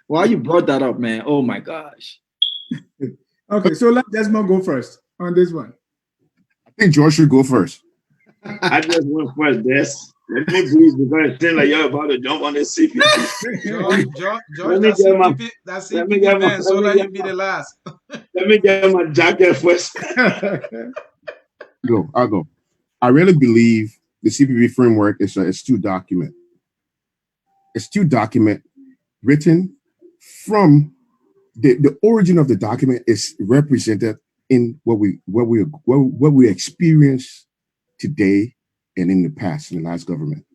Speaker 5: Why you brought that up, man? Oh my gosh.
Speaker 2: Okay, so let Desmond go first on this one.
Speaker 4: I think George should go first.
Speaker 3: I just went first, Des. Let me breathe, because it seems like you're about to jump on the CPP.
Speaker 1: George, that's CPP, man, so let you be the last.
Speaker 3: Let me get my jacket first.
Speaker 4: I'll go. I really believe the CPP framework is a astute document. Astute document written from the origin of the document is represented in what we experience today and in the past, in the last government,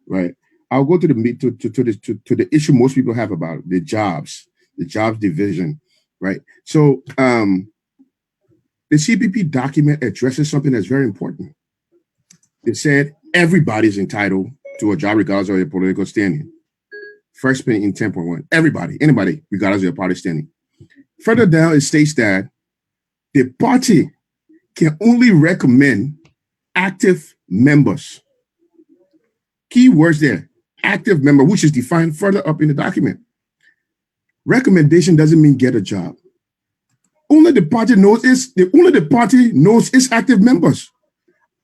Speaker 4: right? I'll go to the issue most people have about the jobs division, right? So the CPP document addresses something that's very important. It said everybody's entitled to a job regardless of their political standing. First print in 10.1, anybody, regardless of their party standing. Further down, it states that the party can only recommend active members. Key words there, active member, which is defined further up in the document. Recommendation doesn't mean get a job. Only the party knows its active members.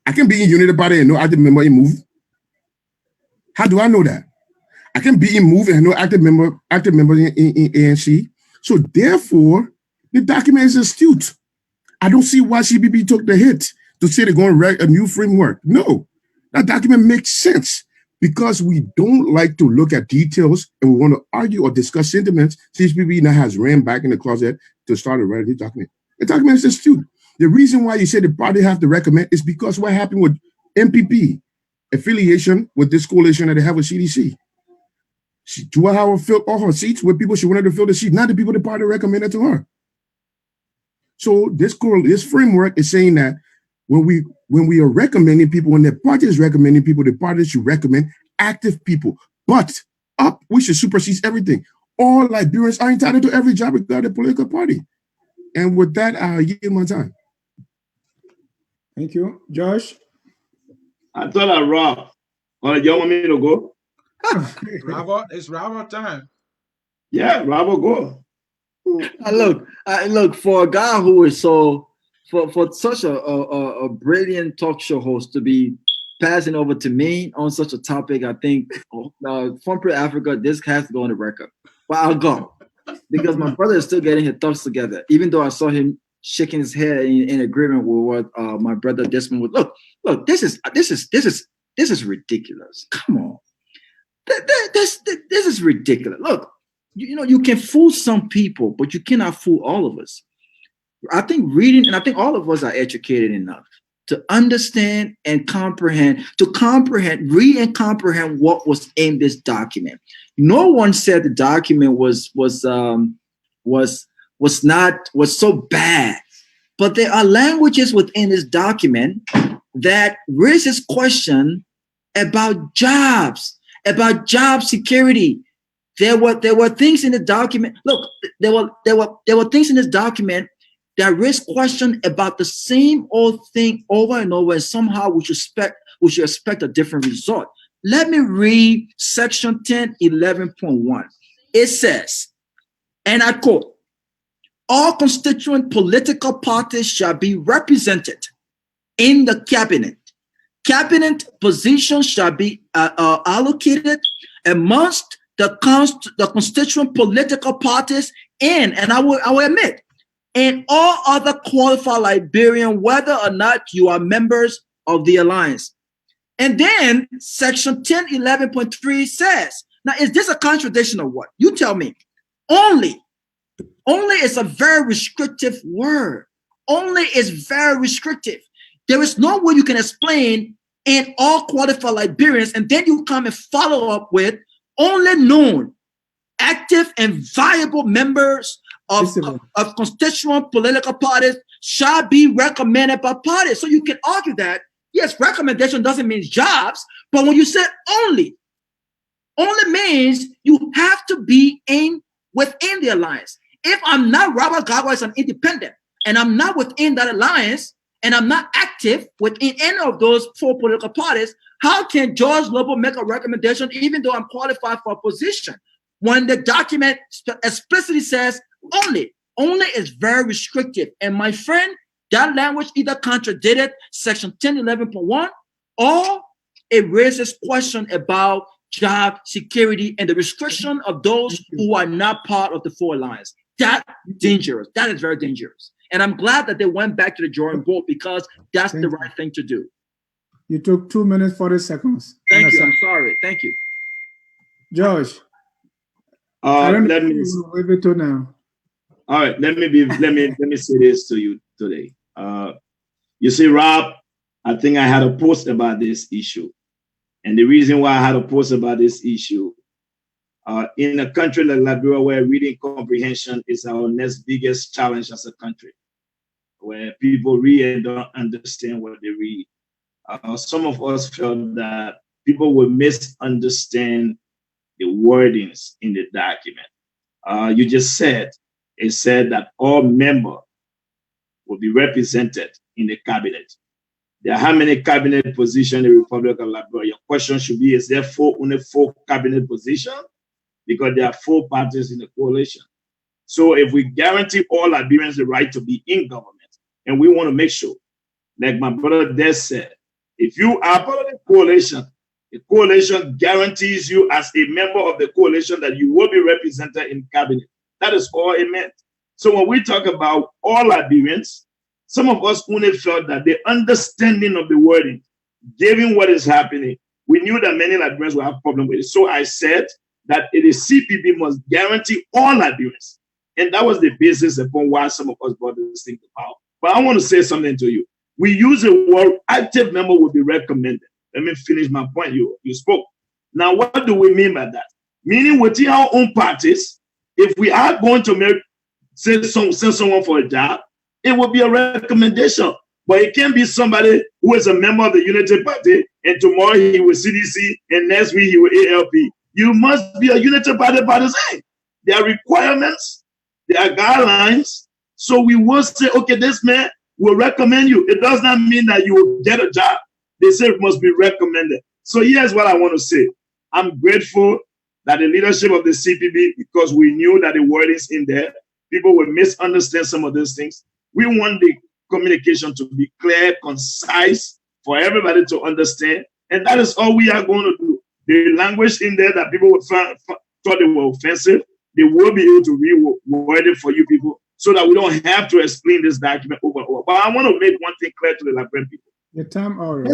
Speaker 4: I can be in Unity Party and no active member in Move. How do I know that? I can be in Move and no active member in ANC. So therefore, the document is astute. I don't see why CPP took the hit to say they're going to write a new framework. No, that document makes sense because we don't like to look at details and we want to argue or discuss sentiments. CPP now has ran back in the closet to start a writing document. The document is astute. The reason why you say the party have to recommend is because what happened with MPP affiliation with this coalition that they have with CDC. Joa Howard filled all her seats with people she wanted to fill the seat, not the people the party recommended to her. So this framework is saying that when we are recommending people, when the party is recommending people, the party should recommend active people. But we should supersede everything. All Liberians are entitled to every job regardless of the political party. And with that, I'll yield my time.
Speaker 2: Thank you. Josh?
Speaker 3: I thought I Rob. You want me to go?
Speaker 1: It's Robert time.
Speaker 3: Yeah, Robert, go.
Speaker 5: Look, for a guy who is for such a brilliant talk show host to be passing over to me on such a topic, I think from Africa, this has to go on the record. But I'll go because my brother is still getting his thoughts together, even though I saw him shaking his head in agreement with what my brother Desmond would. Look, this is ridiculous. Come on, this is ridiculous. Look, you can fool some people, but you cannot fool all of us. I think reading, and I think all of us are educated enough to understand and comprehend, read and comprehend what was in this document. No one said the document was so bad, but there are languages within this document that raises question about jobs, about job security. There were things in the document. Look, there were things in this document that raise question about the same old thing over and over, and somehow we should expect a different result. Let me read section 1011.1. It says, and I quote, all constituent political parties shall be represented in the cabinet. Cabinet positions shall be allocated amongst the constituent political parties and I will admit, and all other qualified Liberians, whether or not you are members of the alliance. And then section 1011.3 says, now is this a contradiction or what? You tell me. Only is a very restrictive word. Only is very restrictive. There is no way you can explain in all qualified Liberians, and then you come and follow up with only known, active, and viable members of constituent political parties shall be recommended by parties. So you can argue that, yes, recommendation doesn't mean jobs, but when you said only means you have to be within the alliance. If I'm not Robert Garguah as an independent, and I'm not within that alliance, and I'm not active within any of those four political parties, how can George Lobbo make a recommendation even though I'm qualified for a position? When the document explicitly says only is very restrictive. And my friend, that language either contradicted section 1011.1 or it raises question about job security and the restriction of those who are not part of the four alliance. That's dangerous. That is very dangerous. And I'm glad that they went back to the drawing board because that's the right thing to do.
Speaker 2: You took 2 minutes, 40 seconds.
Speaker 5: Thank you. I'm sorry. Thank you.
Speaker 2: Josh.
Speaker 3: Let me
Speaker 2: leave it to now.
Speaker 3: All right, let me say this to you today. You see, Rob, I think I had a post about this issue. And the reason why I had a post about this issue, in a country like Liberia, where reading comprehension is our next biggest challenge as a country, where people read and don't understand what they read. Some of us felt that people will misunderstand the wordings in the document. You just said, it said that all members will be represented in the cabinet. There are how many cabinet positions in the Republic of Liberia? Your question should be, is there only four cabinet positions? Because there are four parties in the coalition. So if we guarantee all Liberians the right to be in government, and we want to make sure, like my brother Des said, if you are part of the coalition guarantees you as a member of the coalition that you will be represented in cabinet. That is all it meant. So when we talk about all Liberians, some of us only felt that the understanding of the wording, given what is happening, we knew that many Liberians will have problem with it. So I said that the CPB must guarantee all Liberians. And that was the basis upon why some of us brought this thing to power. But I want to say something to you. We use the word active member will be recommended. Let me finish my point. You spoke. Now, what do we mean by that? Meaning within our own parties, if we are going to send someone for a job, it will be a recommendation. But it can be somebody who is a member of the Unity Party, and tomorrow he will CDC, and next week he will ALP. You must be a Unity Party partisan. There are requirements, there are guidelines. So we will say, okay, this man will recommend you. It does not mean that you will get a job. They say it must be recommended. So here's what I want to say. I'm grateful that the leadership of the CPB, because we knew that the word is in there, people will misunderstand some of these things. We want the communication to be clear, concise, for everybody to understand. And that is all we are going to do. The language in there that people thought they were offensive, they will be able to reword it for you people so that we don't have to explain this document over and over. But I want to make one thing clear to the Liberian people.
Speaker 2: Your time already.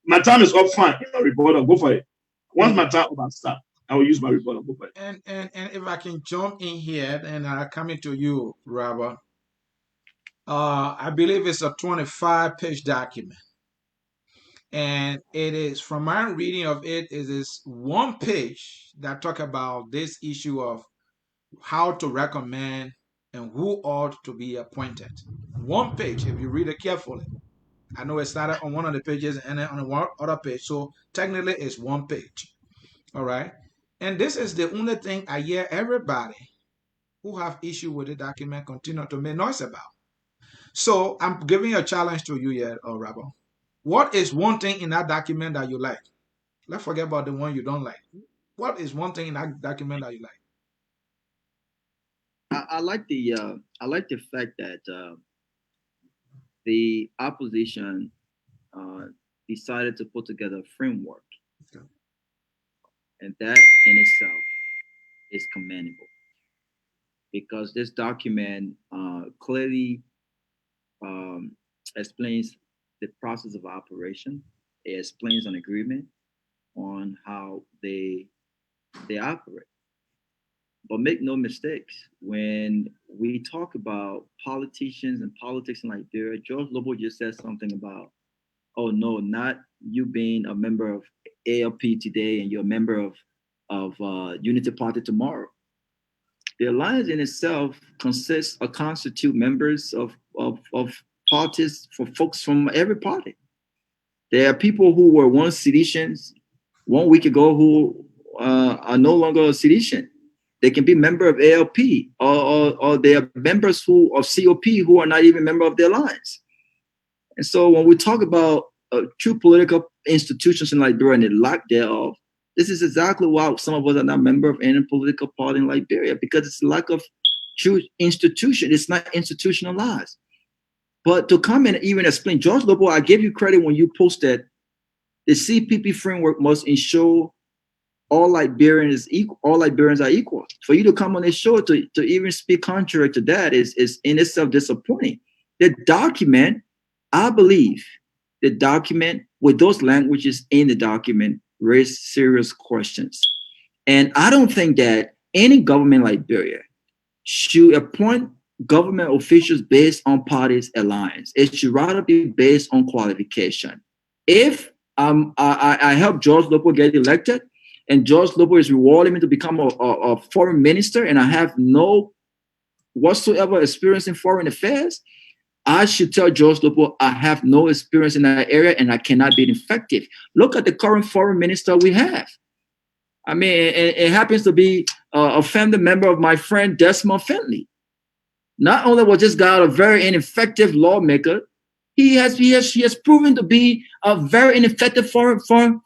Speaker 3: My time is up, fine. In my rebuttal, go for it. Once my time over, stop. I will use my rebuttal. Go for it.
Speaker 1: And if I can jump in here, and I'll come into you, Robert. I believe it's a 25-page document. And it is, from my reading of it, it is one page that talk about this issue of how to recommend and who ought to be appointed. One page, if you read it carefully. I know it started on one of the pages and then on one other page. So technically it's one page. All right. And this is the only thing I hear everybody who have issue with the document continue to make noise about. So I'm giving a challenge to you here, Rabbo. What is one thing in that document that you like? Let's forget about the one you don't like. What is one thing in that document that you like?
Speaker 5: I like the fact that the opposition decided to put together a framework,
Speaker 1: Okay.
Speaker 5: and that in itself is commendable, because this document clearly explains the process of operation. It explains an agreement on how they operate. But make no mistakes, when we talk about politicians and politics in Liberia, George Lobbo just said something about, oh no, not you being a member of ALP today and you're a member of Unity Party tomorrow. The alliance in itself constitute members of parties for folks from every party. There are people who were once seditionists 1 week ago who are no longer sedition. They can be member of ALP, or they are members of COP who are not even member of the alliance. And so when we talk about true political institutions in Liberia and the lack thereof, this is exactly why some of us are not member of any political party in Liberia, because it's lack of true institution. It's not institutionalized. But to come and even explain, George Lobbo, I give you credit when you posted the CPP framework must ensure all Liberians are equal. For you to come on this show to even speak contrary to that is in itself disappointing. The document, I believe, the document with those languages in the document raise serious questions. And I don't think that any government in Liberia should appoint government officials based on parties' alliance. It should rather be based on qualification. If I help George Lobbo get elected, and George Lobbo is rewarding me to become a foreign minister, and I have no whatsoever experience in foreign affairs, I should tell George Lobbo I have no experience in that area and I cannot be effective. Look at the current foreign minister we have. I mean, it happens to be a family member of my friend Desmond Findley. Not only was this guy a very ineffective lawmaker, he has proven to be a very ineffective foreign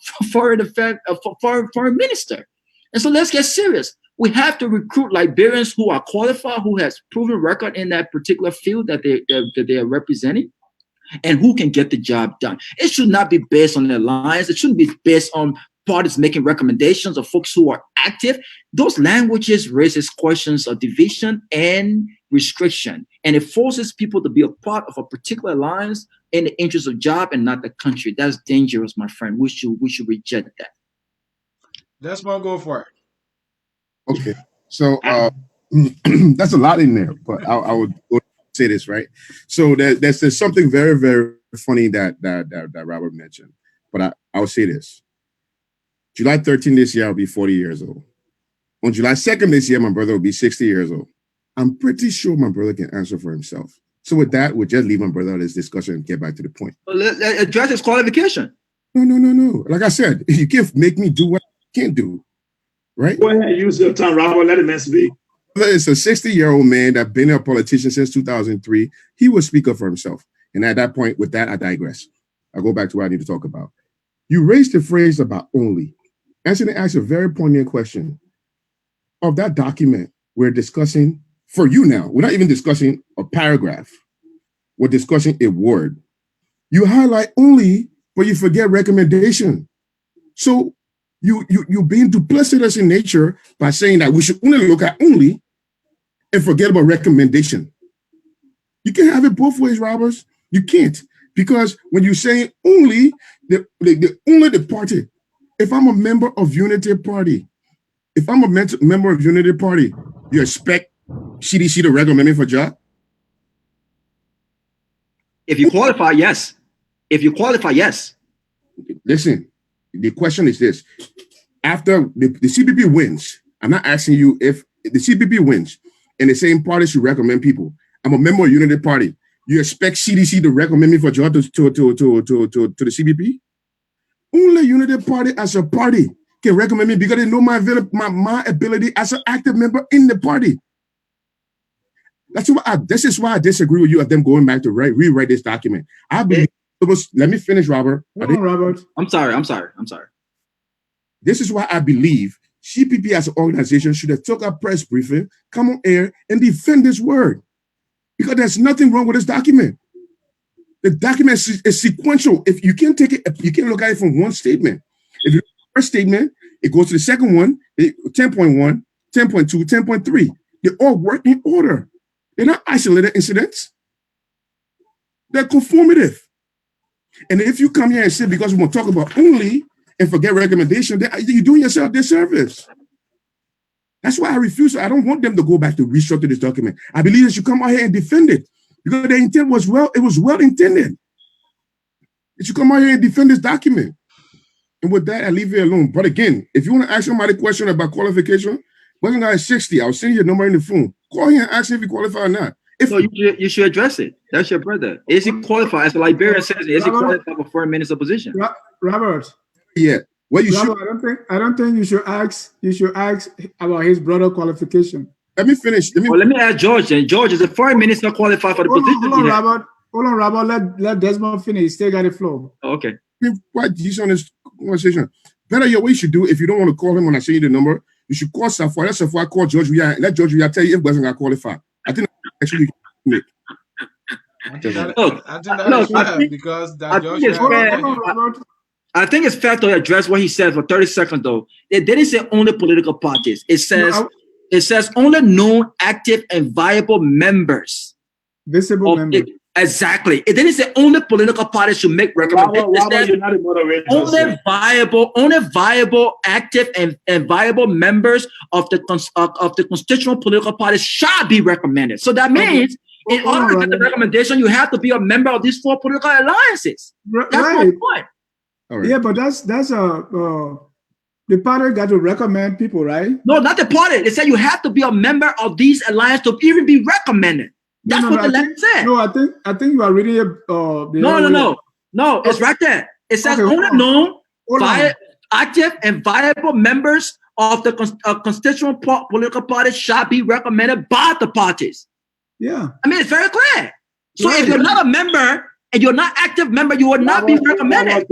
Speaker 5: minister. And so let's get serious. We have to recruit Liberians who are qualified, who has proven record in that particular field that they are representing, and who can get the job done. It should not be based on the alliance. It shouldn't be based on parties making recommendations of folks who are active. Those languages raises questions of division and restriction, and it forces people to be a part of a particular alliance in the interest of job and not the country. That's dangerous, my friend. We should reject that.
Speaker 1: Let's go for it.
Speaker 4: Okay, so that's a lot in there, but I would say this, right? So there's something very, very funny that Robert mentioned, but I would say this. July 13th this year, I'll be 40 years old. On July 2nd this year, my brother will be 60 years old. I'm pretty sure my brother can answer for himself. So with that, we'll just leave my brother out of this discussion and get back to the point.
Speaker 5: Well, let's address his qualification.
Speaker 4: No. Like I said, you can't make me do what I can't do, right?
Speaker 3: Go ahead, use your time, Robert. Let him speak.
Speaker 4: It's a 60-year-old man that's been a politician since 2003. He will speak up for himself. And at that point, with that, I digress. I'll go back to what I need to talk about. You raised the phrase about only. Anthony asked a very poignant question. Of that document, we're discussing, for you now, we're not even discussing a paragraph. We're discussing a word. You highlight only, but you forget recommendation. So you're being duplicitous in nature by saying that we should only look at only and forget about recommendation. You can't have it both ways, Roberts. You can't, because when you say only, only the party. If I'm a member of Unity Party, member of Unity Party, you expect CDC to recommend me for a job?
Speaker 5: If you qualify, yes. If you qualify, yes.
Speaker 4: Listen, the question is this. After the CPP wins, I'm not asking you if the CPP wins and the same party should recommend people. I'm a member of Unity Party. You expect CDC to recommend me for job to the CPP? Only Unity Party as a party can recommend me because they know my ability as an active member in the party. This is why I disagree with you of them going back to rewrite this document. I believe let me finish, Robert.
Speaker 2: Robert.
Speaker 5: I'm sorry.
Speaker 4: This is why I believe CPP as an organization should have took a press briefing, come on air, and defend this word. Because there's nothing wrong with this document. The document is sequential. If you can't take it, you can't look at it from one statement. If you look at the first statement, it goes to the second one, 10.1, 10.2, 10.3. They all work in order. They're not isolated incidents. They're conformative. And if you come here and say, because we want to talk about only and forget recommendation, you're doing yourself a disservice. That's why I refuse. I don't want them to go back to restructure this document. I believe they should come out here and defend it because the intent was well intended. They should come out here and defend this document. And with that, I leave it alone. But again, if you want to ask somebody a question about qualification, wasn't I 60? I'll send you a number in the phone. Call here and ask if you qualify or not.
Speaker 5: You should address it. That's your brother. Is he qualified? As a Liberian citizen, is he qualified for foreign minister position?
Speaker 2: Robert.
Speaker 4: Yeah. Well,
Speaker 2: Robert, I don't think you should ask about his brother qualification.
Speaker 4: Let me finish.
Speaker 5: Let me ask George. And George, is the foreign minister qualified for the position?
Speaker 2: Hold on, Robert. Let Desmond finish. He still got the floor.
Speaker 5: Okay.
Speaker 4: Quite decent on this conversation. Better what you should do if you don't want to call him when I send you the number. You should call Safwa. Let Safwa call George Ria. Let George Ria tell you if Weston got qualified. I think that's actually make.
Speaker 5: I think it's fair to address what he said for 30 seconds, though. It didn't say only political parties. It says only known, active, and viable members.
Speaker 2: Visible members.
Speaker 5: Exactly. It didn't say only political parties should make recommendations. Only viable, active, and viable members of the constitutional political parties shall be recommended. So that means in order to get the recommendation, you have to be a member of these 4 political alliances. That's my point.
Speaker 2: Right. Yeah, but that's the party got to recommend people, right?
Speaker 5: No, not the party. They said you have to be a member of these alliances to even be recommended. That's what the letter said.
Speaker 2: No, I think you are reading it.
Speaker 5: No, it's right there. It says only known, active, and viable members of the constituent political parties shall be recommended by the parties.
Speaker 2: Yeah,
Speaker 5: I mean it's very clear. So if you're not a member and you're not active member, you will not be recommended.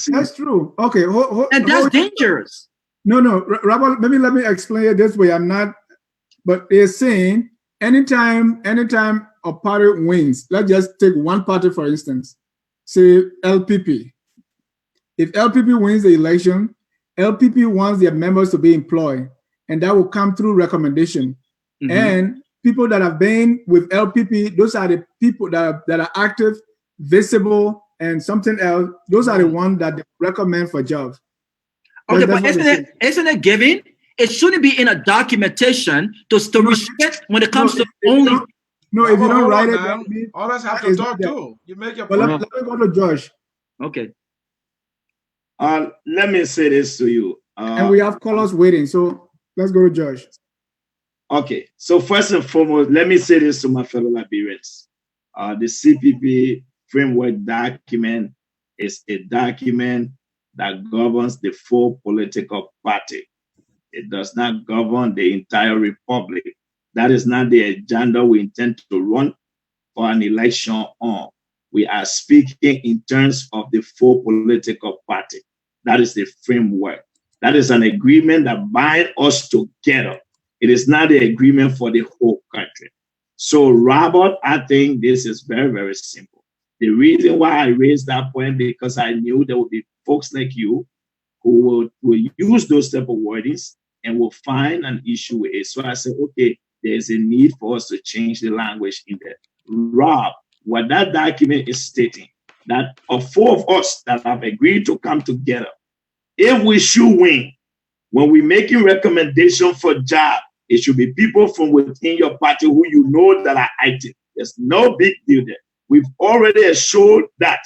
Speaker 2: That's true. Okay,
Speaker 5: and that's dangerous.
Speaker 2: No, Robert. Maybe let me explain it this way. I'm not, but they're saying. Anytime a party wins, let's just take one party for instance, say LPP. If LPP wins the election, LPP wants their members to be employed, and that will come through recommendation. Mm-hmm. And people that have been with LPP, those are the people that are active, visible, and something else. Those are the ones that they recommend for jobs.
Speaker 5: Okay, but isn't it given? It shouldn't be in a documentation to respect when it comes to only.
Speaker 2: No, if you don't write it,
Speaker 1: others have to talk too. You make your
Speaker 2: point. Let me go to Josh.
Speaker 5: Okay.
Speaker 3: Let me say this to you.
Speaker 2: And we have callers waiting, so let's go to Josh.
Speaker 3: Okay, so first and foremost, let me say this to my fellow Liberians. The CPP framework document is a document that governs the 4 political parties. It does not govern the entire republic. That is not the agenda we intend to run for an election on. We are speaking in terms of the 4 political parties. That is the framework. That is an agreement that binds us together. It is not the agreement for the whole country. So, Robert, I think this is very, very simple. The reason why I raised that point because I knew there would be folks like you who will use those type of wordings and will find an issue with it. So I said, okay, there's a need for us to change the language in there. Rob, what that document is stating, that of 4 of us that have agreed to come together, if we should win, when we're making recommendation for job, it should be people from within your party who you know that are active. There's no big deal there. We've already assured that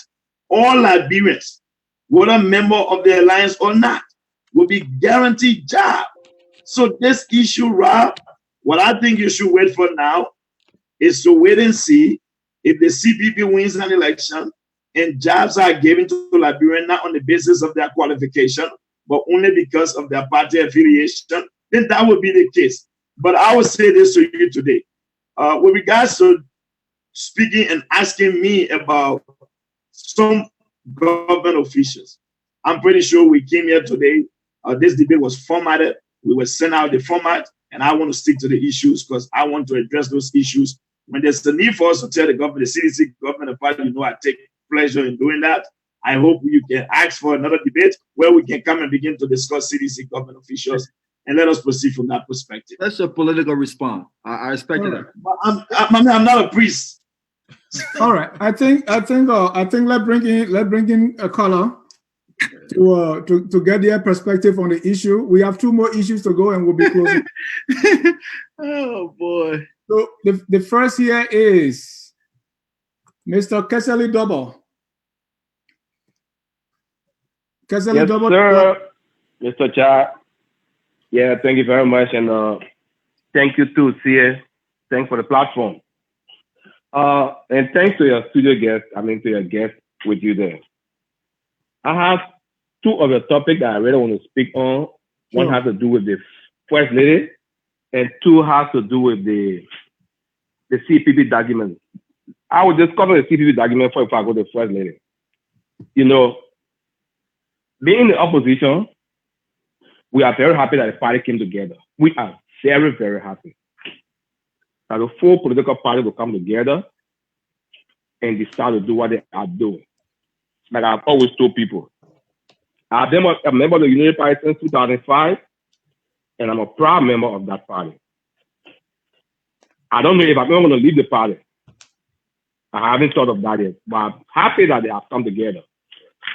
Speaker 3: all Liberians, whether member of the alliance or not, will be guaranteed job. So this issue, Rob, what I think you should wait for now is to wait and see if the CPP wins an election and jobs are given to Liberians not on the basis of their qualification, but only because of their party affiliation, then that would be the case. But I will say this to you today. With regards to speaking and asking me about some government officials, I'm pretty sure we came here today. This debate was formatted. We were sent out the format, and I want to stick to the issues because I want to address those issues. When there's a need for us to tell the government, the CDC government, the party, I take pleasure in doing that. I hope you can ask for another debate where we can come and begin to discuss CDC government officials and let us proceed from that perspective.
Speaker 5: That's a political response. I respect that.
Speaker 3: But I'm not a priest.
Speaker 2: All right. I think let's bring in a caller to get their perspective on the issue. We have 2 more issues to go and we'll be closing.
Speaker 5: Oh boy.
Speaker 2: So the first here is Mr. Keseli Lobbo.
Speaker 6: Yes, sir, Mr. Cha. Yeah, thank you very much, and thank you too, CA. Thanks for the platform. And thanks to your studio guest, to your guest with you there. I have 2 of the topics that I really want to speak on. One has to do with the First Lady, and 2 has to do with the CPP document. I will discuss the CPP document before I go to the First Lady. Being in the opposition, we are very happy that the party came together. We are very, very happy that the 4 political parties will come together and decide to do what they are doing. Like I've always told people, I've been a member of the Unity Party since 2005, and I'm a proud member of that party. I don't know if I'm ever going to leave the party. I haven't thought of that yet, but I'm happy that they have come together.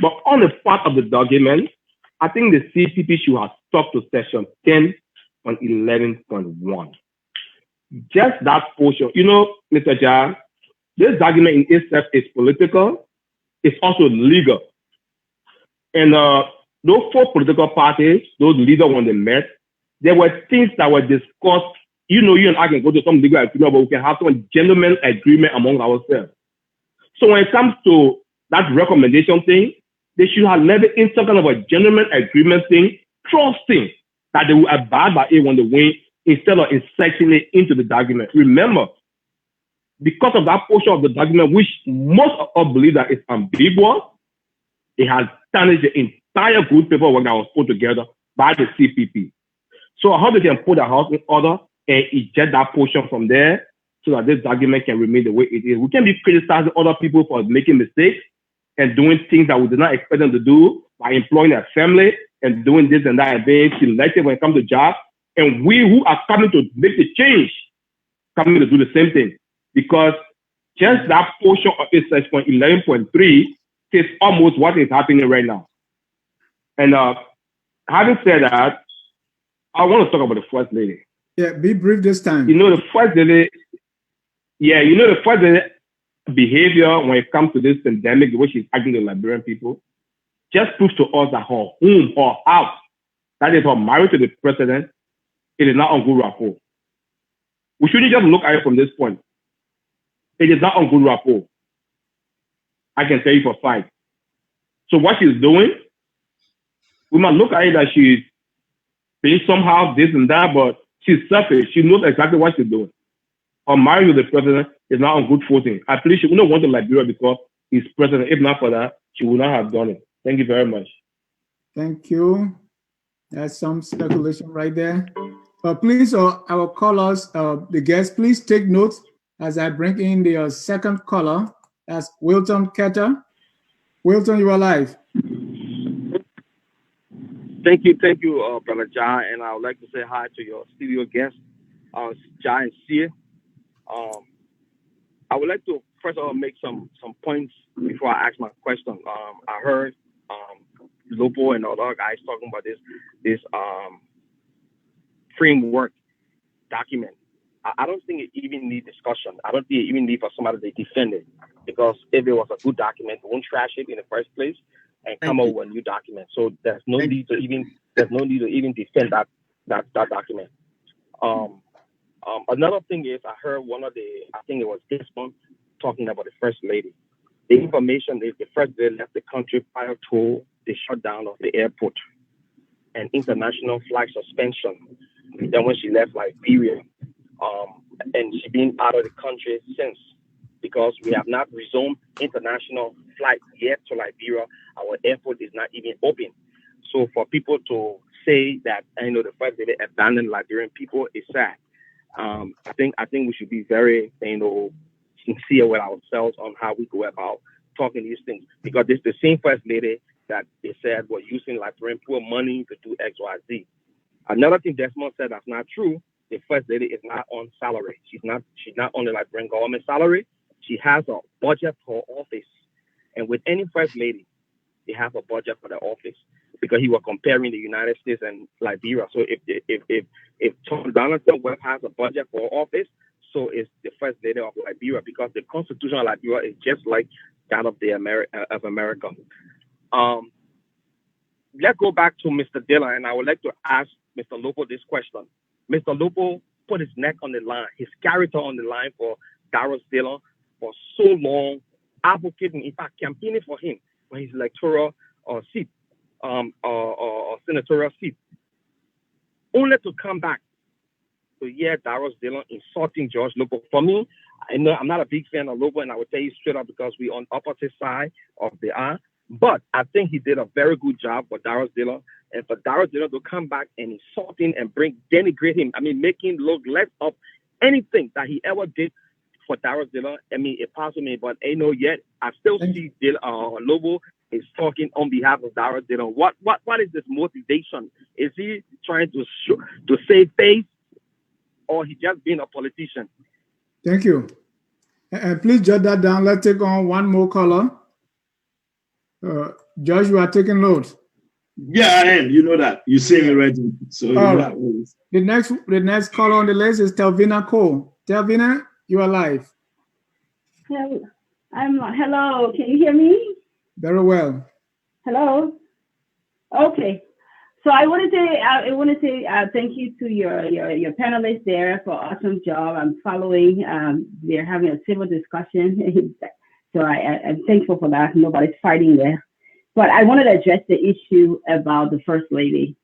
Speaker 6: But on the part of the document, I think the CPP should have stuck to section 10 on 11.1. Just that portion. Mr. Jan, this document in itself is political. It's also legal. And those 4 political parties, those leaders, when they met, there were things that were discussed. You and I can go to some legal agreement, but we can have some gentleman agreement among ourselves. So when it comes to that recommendation thing, they should have left it in some kind of a gentleman agreement thing, trusting that they will abide by it when they win, instead of inserting it into the document. Remember, because of that portion of the document, which most of us believe that is ambiguous, it has tarnished the entire good paperwork that was put together by the CPP. So I hope they can put the house in order and eject that portion from there so that this document can remain the way it is. We can be criticizing other people for making mistakes and doing things that we did not expect them to do by employing their family and doing this and that and being selective when it comes to jobs. And we who are coming to make the change, coming to do the same thing. Because just that portion of it, section 11.3, is almost what is happening right now. And having said that, I want to talk about the First Lady.
Speaker 2: Yeah, be brief this time.
Speaker 6: The First Lady, the First Lady behavior when it comes to this pandemic, the way she's acting to Liberian people, just proves to us that her home or house, that is her marriage to the president, it is not on good rapport. We shouldn't just look at it from this point. It is not on good rapport. I can tell you for a fact. So what she's doing, we might look at it that she's being somehow this and that, but she's selfish. She knows exactly what she's doing. Her marriage with the president is not on good footing. At least she would not want to Liberia because he's president. If not for that, she would not have done it. Thank you very much.
Speaker 2: Thank you. That's some speculation right there. Please, our callers, the guests, please take notes as I bring in the second caller. That's Wilton Ketter. Wilton, you are live.
Speaker 7: Thank you, Brother John, and I would like to say hi to your studio guests, John and Sia. I would like to first of all make some points before I ask my question. I heard Lobbo and other guys talking about this framework document. I don't think it even needs discussion. I don't think it even need for somebody to defend it, because if it was a good document, they won't trash it in the first place and come up with a new document. So there's no need to even defend that document. Another thing is, I heard I think it was Desmond talking about the first lady. The information is the first lady left the country prior to the shutdown of the airport and international flight suspension. Then when she left Liberia, and she's been out of the country since, because we have not resumed international flight yet to Liberia. Our airport is not even open. So for people to say that, the first lady abandoned Liberian people is sad. I think we should be very, sincere with ourselves on how we go about talking these things, because it's the same first lady that they said were using Liberian poor money to do X, Y, Z. Another thing Desmond said that's not true. The first lady is not on salary. She's not on the Liberian government salary. She has a budget for office, and with any first lady, they have a budget for the office, because he was comparing the United States and Liberia. So if Donald Trump has a budget for office, so is the first lady of Liberia, because the Constitution of Liberia is just like that of America. Let's go back to Mr. Dillon, and I would like to ask Mr. Lobbo this question. Mr. Lobbo put his neck on the line, his character on the line for Darius Dillon for so long, advocating, in fact, campaigning for him for his electoral seat, or senatorial seat, only to come back to hear Darius Dillon insulting George Lobbo. For me, I know I'm not a big fan of Lobbo, and I will tell you straight up, because we're on opposite side of the aisle. But I think he did a very good job for Darius Dillon, and for Darius Dillon to come back and insult him and denigrate him, make him look less of anything that he ever did for Darius Dillon. It passes me, but yet I still see Lobbo is talking on behalf of Darius Dillon. What is this motivation? Is he trying to save face, or he just being a politician?
Speaker 2: Thank you. And please jot that down. Let's take on one more caller. Josh, you are taking notes.
Speaker 3: Yeah, I am. You know that. You see me ready. So
Speaker 2: the next caller on the list is Telvina Cole. Telvina, you are live.
Speaker 8: Hello. Hello. Can you hear me?
Speaker 2: Very well. Hello.
Speaker 8: Okay. So I want to say thank you to your panelists there for awesome job. I'm following. They're having a civil discussion. So I'm thankful for that. Nobody's fighting there. But I wanted to address the issue about the First Lady.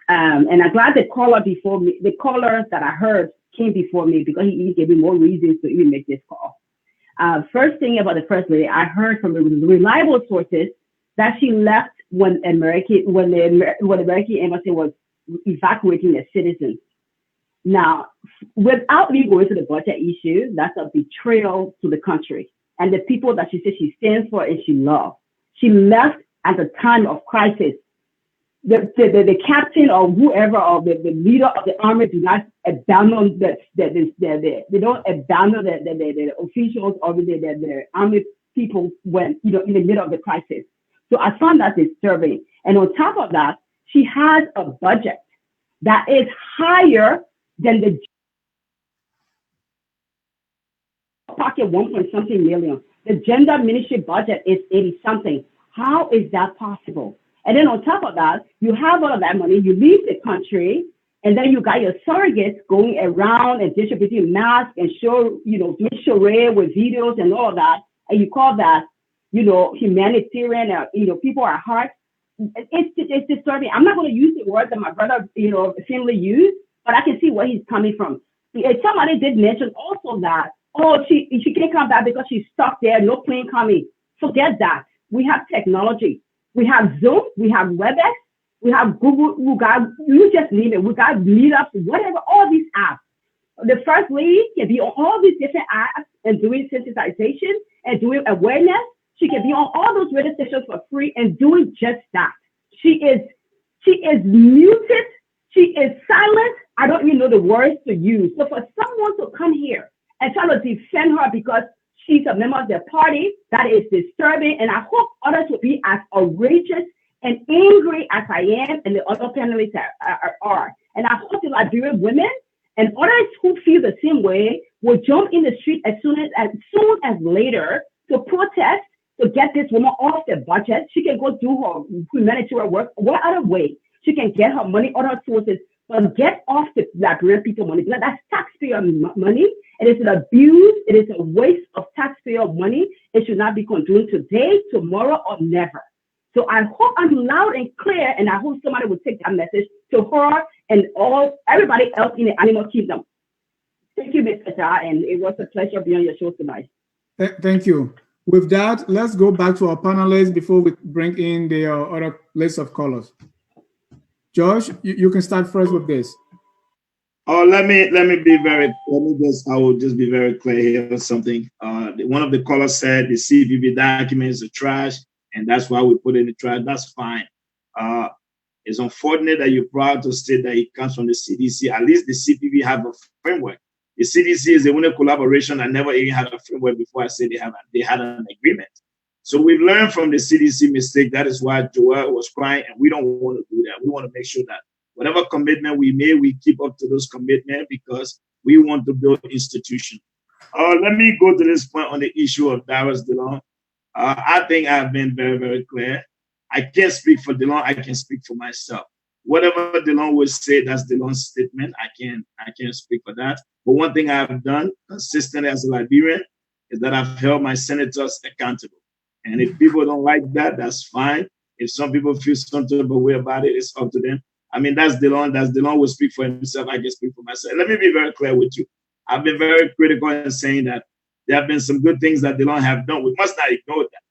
Speaker 8: And I'm glad the caller that I heard came before me, because he gave me more reasons to even make this call. First thing about the First Lady, I heard from reliable sources that she left when the American embassy was evacuating their citizens. Now, without me going to the budget issue, that's a betrayal to the country and the people that she said she stands for and she loves. She left at the time of crisis. The captain or whoever, or the leader of the army, do not abandon they don't abandon the officials or the army people when in the middle of the crisis. So I found that disturbing. And on top of that, she has a budget that is higher than the pocket 1-point-something million. The gender ministry budget is 80-something. How is that possible? And then on top of that, you have all of that money, you leave the country, and then you got your surrogates going around and distributing masks and doing charade with videos and all of that, and you call that, humanitarian, people are hurt. It's disturbing. I'm not going to use the word that my brother, Findley used, but I can see where he's coming from. Somebody did mention also that, she can't come back because she's stuck there, no plane coming. Forget that. We have technology. We have Zoom, we have WebEx, we have Google, you just name it. We got Meetups, whatever, all these apps. The First Lady can be on all these different apps and doing sensitization and doing awareness. She can be on all those radio stations for free and doing just that. She is muted. She is silent. I don't even know the words to use. So for someone to come here and try to defend her because she's a member of their party, that is disturbing. And I hope others will be as outrageous and angry as I am and the other panelists are. And I hope the Liberian women And others who feel the same way will jump in the street as soon as later to protest to get this woman off the budget. She can go do her humanitarian work. What other way she can get her money, other sources, but get off the Liberian people money? Because that's taxpayer money. It is an abuse. It is a waste of taxpayer money. It should not be condoned today, tomorrow, or never. So I hope I'm loud and clear, and I hope somebody will take that message to her and everybody else in the animal kingdom. Thank you, Mr. Jha, and it was a pleasure being on your show tonight.
Speaker 2: Thank you. With that, let's go back to our panelists before we bring in the other list of callers. Josh, you can start first with this.
Speaker 3: Oh, I will just be very clear here on something. One of the callers said the CPB documents are trash, and that's why we put it in the trash. That's fine. It's unfortunate that you're proud to state that it comes from the CDC. At least the CPB have a framework. The CDC is the only collaboration that never even had a framework before I said they had an agreement. So we've learned from the CDC mistake. That is why Joel was crying, and we don't want to do that. We want to make sure that whatever commitment we made, we keep up to those commitments because we want to build institutions. Let me go to this point on the issue of Darius DeLong. I think I've been very, very clear. I can't speak for DeLong. I can speak for myself. Whatever DeLong would say, that's DeLong's statement. I can't speak for that. But one thing I've done consistently as a Liberian is that I've held my senators accountable. And if people don't like that, that's fine. If some people feel some type of way about it, it's up to them. I mean, that's DeLong. DeLong will speak for himself. I can speak for myself. Let me be very clear with you. I've been very critical in saying that there have been some good things that DeLong have done. We must not ignore that.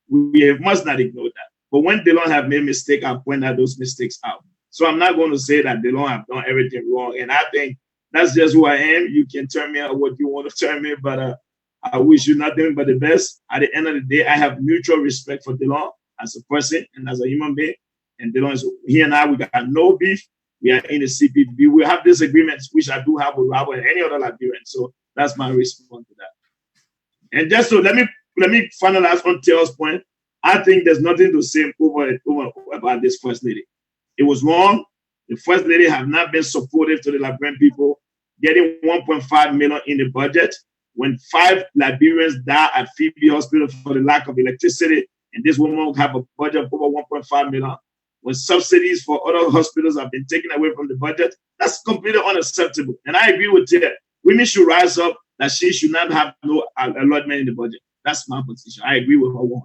Speaker 3: We must not ignore that. But when DeLong have made mistakes, I point out those mistakes out. So I'm not going to say that DeLong have done everything wrong. And I think that's just who I am. You can turn me out what you want to turn me, but I wish you nothing but the best. At the end of the day, I have mutual respect for DeLong as a person and as a human being. And DeLong is he and I, we got no beef. We are in the CPB. We have disagreements, which I do have with Lobbo and any other Liberian. So that's my response to that. And just so let me finalize on Taylor's point. I think there's nothing to say over about this First Lady. It was wrong. The First Lady have not been supportive to the Liberian people, getting 1.5 million in the budget. When 5 Liberians die at Phoebe Hospital for the lack of electricity, and this woman will have a budget of over 1.5 million. When subsidies for other hospitals have been taken away from the budget, that's completely unacceptable. And I agree with Tia. Women should rise up that she should not have no allotment in the budget. That's my position. I agree with her 100%.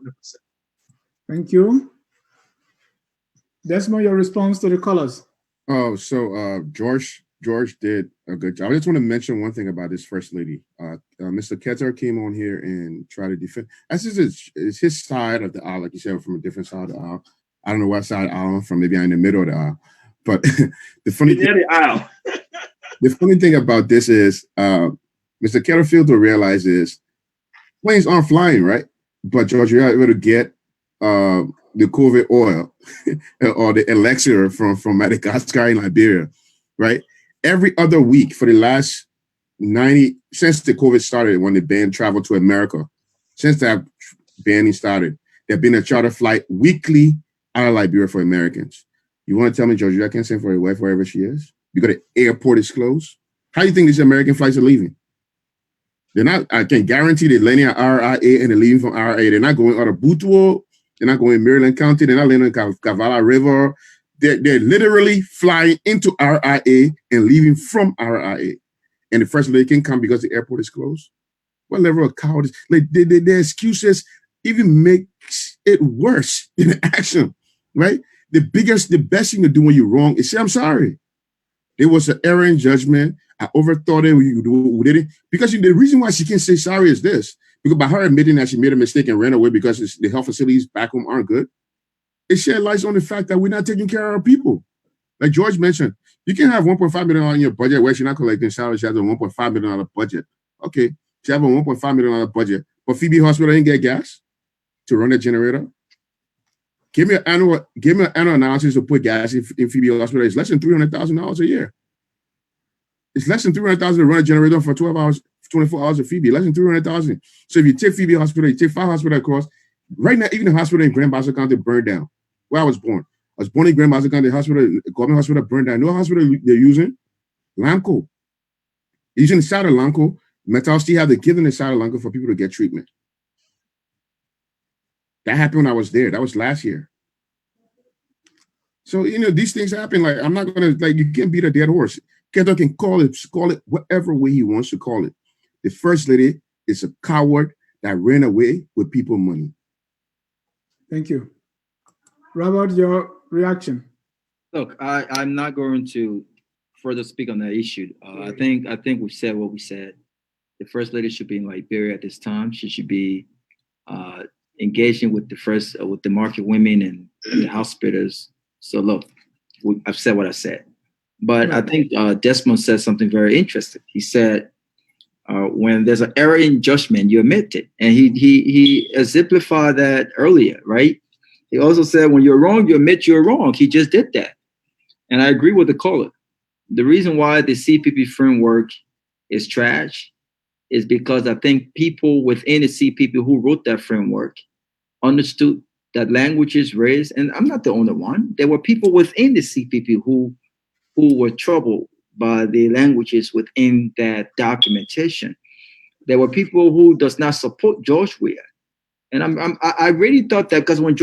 Speaker 2: Thank you. Desmond, your response to the callers.
Speaker 4: Oh, so George did a good job. I just want to mention one thing about this First Lady. Mr. Keter came on here and tried to defend. That's just it's his side of the aisle, like you said, from a different side of the aisle. I don't know what side I'm from. Maybe I'm in the middle of the aisle. But the funny thing about this is Mr. Keter failed to realize is planes aren't flying, right? But George, you're able to get the COVID oil or the elixir from Madagascar and Liberia, right? Every other week for the last 90, since the COVID started, when the ban traveled to America, since that banning started, there have been a charter flight weekly out of Liberia for Americans. You want to tell me, George, I can't send for your wife wherever she is? Because the airport is closed? How do you think these American flights are leaving? They're not, I can guarantee they're landing at RIA and they're leaving from RIA. They're not going out of Butuo. They're not going Maryland County. They're not landing in Kavala River. They're literally flying into RIA and leaving from RIA. And the First Lady can come because the airport is closed. What level of cowardice? Like their excuses even makes it worse in action, right? The best thing to do when you're wrong is say, I'm sorry. It was an error in judgment. I overthought it. We did it. Because the reason why she can't say sorry is this. Because by her admitting that she made a mistake and ran away because the health facilities back home aren't good, it shed light on the fact that we're not taking care of our people. Like George mentioned, you can have $1.5 million in your budget where she's not collecting salaries. She has a $1.5 million budget. Okay, she has a $1.5 million budget. But Phoebe Hospital didn't get gas to run the generator. Give me an annual analysis to put gas in Phoebe Hospital. It's less than $300,000 a year. It's less than $300,000 to run a generator for 12 hours, 24 hours of Phoebe. Less than $300,000. So if you take Phoebe Hospital, you take 5 hospitals across. Right now, even the hospital in Grand Bassa County burned down. Where I was born. I was born in Grand Bassa County. The government hospital burned down. No hospital they're using? Lamco. Using the Sri Lanka, Metal still have the gift in the Sri Lanka for people to get treatment. That happened when I was there. That was last year. So, these things happen. Like, I'm not going to, you can't beat a dead horse. Keto can call it whatever way he wants to call it. The first lady is a coward that ran away with people's money.
Speaker 2: Thank you. Robert, your reaction?
Speaker 5: Look, I'm not going to further speak on that issue. I think we said what we said. The first lady should be in Liberia at this time. She should be engaging with the market women and the hospitals. So look, I've said what I said. But I think Desmond said something very interesting. He said, when there's an error in judgment, you admit it. And he exemplified that earlier, right? He also said, when you're wrong, you admit you're wrong. He just did that. And I agree with the caller. The reason why the CPP framework is trash is because I think people within the CPP who wrote that framework understood that languages raised, and I'm not the only one. There were people within the CPP who were troubled by the languages within that documentation. There were people who does not support George Weah. And I really thought that, because when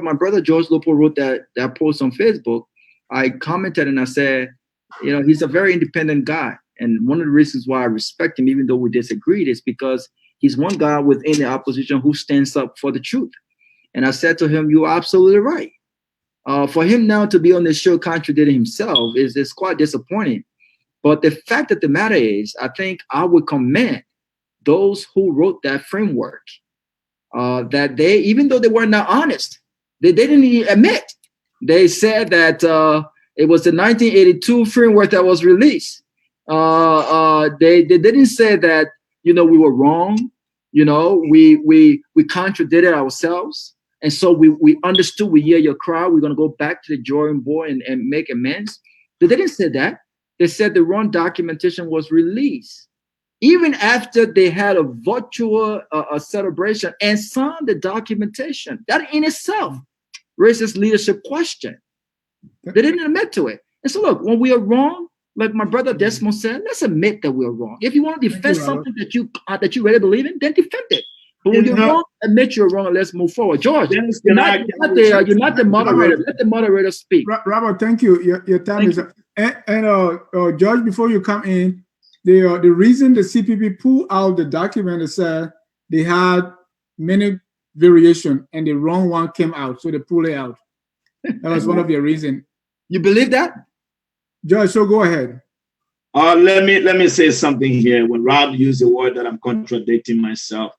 Speaker 5: my brother George Lobbo wrote that post on Facebook, I commented and I said, he's a very independent guy. And one of the reasons why I respect him, even though we disagreed, is because he's one guy within the opposition who stands up for the truth. And I said to him, you're absolutely right. For him now to be on this show contradicting himself is quite disappointing. But the fact of the matter is, I think I would commend those who wrote that framework, that they, even though they were not honest, they didn't even admit. They said that it was the 1982 framework that was released. They didn't say that, we were wrong. We contradicted ourselves. And so we understood, we hear your cry. We're going to go back to the drawing board and make amends. They didn't say that. They said the wrong documentation was released. Even after they had a virtual celebration and signed the documentation, that in itself raises leadership question. They didn't admit to it. And so look, when we are wrong, like my brother Desmond said, let's admit that we're wrong. If you want to defend something that you really believe in, then defend it. But when you're wrong, admit you're wrong and let's move forward. George, you're not the moderator. Let the moderator speak.
Speaker 2: Robert, thank you. Your time is up. And George, before you come in, the reason the CPP pulled out the document is they had many variation and the wrong one came out, so they pulled it out. That was one of your reasons.
Speaker 5: You believe that?
Speaker 2: George, so go ahead.
Speaker 3: Let me say something here. When Rob used the word that I'm contradicting myself,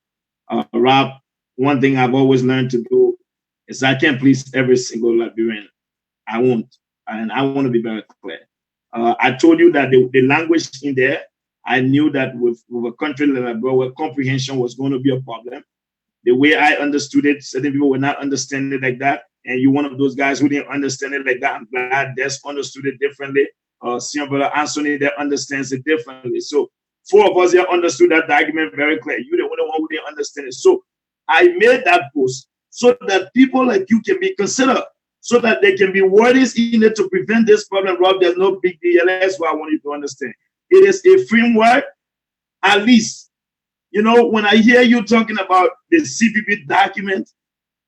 Speaker 3: Rob, one thing I've always learned to do is I can't please every single Liberian. I won't. And I want to be very clear. I told you that the language in there, I knew that with a country like Liberia, where comprehension was going to be a problem. The way I understood it, certain people were not understanding it like that. And you're one of those guys who didn't understand it like that. I'm glad Des understood it differently. Senior brother Anthony there understands it differently. So 4 of us here understood that document very clear. You're the only one who didn't understand it. So I made that post so that people like you can be considered, so that there can be words in it to prevent this problem. Rob, there's no big deal. That's what I want you to understand. It is a framework, at least. When I hear you talking about the CPP document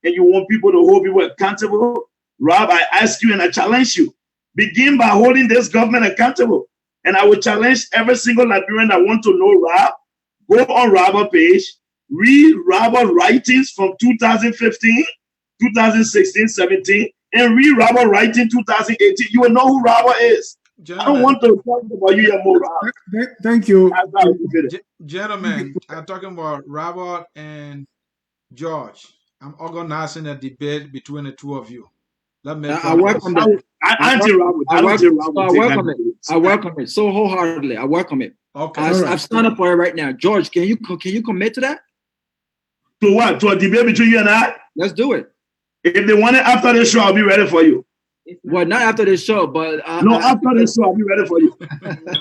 Speaker 3: and you want people to hold people accountable, Rob, I ask you and I challenge you. Begin by holding this government accountable. And I will challenge every single Liberian that want to know Rob. Go on Robert page, read Robert writings from 2015, 2016, 17, and read Robert writing 2018. You will know who Robert is. Gentlemen, I don't want to talk about you anymore, Rob.
Speaker 2: Thank you.
Speaker 1: Gentlemen, I'm talking about Robert and George. I'm organizing a debate between the two of you.
Speaker 5: I welcome it. I welcome it so wholeheartedly. I welcome it.
Speaker 1: Okay,
Speaker 5: I've signed up for it right now. George, can you commit to that?
Speaker 3: To what? To a debate between you and I?
Speaker 5: Let's do it.
Speaker 3: If they want it after the show, I'll be ready for you.
Speaker 5: Well, not after this show, but
Speaker 3: after this show, I'll be ready for you.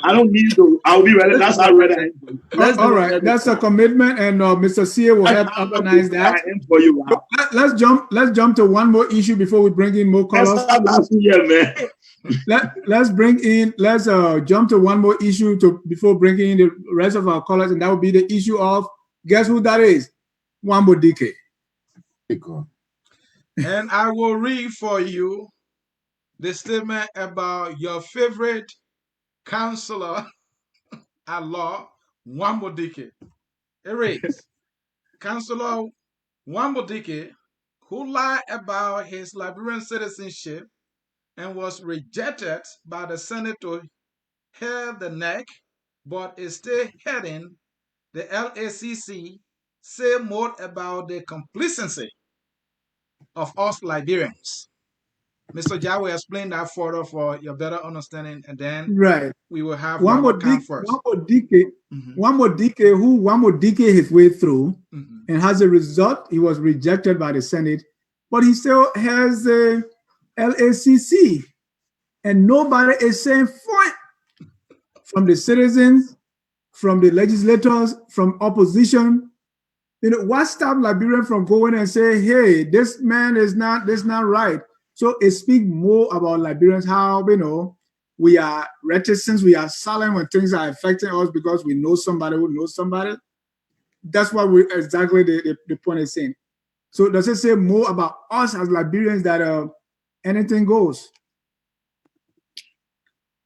Speaker 3: I don't need to. I'll be ready. That's how ready I am.
Speaker 2: All right, that's a commitment, and Mr. Sia will help organize that.
Speaker 3: I am for you.
Speaker 2: Let's jump to one more issue before we bring in more callers.
Speaker 3: Last year, man.
Speaker 2: Let's jump to one more issue before bringing in the rest of our callers, and that would be the issue of, guess who that is? Wambo Dike.
Speaker 1: And I will read for you the statement about your favorite counselor at law, Wambo Dike. It reads, Counselor Wambo Dike, who lied about his Liberian citizenship and was rejected by the Senate to hear the neck, but is still heading the LACC, say more about the complacency of us Liberians. Mr. Jai will explain that further for your better understanding, and then
Speaker 2: Right.
Speaker 1: we will have
Speaker 2: Wambo
Speaker 1: Robert Khan first.
Speaker 2: Wambo Dike his way through, and as a result, he was rejected by the Senate, but he still has the LACC, and nobody is saying fine from the citizens, from the legislators, from opposition. What stopped Liberian from going and say, hey, this man is not right? So it speaks more about Liberians, how, we are reticent, we are silent when things are affecting us because we know somebody who knows somebody. That's what exactly the point is saying. So does it say more about us as Liberians that anything goes?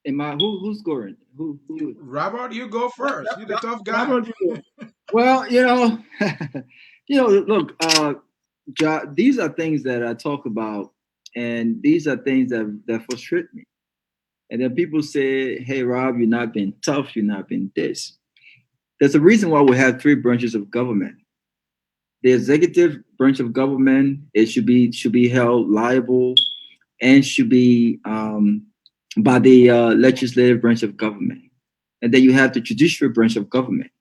Speaker 5: Who's going? Who?
Speaker 1: Robert, you go first. You're the tough guy.
Speaker 2: Robert, you go.
Speaker 5: Well, look, these are things that I talk about, and these are things that frustrate me. And then people say, hey, Rob, you're not being tough, you're not being this. There's a reason why we have three branches of government. The executive branch of government, it should be held liable and should be by the legislative branch of government. And then you have the judicial branch of government.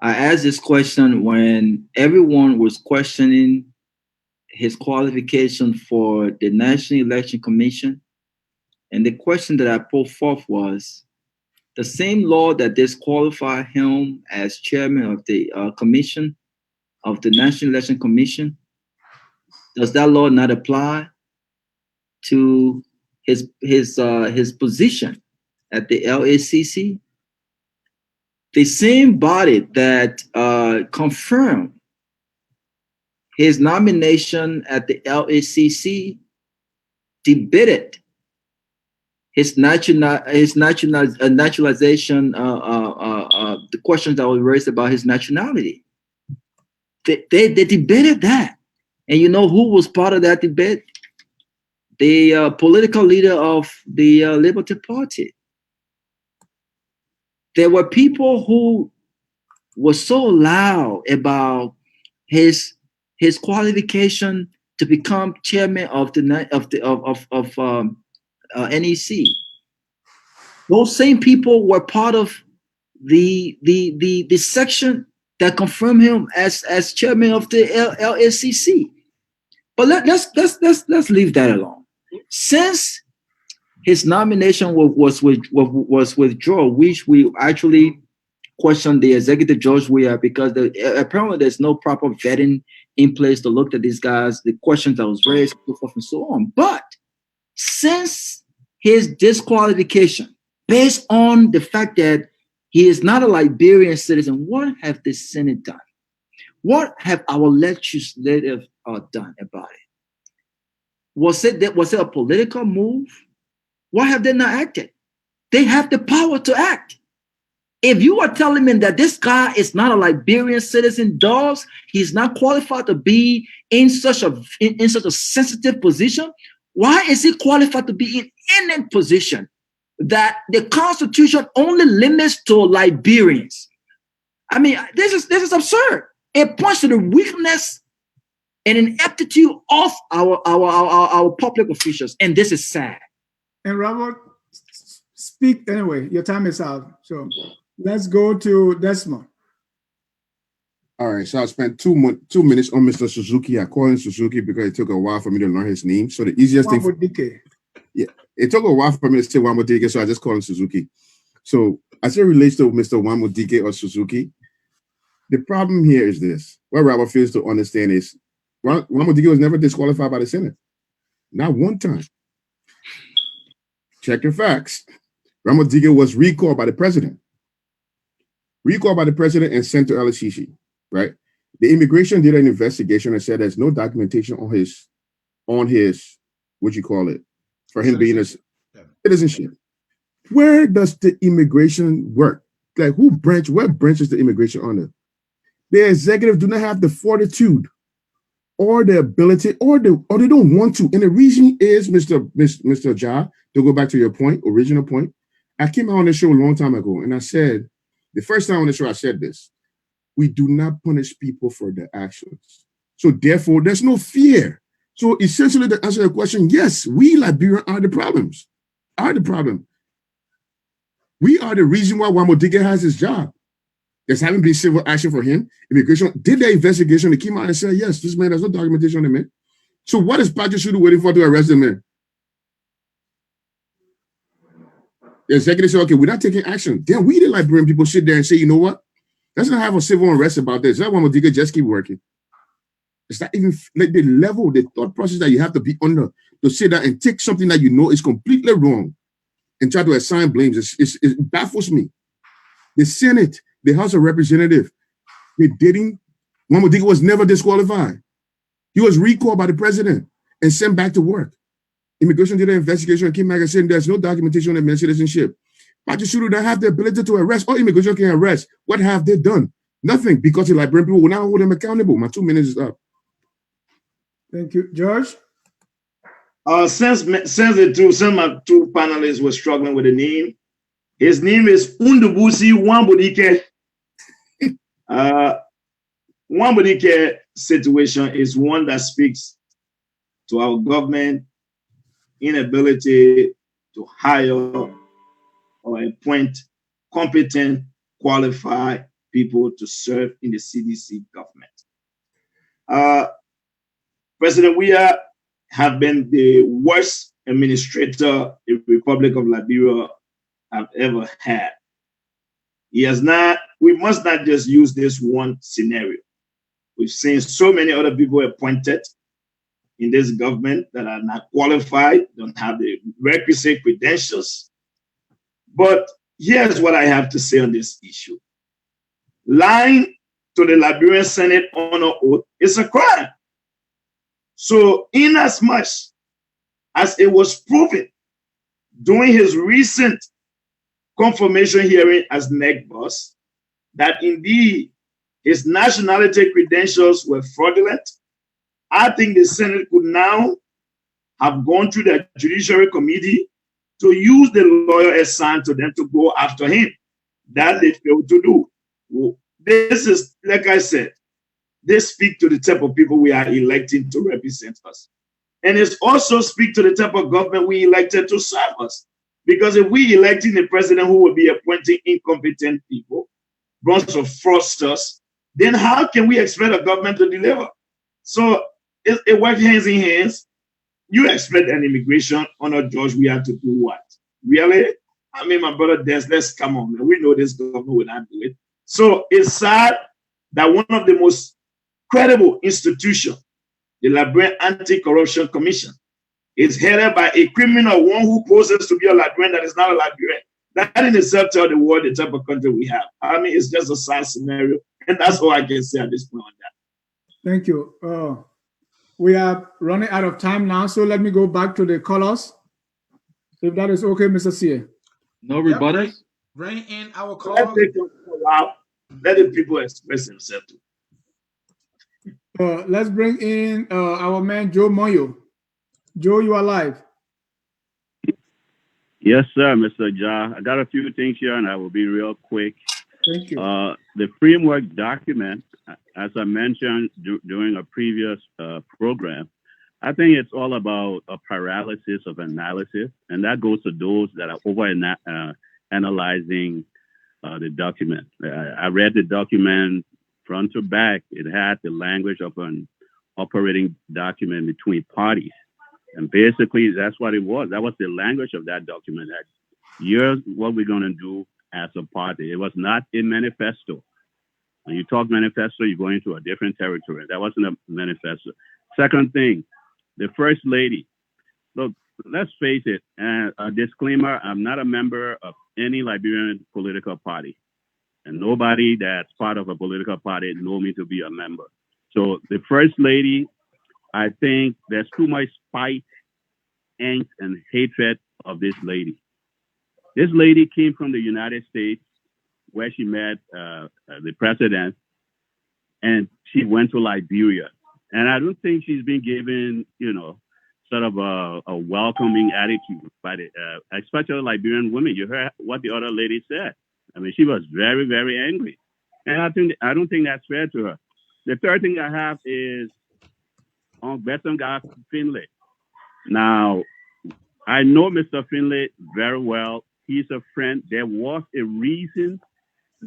Speaker 5: I asked this question when everyone was questioning his qualification for the National Election Commission. And the question that I put forth was, the same law that disqualified him as chairman of the commission, of the National Election Commission, does that law not apply to his position at the LACC? The same body that confirmed his nomination at the LACC debated his naturalization, the questions that were raised about his nationality. They debated that. And you know who was part of that debate? The political leader of the Liberty Party. There were people who were so loud about his qualification to become chairman of NEC. Those same people were part of the section that confirmed him as chairman of the LACC. But let's leave that alone. Since his nomination was withdrawn, which we actually questioned the executive judge because apparently there's no proper vetting in place to look at these guys, the questions that was raised, so forth and so on. But since his disqualification, based on the fact that he is not a Liberian citizen, what have the Senate done? What have our legislative done about it? Was it a political move? Why have they not acted? They have the power to act. If you are telling me that this guy is not a Liberian citizen, he's not qualified to be in such a sensitive position, why is he qualified to be in any position that the Constitution only limits to Liberians? I mean, this is absurd. It points to the weakness and ineptitude of our public officials, and this is sad.
Speaker 2: And Robert, speak anyway. Your time is out, so let's go to Desmond.
Speaker 4: All right, so I spent 2 minutes on Mr. Suzuki. I called him Suzuki because it took a while for me to learn his name. So the easiest thing, it took a while for me to say Wambo Dike, so I just called him Suzuki. So as it relates to Mr. Wambo Dike or Suzuki, the problem here is this. What Robert fails to understand is Wambo Dike was never disqualified by the Senate. Not one time. check your facts. Ramodiga was recalled by the president. Recalled by the president and sent to LSCC, right? The immigration did an investigation and said there's no documentation on his, what you call it, for him being a citizenship. Where does the immigration work? Like what branch is the immigration under? The executive do not have the fortitude or the ability or they don't want to. And the reason is, Mr. Ja, to go back to your point, original point, I came out on the show a long time ago and I said, the first time on the show I said this, we do not punish people for their actions. So therefore, there's no fear. So essentially to answer the question, yes, we Liberians are the problems, are the problem. We are the reason why Wamodiga has his job. There's haven't been civil action for him. Immigration did the investigation. They came out and said, yes, this man, there's no documentation on the man. So what is Patrick Shudu waiting for to arrest the man? The executive said, okay, we're not taking action. Then we, the Liberian people, sit there and say, you know what? Let's not have a civil unrest about this. That Wamodiga just keep working. It's not even like the level, the thought process that you have to be under to sit there and take something that you know is completely wrong and try to assign blames. It baffles me. The Senate, the House of Representatives, they didn't. Wamodiga was never disqualified. He was recalled by the president and sent back to work. Immigration did an investigation and came back and said there's no documentation on the man's citizenship. Patrick Shudu don't have the ability to arrest. All immigration can arrest. What have they done? Nothing, because the Liberian people will not hold them accountable. My 2 minutes is up.
Speaker 2: Thank you. George?
Speaker 3: Since my two panelists were struggling with the name, his name is Undubusi Wambodike. Wambodike situation is one that speaks to our government inability to hire or appoint competent, qualified people to serve in the CDC government. President Weah have been the worst administrator the Republic of Liberia have ever had. He has not, we must not just use this one scenario. We've seen so many other people appointed in this government that are not qualified, don't have the requisite credentials. But here's what I have to say on this issue. Lying to the Liberian Senate on an oath is a crime. So inasmuch as it was proven during his recent confirmation hearing as NEC boss that indeed his nationality credentials were fraudulent, I think the Senate could now have gone through the Judiciary Committee to use the lawyer assigned to them to go after him. That they failed to do. This is, like I said, they speak to the type of people we are electing to represent us. And it's also speak to the type of government we elected to serve us. Because if we electing a president who will be appointing incompetent people, bunch of fraudsters, then how can we expect a government to deliver? So it works hands in hands. You expect an immigration on a judge, we have to do what? Really? I mean, my brother Des, let's come on, man. We know this government will not do it. So it's sad that one of the most credible institutions, the Liberian Anti-Corruption Commission, is headed by a criminal, one who poses to be a Liberian that is not a Liberian. That in itself tells the world the type of country we have. I mean, it's just a sad scenario. And that's all I can say at this point on that.
Speaker 2: Thank you. We are running out of time now, so let me go back to the callers. If that is okay, Mr. C.
Speaker 5: No rebuttal?
Speaker 1: Yep, bring in our callers.
Speaker 3: Let the people express themselves too.
Speaker 2: Let's bring in our man, Joe Moyo. Joe, you are live.
Speaker 9: Yes, sir, Mr. Ja. I got a few things here, and I will be real quick.
Speaker 2: Thank you.
Speaker 9: The framework document, as I mentioned during a previous program, I think it's all about a paralysis of analysis, and that goes to those that are over analyzing the document. I read the document front to back. It had the language of an operating document between parties. And basically, that's what it was. That was the language of that document. That here's what we're going to do as a party. It was not a manifesto. When you talk manifesto, you're going into a different territory. That wasn't a manifesto. Second thing, the First Lady. Look, let's face it, a disclaimer, I'm not a member of any Liberian political party. And nobody that's part of a political party know me to be a member. So the First Lady, I think there's too much spite, angst, and hatred of this lady. This lady came from the United States where she met the president, and she went to Liberia. And I don't think she's been given, sort of a welcoming attitude by the, especially Liberian women. You heard what the other lady said. I mean, she was very, very angry. And I don't think that's fair to her. The third thing I have is on Desmond Findley. Now, I know Mr. Findley very well. He's a friend. There was a reason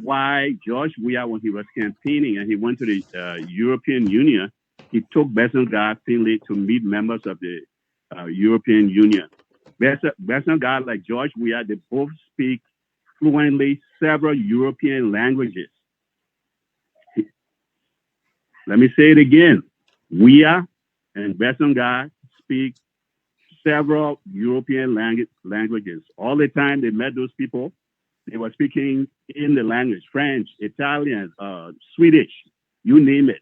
Speaker 9: why George Weah, when he was campaigning and he went to the European Union, he took Desmond Findley to meet members of the European Union. Desmond, like George Weah, they both speak fluently several European languages. Let me say it again. Weah and Desmond speak several European languages. All the time they met those people, they were speaking in the language, French, Italian, Swedish, you name it,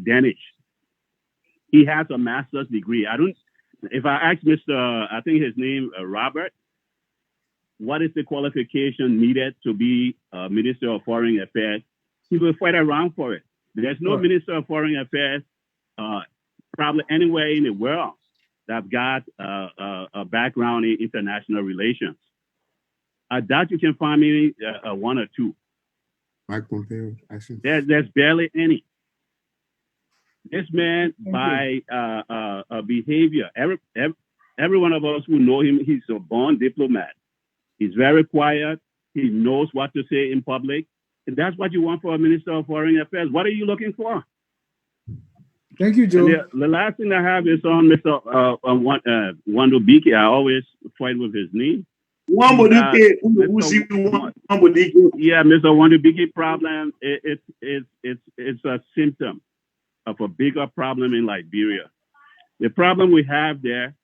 Speaker 9: Danish. He has a master's degree. If I ask Mr., I think his name, Robert, what is the qualification needed to be Minister of Foreign Affairs? He will fight around for it. There's no Minister of Foreign Affairs probably anywhere in the world that got a background in international relations. I doubt you can find me one or two.
Speaker 4: Mike Pompeo, actually.
Speaker 9: There's barely any. This man, by behavior, every one of us who know him, he's a born diplomat. He's very quiet. He knows what to say in public. And that's what you want for a Minister of Foreign Affairs. What are you looking for?
Speaker 2: Thank you, Joe.
Speaker 9: The last thing I have is on Mr. Wandobiki. I always fight with his name. Yeah, Mr. Wandobiki problem. It's a symptom of a bigger problem in Liberia. The problem we have there,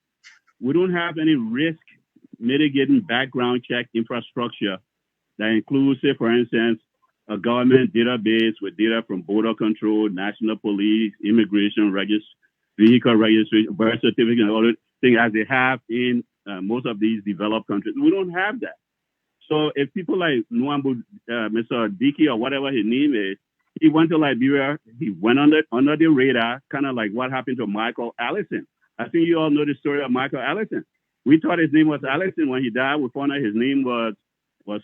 Speaker 9: we don't have any risk mitigating background check infrastructure that includes, say, for instance, a government database with data from border control, national police, immigration, vehicle registration, birth certificate, and all the things as they have in most of these developed countries. We don't have that. So if people like Nwambu, Mr. Diki or whatever his name is, he went to Liberia, he went under the radar, kind of like what happened to Michael Allison. I think you all know the story of Michael Allison. We thought his name was Allison. When he died, we found out his name was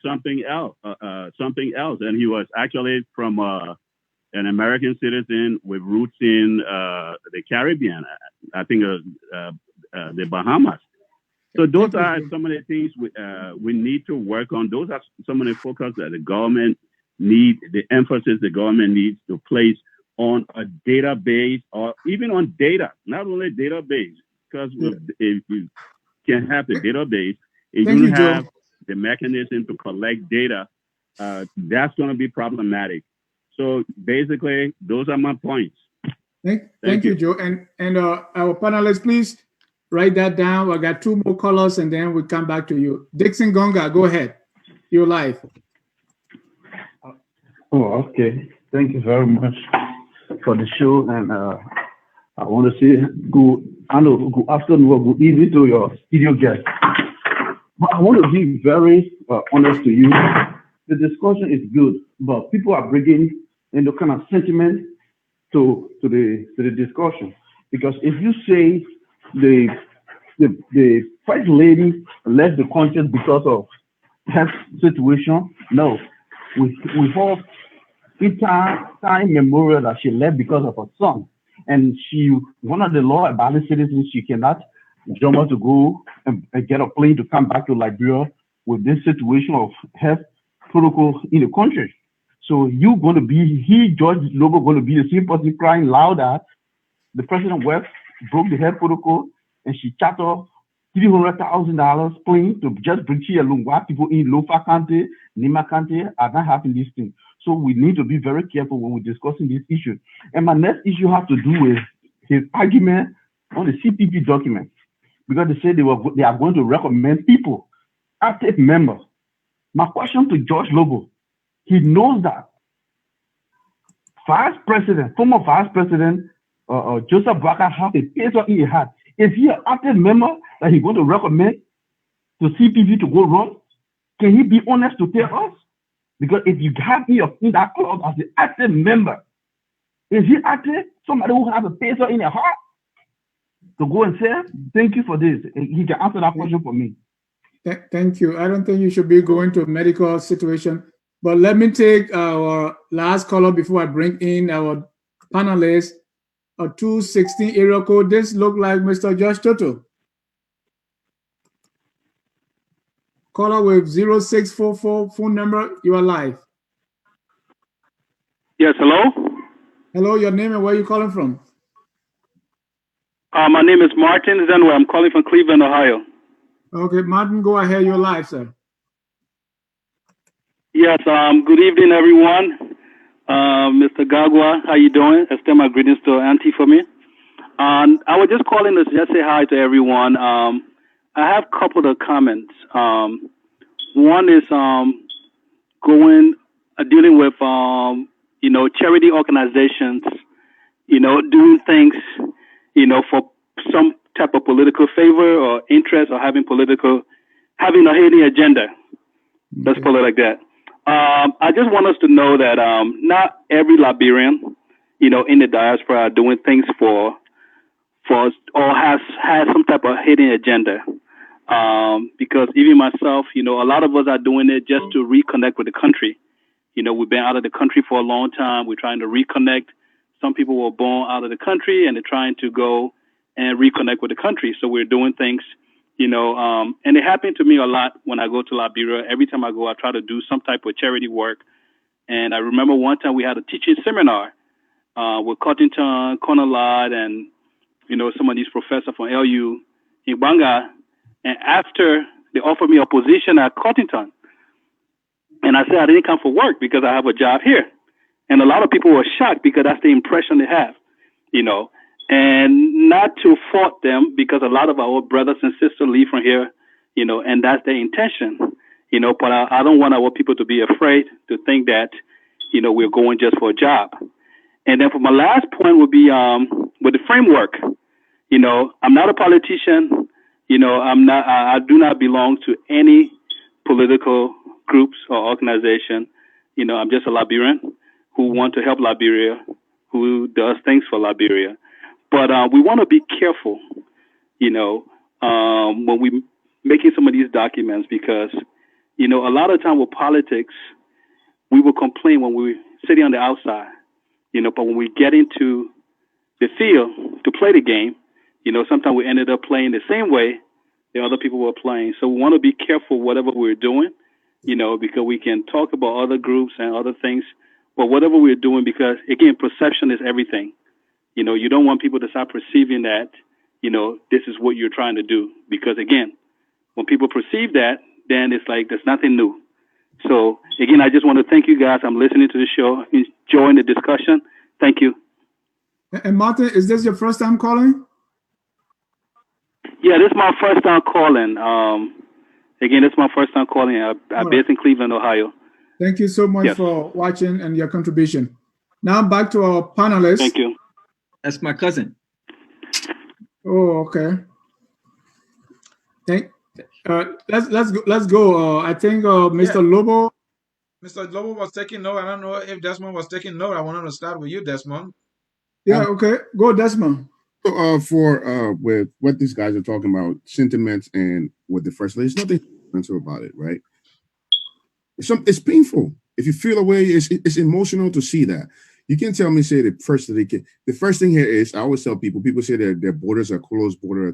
Speaker 9: something else, and he was actually from an American citizen with roots in the Caribbean. I think the Bahamas. So those are some of the things we need to work on. Those are some of the focus that the government needs, the emphasis the government needs to place on a database or even on data, not only database, because if you can have the database, if you don't have the mechanism to collect data, that's going to be problematic. So basically, those are my points.
Speaker 2: Thank you, Joe. And our panelists, please write that down. I got two more callers, and then we'll come back to you. Dixon Gonga, go ahead. You're live.
Speaker 10: Oh, okay. Thank you very much for the show, and I want to say good afternoon or good evening to your studio guests. But I want to be very honest to you. The discussion is good, but people are bringing into kind of sentiment to the discussion. Because if you say the first lady left the country because of health situation, no, we hope in time memorial that she left because of her son, and she one of the law-abiding citizens. She cannot jump out to go and get a plane to come back to Liberia with this situation of health protocol in the country. So George Lobbo, going to be the same person crying louder. The president West broke the health protocol, and she chartered $300,000 plane to just bring here along. Why people in Lofa County, Nima County are not having this thing. So we need to be very careful when we're discussing this issue. And my next issue has to do with his argument on the CPP document. because they say they are going to recommend people, active members. My question to George Lobbo, he knows that former Vice President Joseph Barker has a peso in his heart. Is he an active member that he's going to recommend to CPV to go run? Can he be honest to tell us? Because if you have me in that club as an active member, is he active? Somebody who has a peso in their heart to go and say, thank you for this. He can answer that question for me.
Speaker 2: Thank you. I don't think you should be going to a medical situation. But let me take our last caller before I bring in our panelists. A 216 area code. This look like Mr. Josh Toto. Caller with 0644 phone number. You are live.
Speaker 11: Yes, hello?
Speaker 2: Hello, your name and where you calling from?
Speaker 11: My name is Martin Zenwa. I'm calling from Cleveland, Ohio.
Speaker 2: Okay, Martin, go ahead. You're live, sir.
Speaker 11: Yes, good evening, everyone. Mr. Garguah, how you doing? Extend my greetings to Auntie for me. I was just calling to just say hi to everyone. I have a couple of comments. One is dealing with charity organizations, doing things, for some type of political favor or interest or having a hidden agenda. Let's put it like that. I just want us to know that not every Liberian, in the diaspora are doing things for or has some type of hidden agenda. Because even myself, a lot of us are doing it just to reconnect with the country. We've been out of the country for a long time. We're trying to reconnect. Some people were born out of the country and they're trying to go and reconnect with the country. So we're doing things, and it happened to me a lot when I go to Liberia. Every time I go, I try to do some type of charity work. And I remember one time we had a teaching seminar with Cottington, Conalad, and, some of these professors from LU in Banga. And after they offered me a position at Cottington, and I said I didn't come for work because I have a job here. And a lot of people were shocked because that's the impression they have, and not to fault them because a lot of our brothers and sisters leave from here, and that's their intention, but I don't want our people to be afraid to think that, we're going just for a job. And then for my last point would be with the framework, I'm not a politician, I do not belong to any political groups or organization. I'm just a Liberian who want to help Liberia, who does things for Liberia. But we want to be careful, when we making some of these documents because, a lot of time with politics, we will complain when we're sitting on the outside, but when we get into the field to play the game, sometimes we ended up playing the same way the other people were playing. So we want to be careful whatever we're doing, because we can talk about other groups and other things, but whatever we're doing, because again, perception is everything. You don't want people to start perceiving that, this is what you're trying to do. Because again, when people perceive that, then it's like there's nothing new. So again, I just want to thank you guys. I'm listening to the show, enjoying the discussion. Thank you.
Speaker 2: And Martin, is this your first time calling?
Speaker 11: Yeah, this is my first time calling. Again, this is my first time calling. I'm based in Cleveland, Ohio.
Speaker 2: Thank you so much for watching and your contribution. Now back to our panelists.
Speaker 11: Thank you.
Speaker 5: That's my cousin.
Speaker 2: Oh, okay. Let's go. I think Mr. Lobbo.
Speaker 1: Mr. Lobbo was taking note. I don't know if Desmond was taking note. I wanted to start with you, Desmond.
Speaker 2: Yeah, okay. Go, Desmond.
Speaker 4: With what these guys are talking about, sentiments and with the first lady, there's nothing sentimental about it, right? It's painful. If you feel a way, it's emotional to see that. You can't tell me, say the first thing here is, I always tell people say that their borders are closed, border are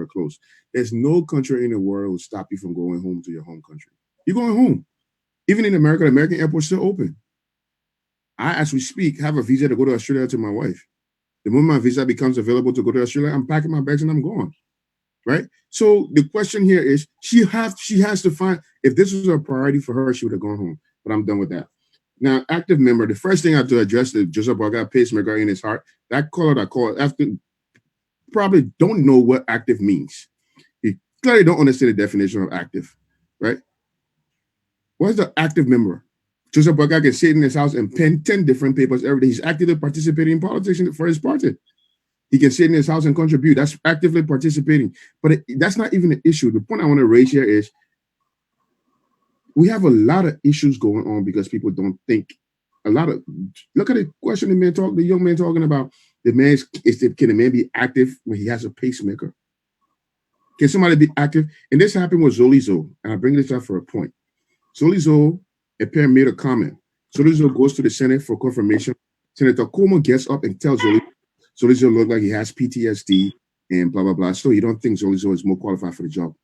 Speaker 4: closed. There's no country in the world will stop you from going home to your home country. You're going home. Even in America, the American airport's still open. I, as we speak, have a visa to go to Australia to my wife. The moment my visa becomes available to go to Australia, I'm packing my bags and I'm gone. Right? So the question here is, she has to find, if this was a priority for her, she would have gone home. But I'm done with that. Now, active member, the first thing I have to address is Joseph Barker pacemaker in his heart. That caller that called after probably don't know what active means. clearly don't understand the definition of active, right? What is the active member? Joseph Boakai can sit in his house and pen 10 different papers every day. He's actively participating in politics for his party. He can sit in his house and contribute. That's actively participating. But that's not even an issue. The point I want to raise here is we have a lot of issues going on because people don't think. Look at the question the young man talking about. Can a man be active when he has a pacemaker? Can somebody be active? And this happened with Zolizo. And I bring this up for a point. Zolizo, a parent made a comment. Zolizo goes to the Senate for confirmation. Senator Como gets up and tells Zolizo look like he has PTSD and blah, blah, blah. So you don't think Zolizo is more qualified for the job.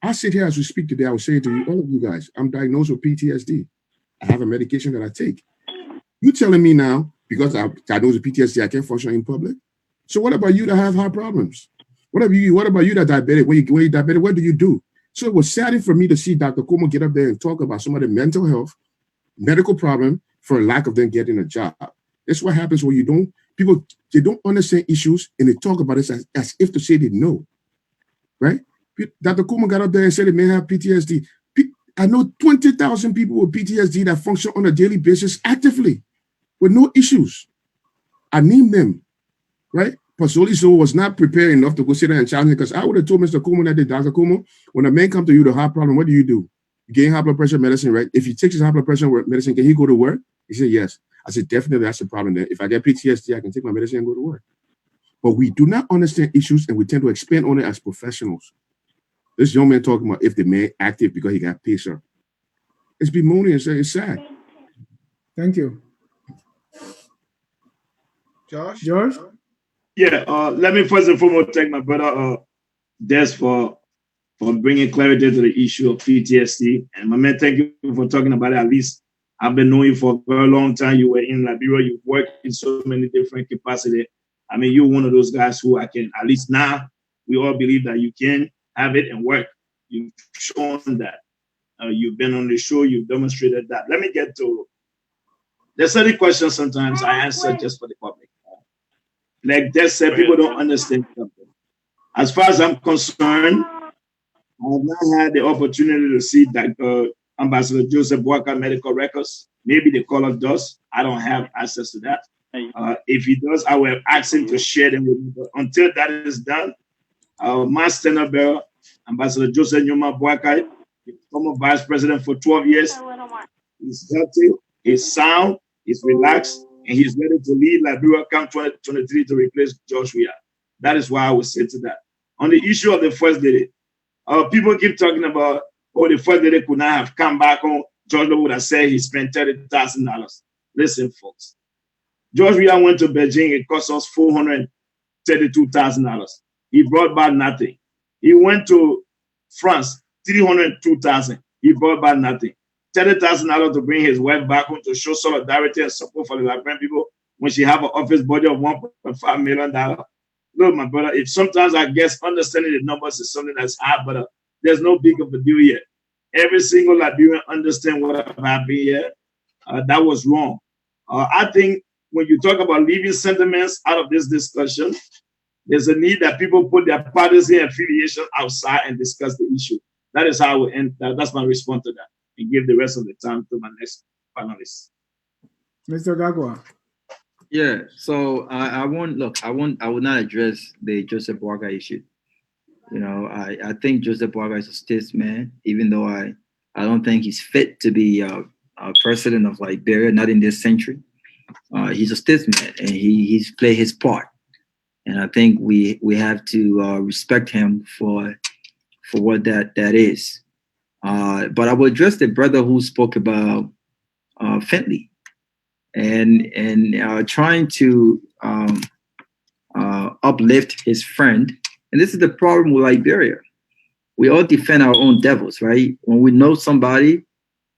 Speaker 4: I sit here as we speak today, I will say to you, all of you guys, I'm diagnosed with PTSD. I have a medication that I take. You telling me now, because I'm diagnosed with PTSD, I can't function in public? So what about you that have heart problems? What about you that diabetic? When you're diabetic, what do you do? So it was saddening for me to see Dr. Como get up there and talk about some of the mental health, medical problem for lack of them getting a job. That's what happens when they don't understand issues and they talk about it as if to say they know, right? Dr. Kuma got up there and said they may have PTSD. I know 20,000 people with PTSD that function on a daily basis actively with no issues. I named them, right? Pasoliso was not prepared enough to go sit there and challenge it because I would have told Mr. Kuma that day, Dr. Kuma, when a man comes to you with a heart problem, what do? You gain high blood pressure medicine, right? If he takes his high blood pressure medicine, can he go to work? He said, yes. I said, definitely that's the problem there. If I get PTSD, I can take my medicine and go to work. But we do not understand issues and we tend to expand on it as professionals. This young man talking about if the man active because he got pacer. It's bemoaning and it's sad.
Speaker 2: Thank you.
Speaker 1: Josh?
Speaker 3: Yeah, let me first and foremost thank my brother Des for bringing clarity to the issue of PTSD. And my man, thank you for talking about it. At least I've been knowing you for a very long time. You were in Liberia. You worked in so many different capacities. I mean, you're one of those guys who I can, at least now, we all believe that you can have it and work. You've shown that. You've been on the show. You've demonstrated that. Let me get to, there's certain questions sometimes I answer just for the public. Like Des said, people don't understand something. As far as I'm concerned, I have not had the opportunity to see that Ambassador Joseph Boakai medical records. Maybe the caller does. I don't have access to that. If he does, I will ask him to share them with me. But until that is done, my standard bearer, Ambassador Joseph Nyoma Boakai, former vice president for 12 years, he's healthy, he's sound, he's relaxed, and he's ready to lead Liberia Camp 2023 to replace George Weah. That is why I would say to that. On the issue of the first lady, people keep talking about, the first lady could not have come back on. George Lobbo would have said he spent $30,000. Listen, folks. George Weah went to Beijing. It cost us $432,000. He brought back nothing. He went to France, $302,000. He brought back nothing. $30,000 to bring his wife back home to show solidarity and support for the Liberian people when she have an office budget of $1.5 million. Look, my brother, if sometimes I guess understanding the numbers is something that's hard, but there's no big of a deal yet. Every single Liberian understand what happened here. That was wrong. I think when you talk about leaving sentiments out of this discussion, there's a need that people put their partisan affiliation outside and discuss the issue. That is how we end. That's my response to that. And give the rest of the time to my next panelist.
Speaker 2: Mr. Garguah.
Speaker 5: Yeah, so I would not address the Joseph Boakai issue. You know, I think Joseph Boakai is a statesman, even though I don't think he's fit to be a president of Liberia, not in this century. He's a statesman and he's played his part. And I think we have to respect him for what that is. But I will address the brother who spoke about Findley and trying to uplift his friend. And this is the problem with Liberia. We all defend our own devils, right? When we know somebody,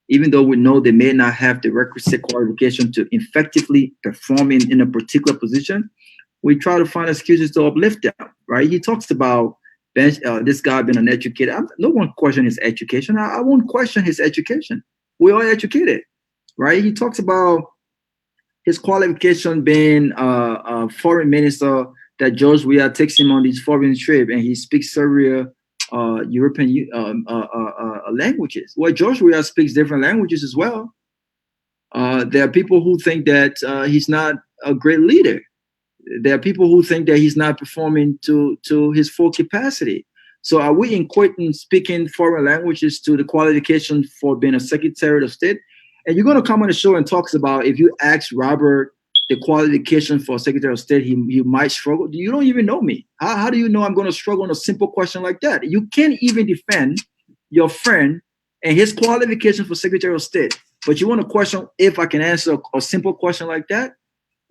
Speaker 5: even though we know they may not have the requisite qualification to effectively perform in a particular position, we try to find excuses to uplift them, right? He talks about this guy being uneducated. No one question his education. I won't question his education. We're all educated, right? He talks about his qualification being a foreign minister, that George Weah takes him on this foreign trip and he speaks several European languages. Well, George Weah speaks different languages as well. There are people who think that he's not a great leader. There are people who think that he's not performing to his full capacity. So are we equating speaking foreign languages to the qualification for being a Secretary of State? And you're going to come on the show and talks about if you ask Robert the qualification for Secretary of State, he might struggle. You don't even know me. How do you know I'm going to struggle on a simple question like that? You can't even defend your friend and his qualification for Secretary of State, but you want to question if I can answer a simple question like that?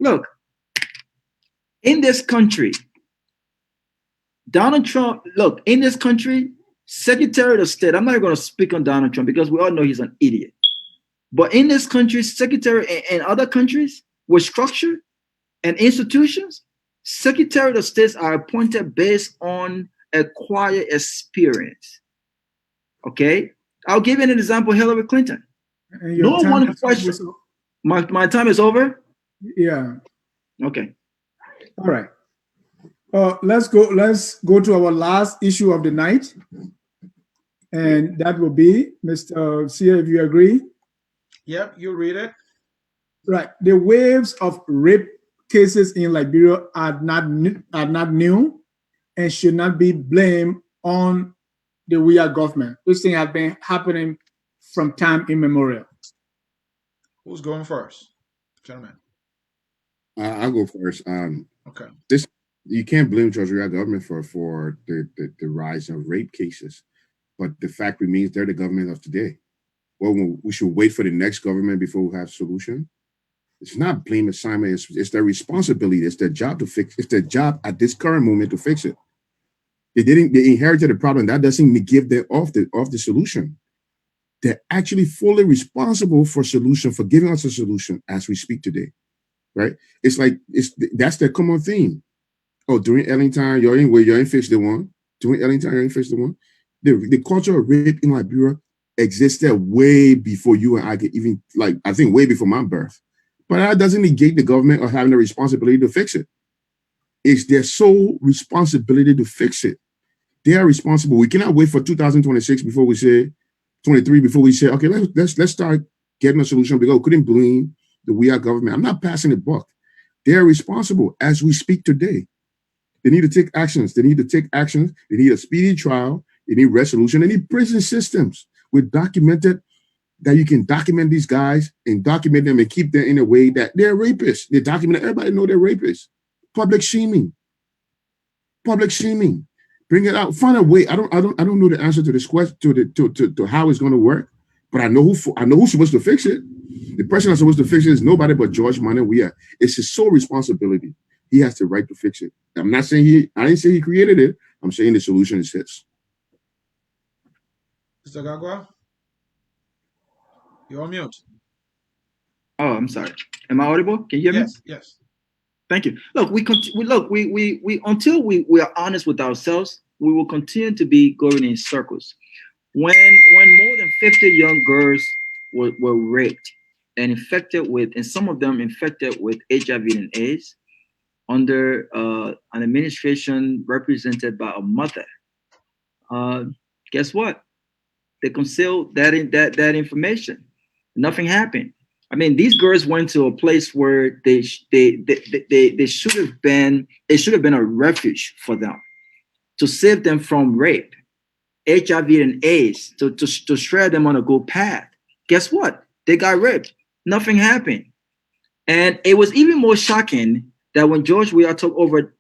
Speaker 5: Look, in this country, Donald Trump, in this country, Secretary of State, I'm not going to speak on Donald Trump because we all know he's an idiot. But in this country, Secretary and other countries with structure and institutions, Secretary of States are appointed based on acquired experience. Okay? I'll give you an example, Hillary Clinton. No one questions. My time is over?
Speaker 2: Yeah.
Speaker 5: Okay.
Speaker 2: All right. Let's go to our last issue of the night. And that will be, Mr. Sia, if you agree.
Speaker 1: Yep, you read it.
Speaker 2: Right. The waves of rape cases in Liberia are not new and should not be blamed on the Weah government. This thing has been happening from time immemorial.
Speaker 1: Who's going first, gentlemen?
Speaker 4: I'll go first.
Speaker 1: Okay.
Speaker 4: You can't blame Georgia government for the rise of rape cases, but the fact remains they're the government of today. Well, we should wait for the next government before we have a solution. It's not blame assignment. It's their responsibility. It's their job to fix. It's their job at this current moment to fix it. They inherited the problem. That doesn't give them off the solution. They're actually fully responsible for giving us a solution as we speak today. Right? That's their common theme. Oh, during Ellington, you ain't fixed the one. During Ellington, you ain't fixed the one. The culture of rape in Liberia existed way before you and I could even, I think way before my birth. But that doesn't negate the government or having the responsibility to fix it. It's their sole responsibility to fix it. They are responsible. We cannot wait for 2026 before we say, 23 before we say, okay, let's start getting a solution because we couldn't blame the Weah government. I'm not passing the buck. They are responsible as we speak today. They need to take actions. They need a speedy trial. They need resolution. They need prison systems with documented that you can document these guys and document them and keep them in a way that they're rapists. They document everybody know they're rapists. Public shaming. Bring it out. Find a way. I don't know the answer to this question to how it's going to work, but I know who's supposed to fix it. The person that's supposed to fix it is nobody but George Manuel Weah. It's his sole responsibility. He has the right to fix it. I'm not saying I didn't say he created it. I'm saying the solution is his.
Speaker 1: Mr. Garguah, you're on mute.
Speaker 5: Oh, I'm sorry. Am I audible? Can you hear me?
Speaker 1: Yes.
Speaker 5: Thank you. Look, we until we are honest with ourselves, we will continue to be going in circles. When more than 50 young girls were raped and infected with, and some of them infected with HIV and AIDS under an administration represented by a mother, guess what? They concealed that information. Nothing happened. I mean, these girls went to a place where they should have been. It should have been a refuge for them to save them from rape, HIV and AIDS, to shred them on a good path. Guess what? They got raped. Nothing happened. And it was even more shocking that when George Weah took over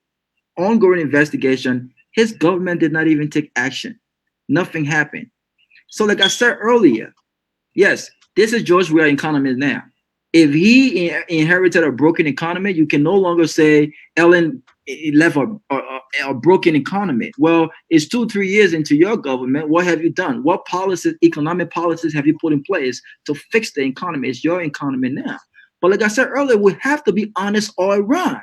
Speaker 5: ongoing investigation, his government did not even take action. Nothing happened. So like I said earlier, yes, this is George Weah economy now. If he inherited a broken economy, you can no longer say Ellen left a broken economy. Well, it's 2-3 years into your government. What have you done? What policies, economic policies have you put in place to fix the economy? It's your economy now. But like I said earlier, we have to be honest all around.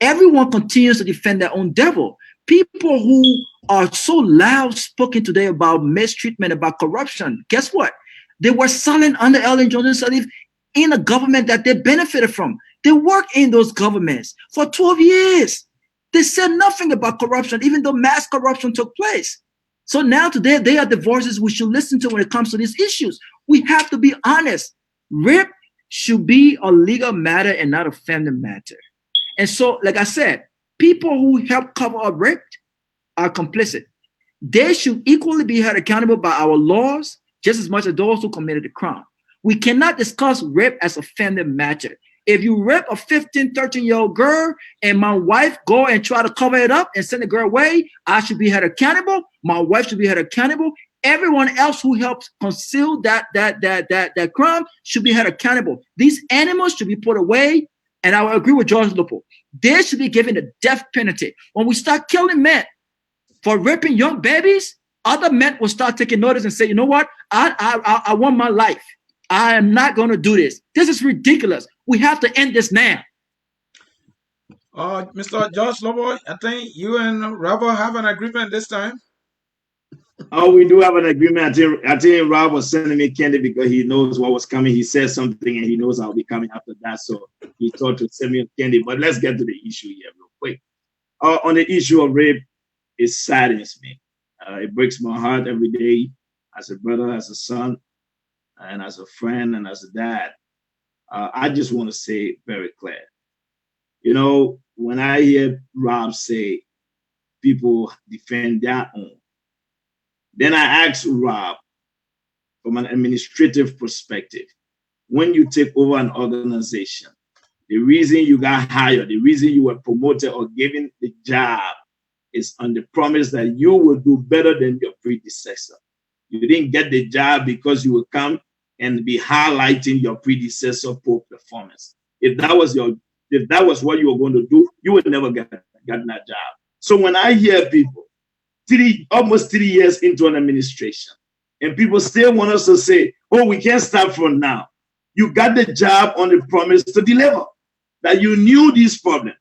Speaker 5: Everyone continues to defend their own devil. People who are so loud spoken today about mistreatment, about corruption, guess what? They were silent under Ellen Johnson Sirleaf in a government that they benefited from. They worked in those governments for 12 years. They said nothing about corruption, even though mass corruption took place. So now today, they are the voices we should listen to when it comes to these issues. We have to be honest. Rape should be a legal matter and not a family matter. And so, like I said, people who help cover up rape are complicit. They should equally be held accountable by our laws just as much as those who committed the crime. We cannot discuss rape as a family matter. If you rape a 15, 13-year-old girl and my wife go and try to cover it up and send the girl away, I should be held accountable. My wife should be held accountable. Everyone else who helps conceal that crime should be held accountable. These animals should be put away. And I will agree with George Lobbo. They should be given the death penalty. When we start killing men for raping young babies, other men will start taking notice and say, you know what? I want my life. I am not going to do this. This is ridiculous. We have to end this now.
Speaker 1: Mr. George Lobbo, I think you and Robert have an agreement this time.
Speaker 3: Oh, we do have an agreement. I think Rob was sending me candy because he knows what was coming. He said something and he knows I'll be coming after that. So he thought to send me candy. But let's get to the issue here real quick. On the issue of rape, it saddens me. It breaks my heart every day as a brother, as a son, and as a friend, and as a dad. I just want to say very clear. You know, when I hear Rob say people defend their own, then I asked Rob from an administrative perspective, when you take over an organization, the reason you got hired, the reason you were promoted or given the job is on the promise that you will do better than your predecessor. You didn't get the job because you will come and be highlighting your predecessor poor performance. If that was what you were going to do, you would never get that job. So when I hear people almost 3 years into an administration, and people still want us to say, oh, we can't start from now. You got the job on the promise to deliver, that you knew these problems,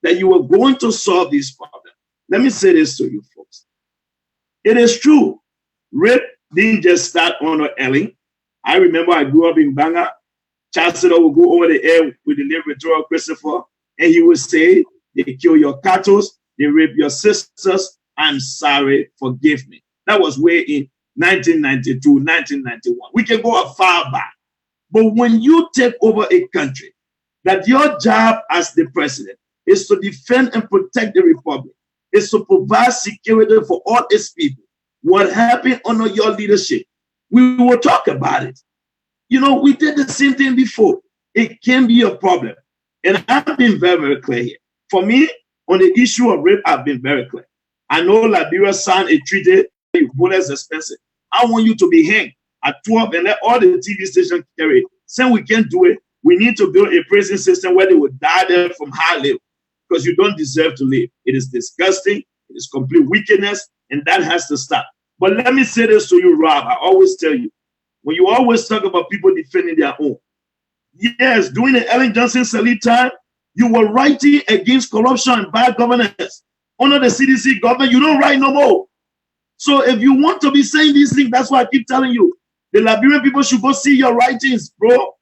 Speaker 3: that you were going to solve these problems. Let me say this to you folks. It is true. Rape didn't just start on Ellen. I remember I grew up in Banga. Chancellor would go over the air with the Liberia Christopher, and he would say, they kill your cattle, they rape your sisters, I'm sorry, forgive me. That was way in 1992, 1991. We can go far back. But when you take over a country, that your job as the president is to defend and protect the republic, is to provide security for all its people. What happened under your leadership, we will talk about it. You know, we did the same thing before. It can be a problem. And I've been very, very clear here. For me, on the issue of rape, I've been very clear. I know Liberia signed a treaty, bullets expensive. I want you to be hanged at 12 and let all the TV stations carry it. Saying we can't do it, we need to build a prison system where they would die there from high level because you don't deserve to live. It is disgusting. It is complete wickedness, and that has to stop. But let me say this to you, Rob. I always tell you, when you always talk about people defending their own, yes, during the Ellen Johnson Sirleaf time, you were writing against corruption and bad governance. Under the CDC government, you don't write no more. So if you want to be saying these things, that's why I keep telling you, the Liberian people should go see your writings, bro.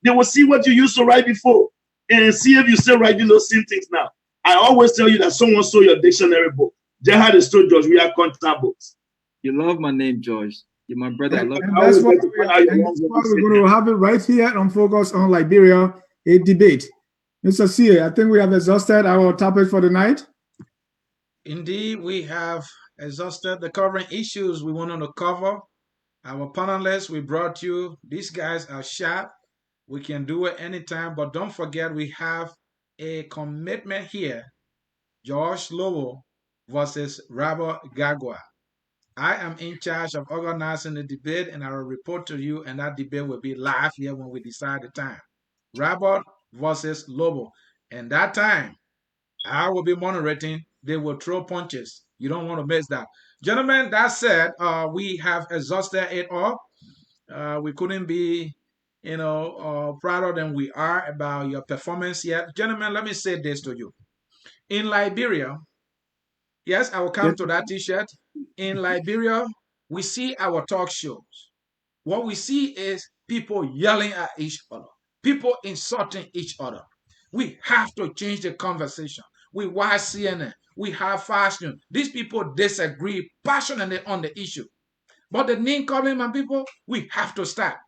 Speaker 3: They will see what you used to write before and see if you're still writing those same things now. I always tell you that someone stole your dictionary book. Jihad is still George. We are contact books.
Speaker 5: You love my name, George. You're my brother. I love you.
Speaker 2: That's why we're going to have it right here on Focus on Liberia, a debate. Mr. C, I think we have exhausted our topic for the night.
Speaker 1: Indeed, we have exhausted the covering issues we wanted to cover. Our panelists, we brought you. These guys are sharp. We can do it anytime, but don't forget we have a commitment here. George Lobbo versus Robert Garguah. I am in charge of organizing the debate, and I will report to you, and that debate will be live here when we decide the time. Robert versus Lobbo. And that time, I will be moderating. They will throw punches. You don't want to miss that. Gentlemen, that said, we have exhausted it all. We couldn't be, prouder than we are about your performance yet. Gentlemen, let me say this to you. In Liberia, yes, I will come to that t-shirt. In Liberia, we see our talk shows. What we see is people yelling at each other, people insulting each other. We have to change the conversation. We watch CNN. We have Fast News. These people disagree passionately on the issue. But the name calling, my people, we have to stop.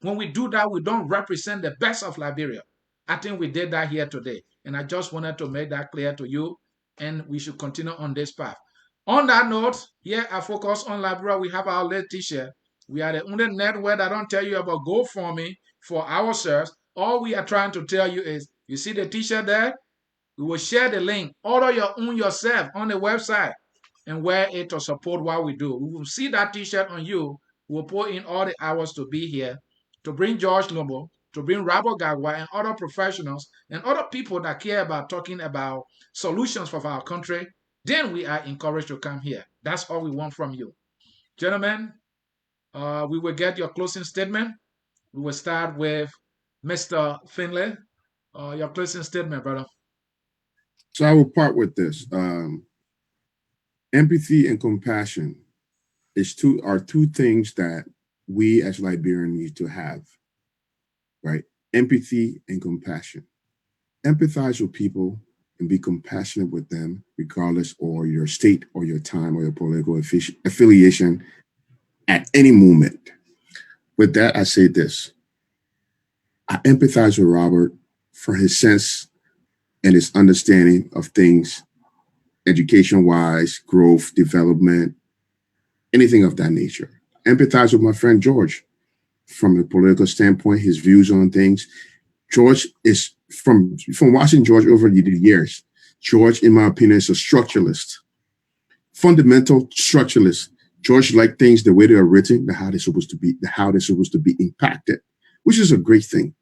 Speaker 1: When we do that, we don't represent the best of Liberia. I think we did that here today. And I just wanted to make that clear to you. And we should continue on this path. On that note, here I focus on Liberia. We have our late t-shirt. We are the only network that don't tell you about GoFundMe for ourselves. All we are trying to tell you is, you see the t-shirt there? We will share the link. Order your own yourself on the website and wear it to support what we do. We will see that t-shirt on you. We'll put in all the hours to be here, to bring George Lobbo, to bring Robert Garguah and other professionals and other people that care about talking about solutions for our country. Then we are encouraged to come here. That's all we want from you. Gentlemen, we will get your closing statement. We will start with Mr. Findley. Your closing statement, brother.
Speaker 4: So I will part with this. Empathy and compassion are two things that we as Liberians need to have, right? Empathy and compassion. Empathize with people and be compassionate with them, regardless of your state or your time or your political affiliation at any moment. With that, I say this. I empathize with Robert for his sense and his understanding of things, education-wise, growth, development, anything of that nature. Empathize with my friend George from a political standpoint, his views on things. George is, from watching George over the years, George, in my opinion, is a structuralist, fundamental structuralist. George likes things the way they are written, how they're supposed to be impacted, which is a great thing,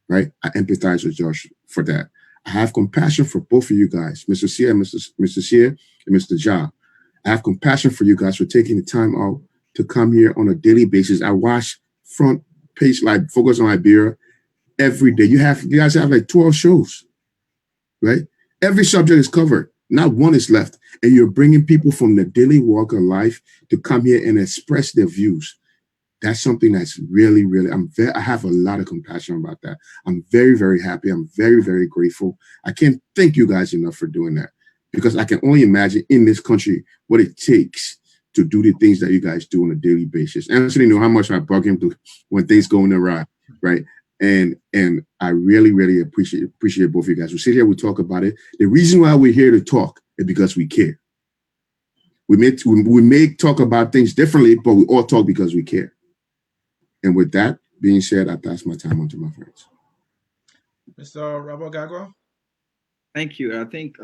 Speaker 4: right? I empathize with George for that. I have compassion for both of you guys, Mr. Sia and Mr. Sia and Mr. Ja. I have compassion for you guys for taking the time out to come here on a daily basis. I watch front page, like Focus on Liberia, every day. You guys have like 12 shows, right? Every subject is covered. Not one is left. And you're bringing people from the daily walk of life to come here and express their views. That's something that's really, really, I have a lot of compassion about that. I'm very, very happy. I'm very, very grateful. I can't thank you guys enough for doing that, because I can only imagine in this country what it takes to do the things that you guys do on a daily basis. Anthony know how much I bug him to when things go in the right, right? And I really, really appreciate both of you guys. We sit here, we talk about it. The reason why we're here to talk is because we care. We may talk about things differently, but we all talk because we care. And with that being said, I pass my time on to my friends.
Speaker 1: Mr. Robert Garguah.
Speaker 5: Thank you. I think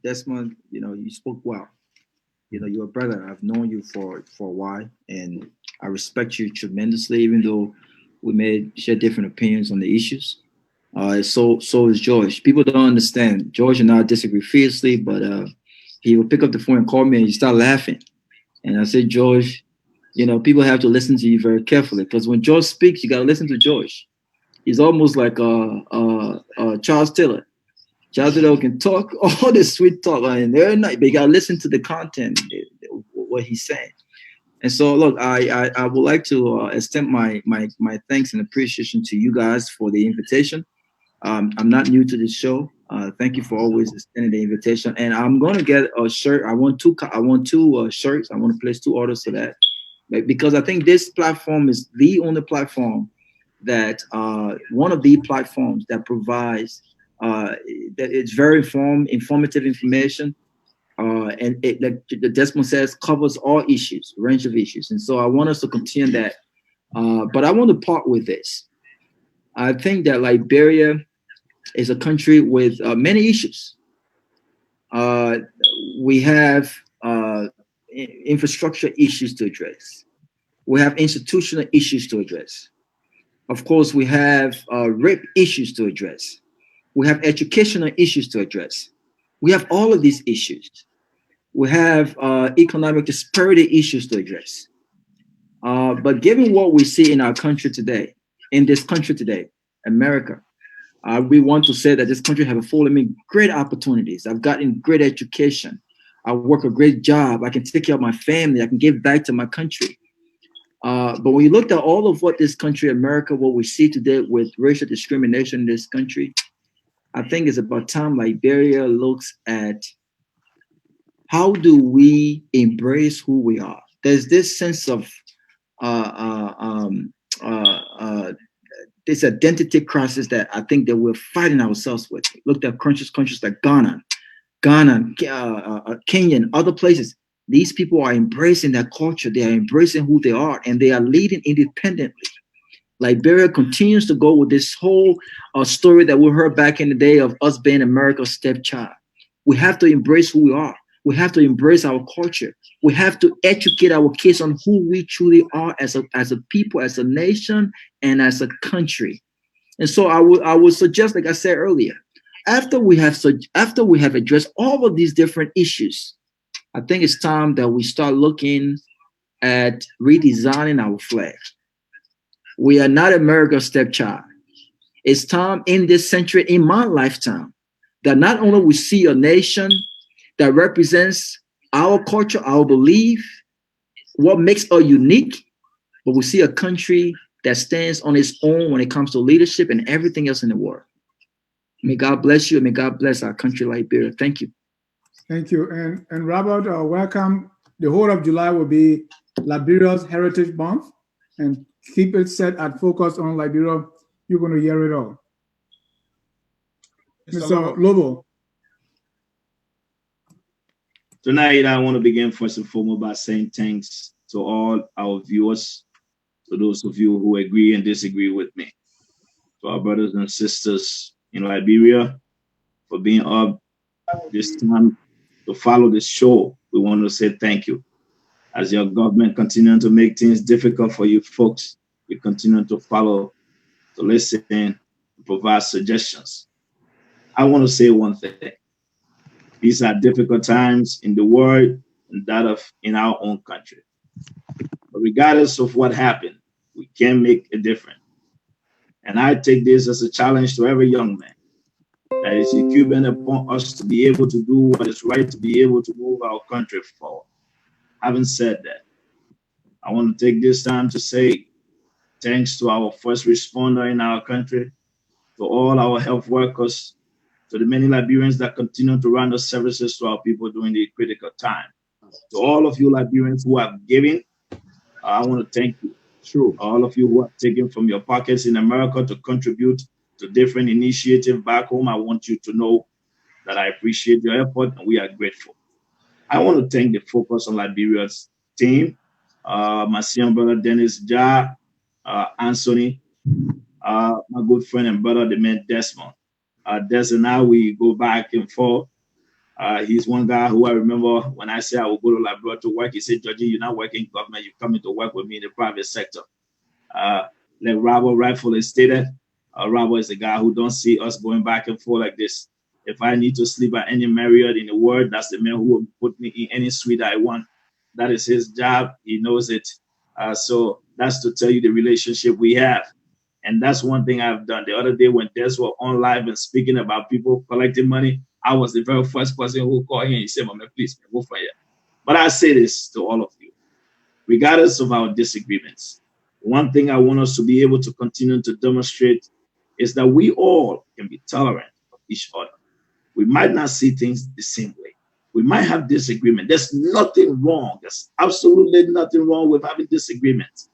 Speaker 5: Desmond, you spoke well. You're a brother. I've known you for a while, and I respect you tremendously, even though we may share different opinions on the issues. So is George. People don't understand. George and I disagree fiercely, but he will pick up the phone and call me, and you start laughing. And I said, George, people have to listen to you very carefully, because when George speaks, you got to listen to George. He's almost like Charles Taylor. Charles Taylor can talk all this sweet talk, and they're not, but you got to listen to the content, what he's saying. And so, look, I would like to extend my thanks and appreciation to you guys for the invitation. I'm not new to this show. Thank you for always extending the invitation. And I'm going to get a shirt. I want two shirts. I want to place 2 orders for that, because I think this platform is the only platform that one of the platforms that provides that it's very informative information. And it, like Desmond says, covers all issues, range of issues. And so I want us to continue that. But I want to part with this. I think that Liberia is a country with many issues. We have infrastructure issues to address. We have institutional issues to address. Of course, we have rape issues to address. We have educational issues to address. We have all of these issues. We have economic disparity issues to address. But given what we see in our country today, America, we want to say that this country has afforded me great opportunities. I've gotten great education. I work a great job. I can take care of my family. I can give back to my country. But when you look at all of what this country, America, what we see today with racial discrimination in this country, I think it's about time Liberia looks at how do we embrace who we are? There's this sense of this identity crisis that I think that we're fighting ourselves with. Look at countries like Ghana, Kenya, and other places. These people are embracing their culture. They are embracing who they are, and they are leading independently. Liberia continues to go with this whole story that we heard back in the day of us being America's stepchild. We have to embrace who we are. We have to embrace our culture. We have to educate our kids on who we truly are as a people, as a nation, and as a country. And so I would suggest, like I said earlier, after we have addressed all of these different issues, I think it's time that we start looking at redesigning our flag. We are not America's stepchild. It's time in this century, in my lifetime, that not only we see a nation that represents our culture, our belief, what makes us unique, but we see a country that stands on its own when it comes to leadership and everything else in the world. May God bless you, and may God bless our country, Liberia. Thank you.
Speaker 2: Thank you. And Robert, welcome. The whole of July will be Liberia's Heritage Month, and keep it set at focus on Liberia. You're going to hear it all. Mr. Lobbo.
Speaker 3: Tonight, I want to begin first and foremost by saying thanks to all our viewers, to those of you who agree and disagree with me, to our brothers and sisters in Liberia for being up this time to follow this show. We want to say thank you. As your government continuing to make things difficult for you folks, you continue to follow, to listen, to provide suggestions. I want to say one thing. These are difficult times in the world and that of in our own country. But regardless of what happened, we can make a difference. And I take this as a challenge to every young man that is incumbent upon us to be able to do what is right, to be able to move our country forward. Having said that, I want to take this time to say thanks to our first responder in our country, to all our health workers, to the many Liberians that continue to run the services to our people during the critical time. To all of you Liberians who have given, I want to thank you.
Speaker 4: Sure.
Speaker 3: All of you who have taken from your pockets in America to contribute to different initiatives back home, I want you to know that I appreciate your effort and we are grateful. I want to thank the Focus on Liberia's team, my senior brother Dennis Ja, Anthony, my good friend and brother, the man Desmond. Des and I, we go back and forth. He's one guy who I remember when I said I would go to Liberia to work, he said, Georgie, you're not working in government, you're coming to work with me in the private sector. Like Robert rightfully stated, Robert is a guy who don't see us going back and forth like this. If I need to sleep at any Marriott in the world, that's the man who will put me in any suite I want. That is his job. He knows it. So that's to tell you the relationship we have. And that's one thing I've done. The other day when Des were on live and speaking about people collecting money, I was the very first person who called him and he said, Mama, please, man, go for it. But I say this to all of you, regardless of our disagreements, one thing I want us to be able to continue to demonstrate is that we all can be tolerant of each other. We might not see things the same way. We might have disagreement. There's nothing wrong. There's absolutely nothing wrong with having disagreements.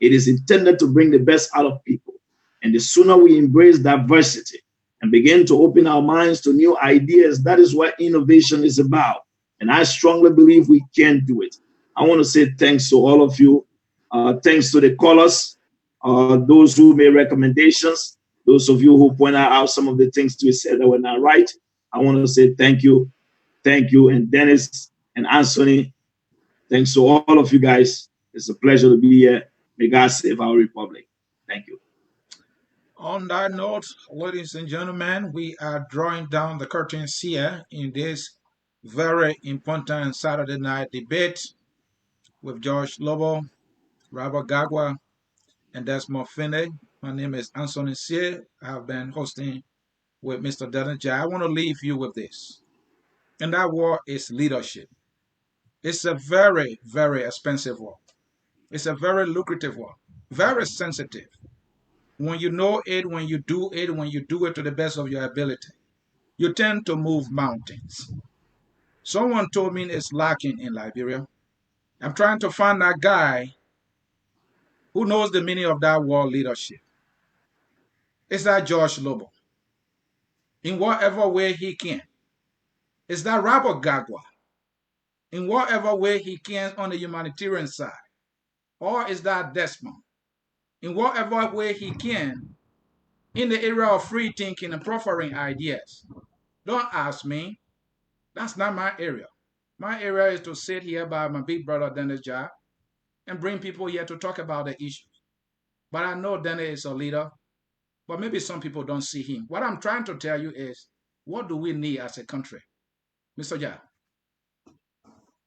Speaker 3: It is intended to bring the best out of people. And the sooner we embrace diversity and begin to open our minds to new ideas, that is what innovation is about. And I strongly believe we can do it. I want to say thanks to all of you. Thanks to the callers, those who made recommendations, those of you who pointed out some of the things we said that were not right. I want to say thank you. Thank you. And Dennis and Anthony, thanks to all of you guys. It's a pleasure to be here. May God save our republic. Thank you.
Speaker 1: On that note, ladies and gentlemen, we are drawing down the curtains here in this very important Saturday night debate with George Lobbo, Robert Garguah, and Desmond Findley. My name is Anthony Sear. I have been hosting with Mr. Dennis. I want to leave you with this. And that word is leadership. It's a very, very expensive word. It's a very lucrative word, very sensitive. When you know it, when you do it, when you do it to the best of your ability, you tend to move mountains. Someone told me it's lacking in Liberia. I'm trying to find that guy who knows the meaning of that word leadership. It's that George Lobbo. In whatever way he can. It's that Robert Garguah. In whatever way he can on the humanitarian side. Or is that Desmond? In whatever way he can in the area of free thinking and proffering ideas. Don't ask me. That's not my area. My area is to sit here by my big brother Dennis Job and bring people here to talk about the issues. But I know Dennis is a leader, but maybe some people don't see him. What I'm trying to tell you is, what do we need as a country? Mr. Job.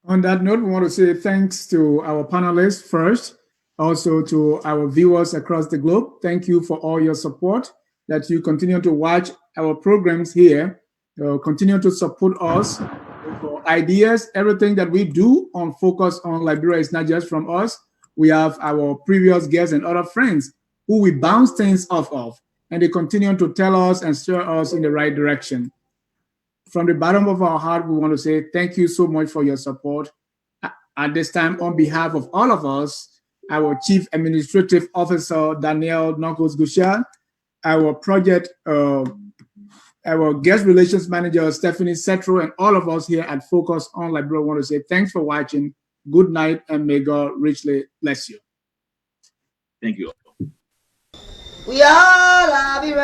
Speaker 2: On that note, we want to say thanks to our panelists first, also to our viewers across the globe. Thank you for all your support, that you continue to watch our programs here, continue to support us for ideas. Everything that we do on Focus on Liberia is not just from us. We have our previous guests and other friends who we bounce things off of, and they continue to tell us and steer us in the right direction. From the bottom of our heart, we want to say thank you so much for your support. At this time, on behalf of all of us, our Chief Administrative Officer, Daniel Nonkos Gushal, our project, our guest relations manager, Stephanie Setro, and all of us here at Focus on Liberia want to say thanks for watching. Good night, and may God richly bless you.
Speaker 3: Thank you.
Speaker 12: We all love you.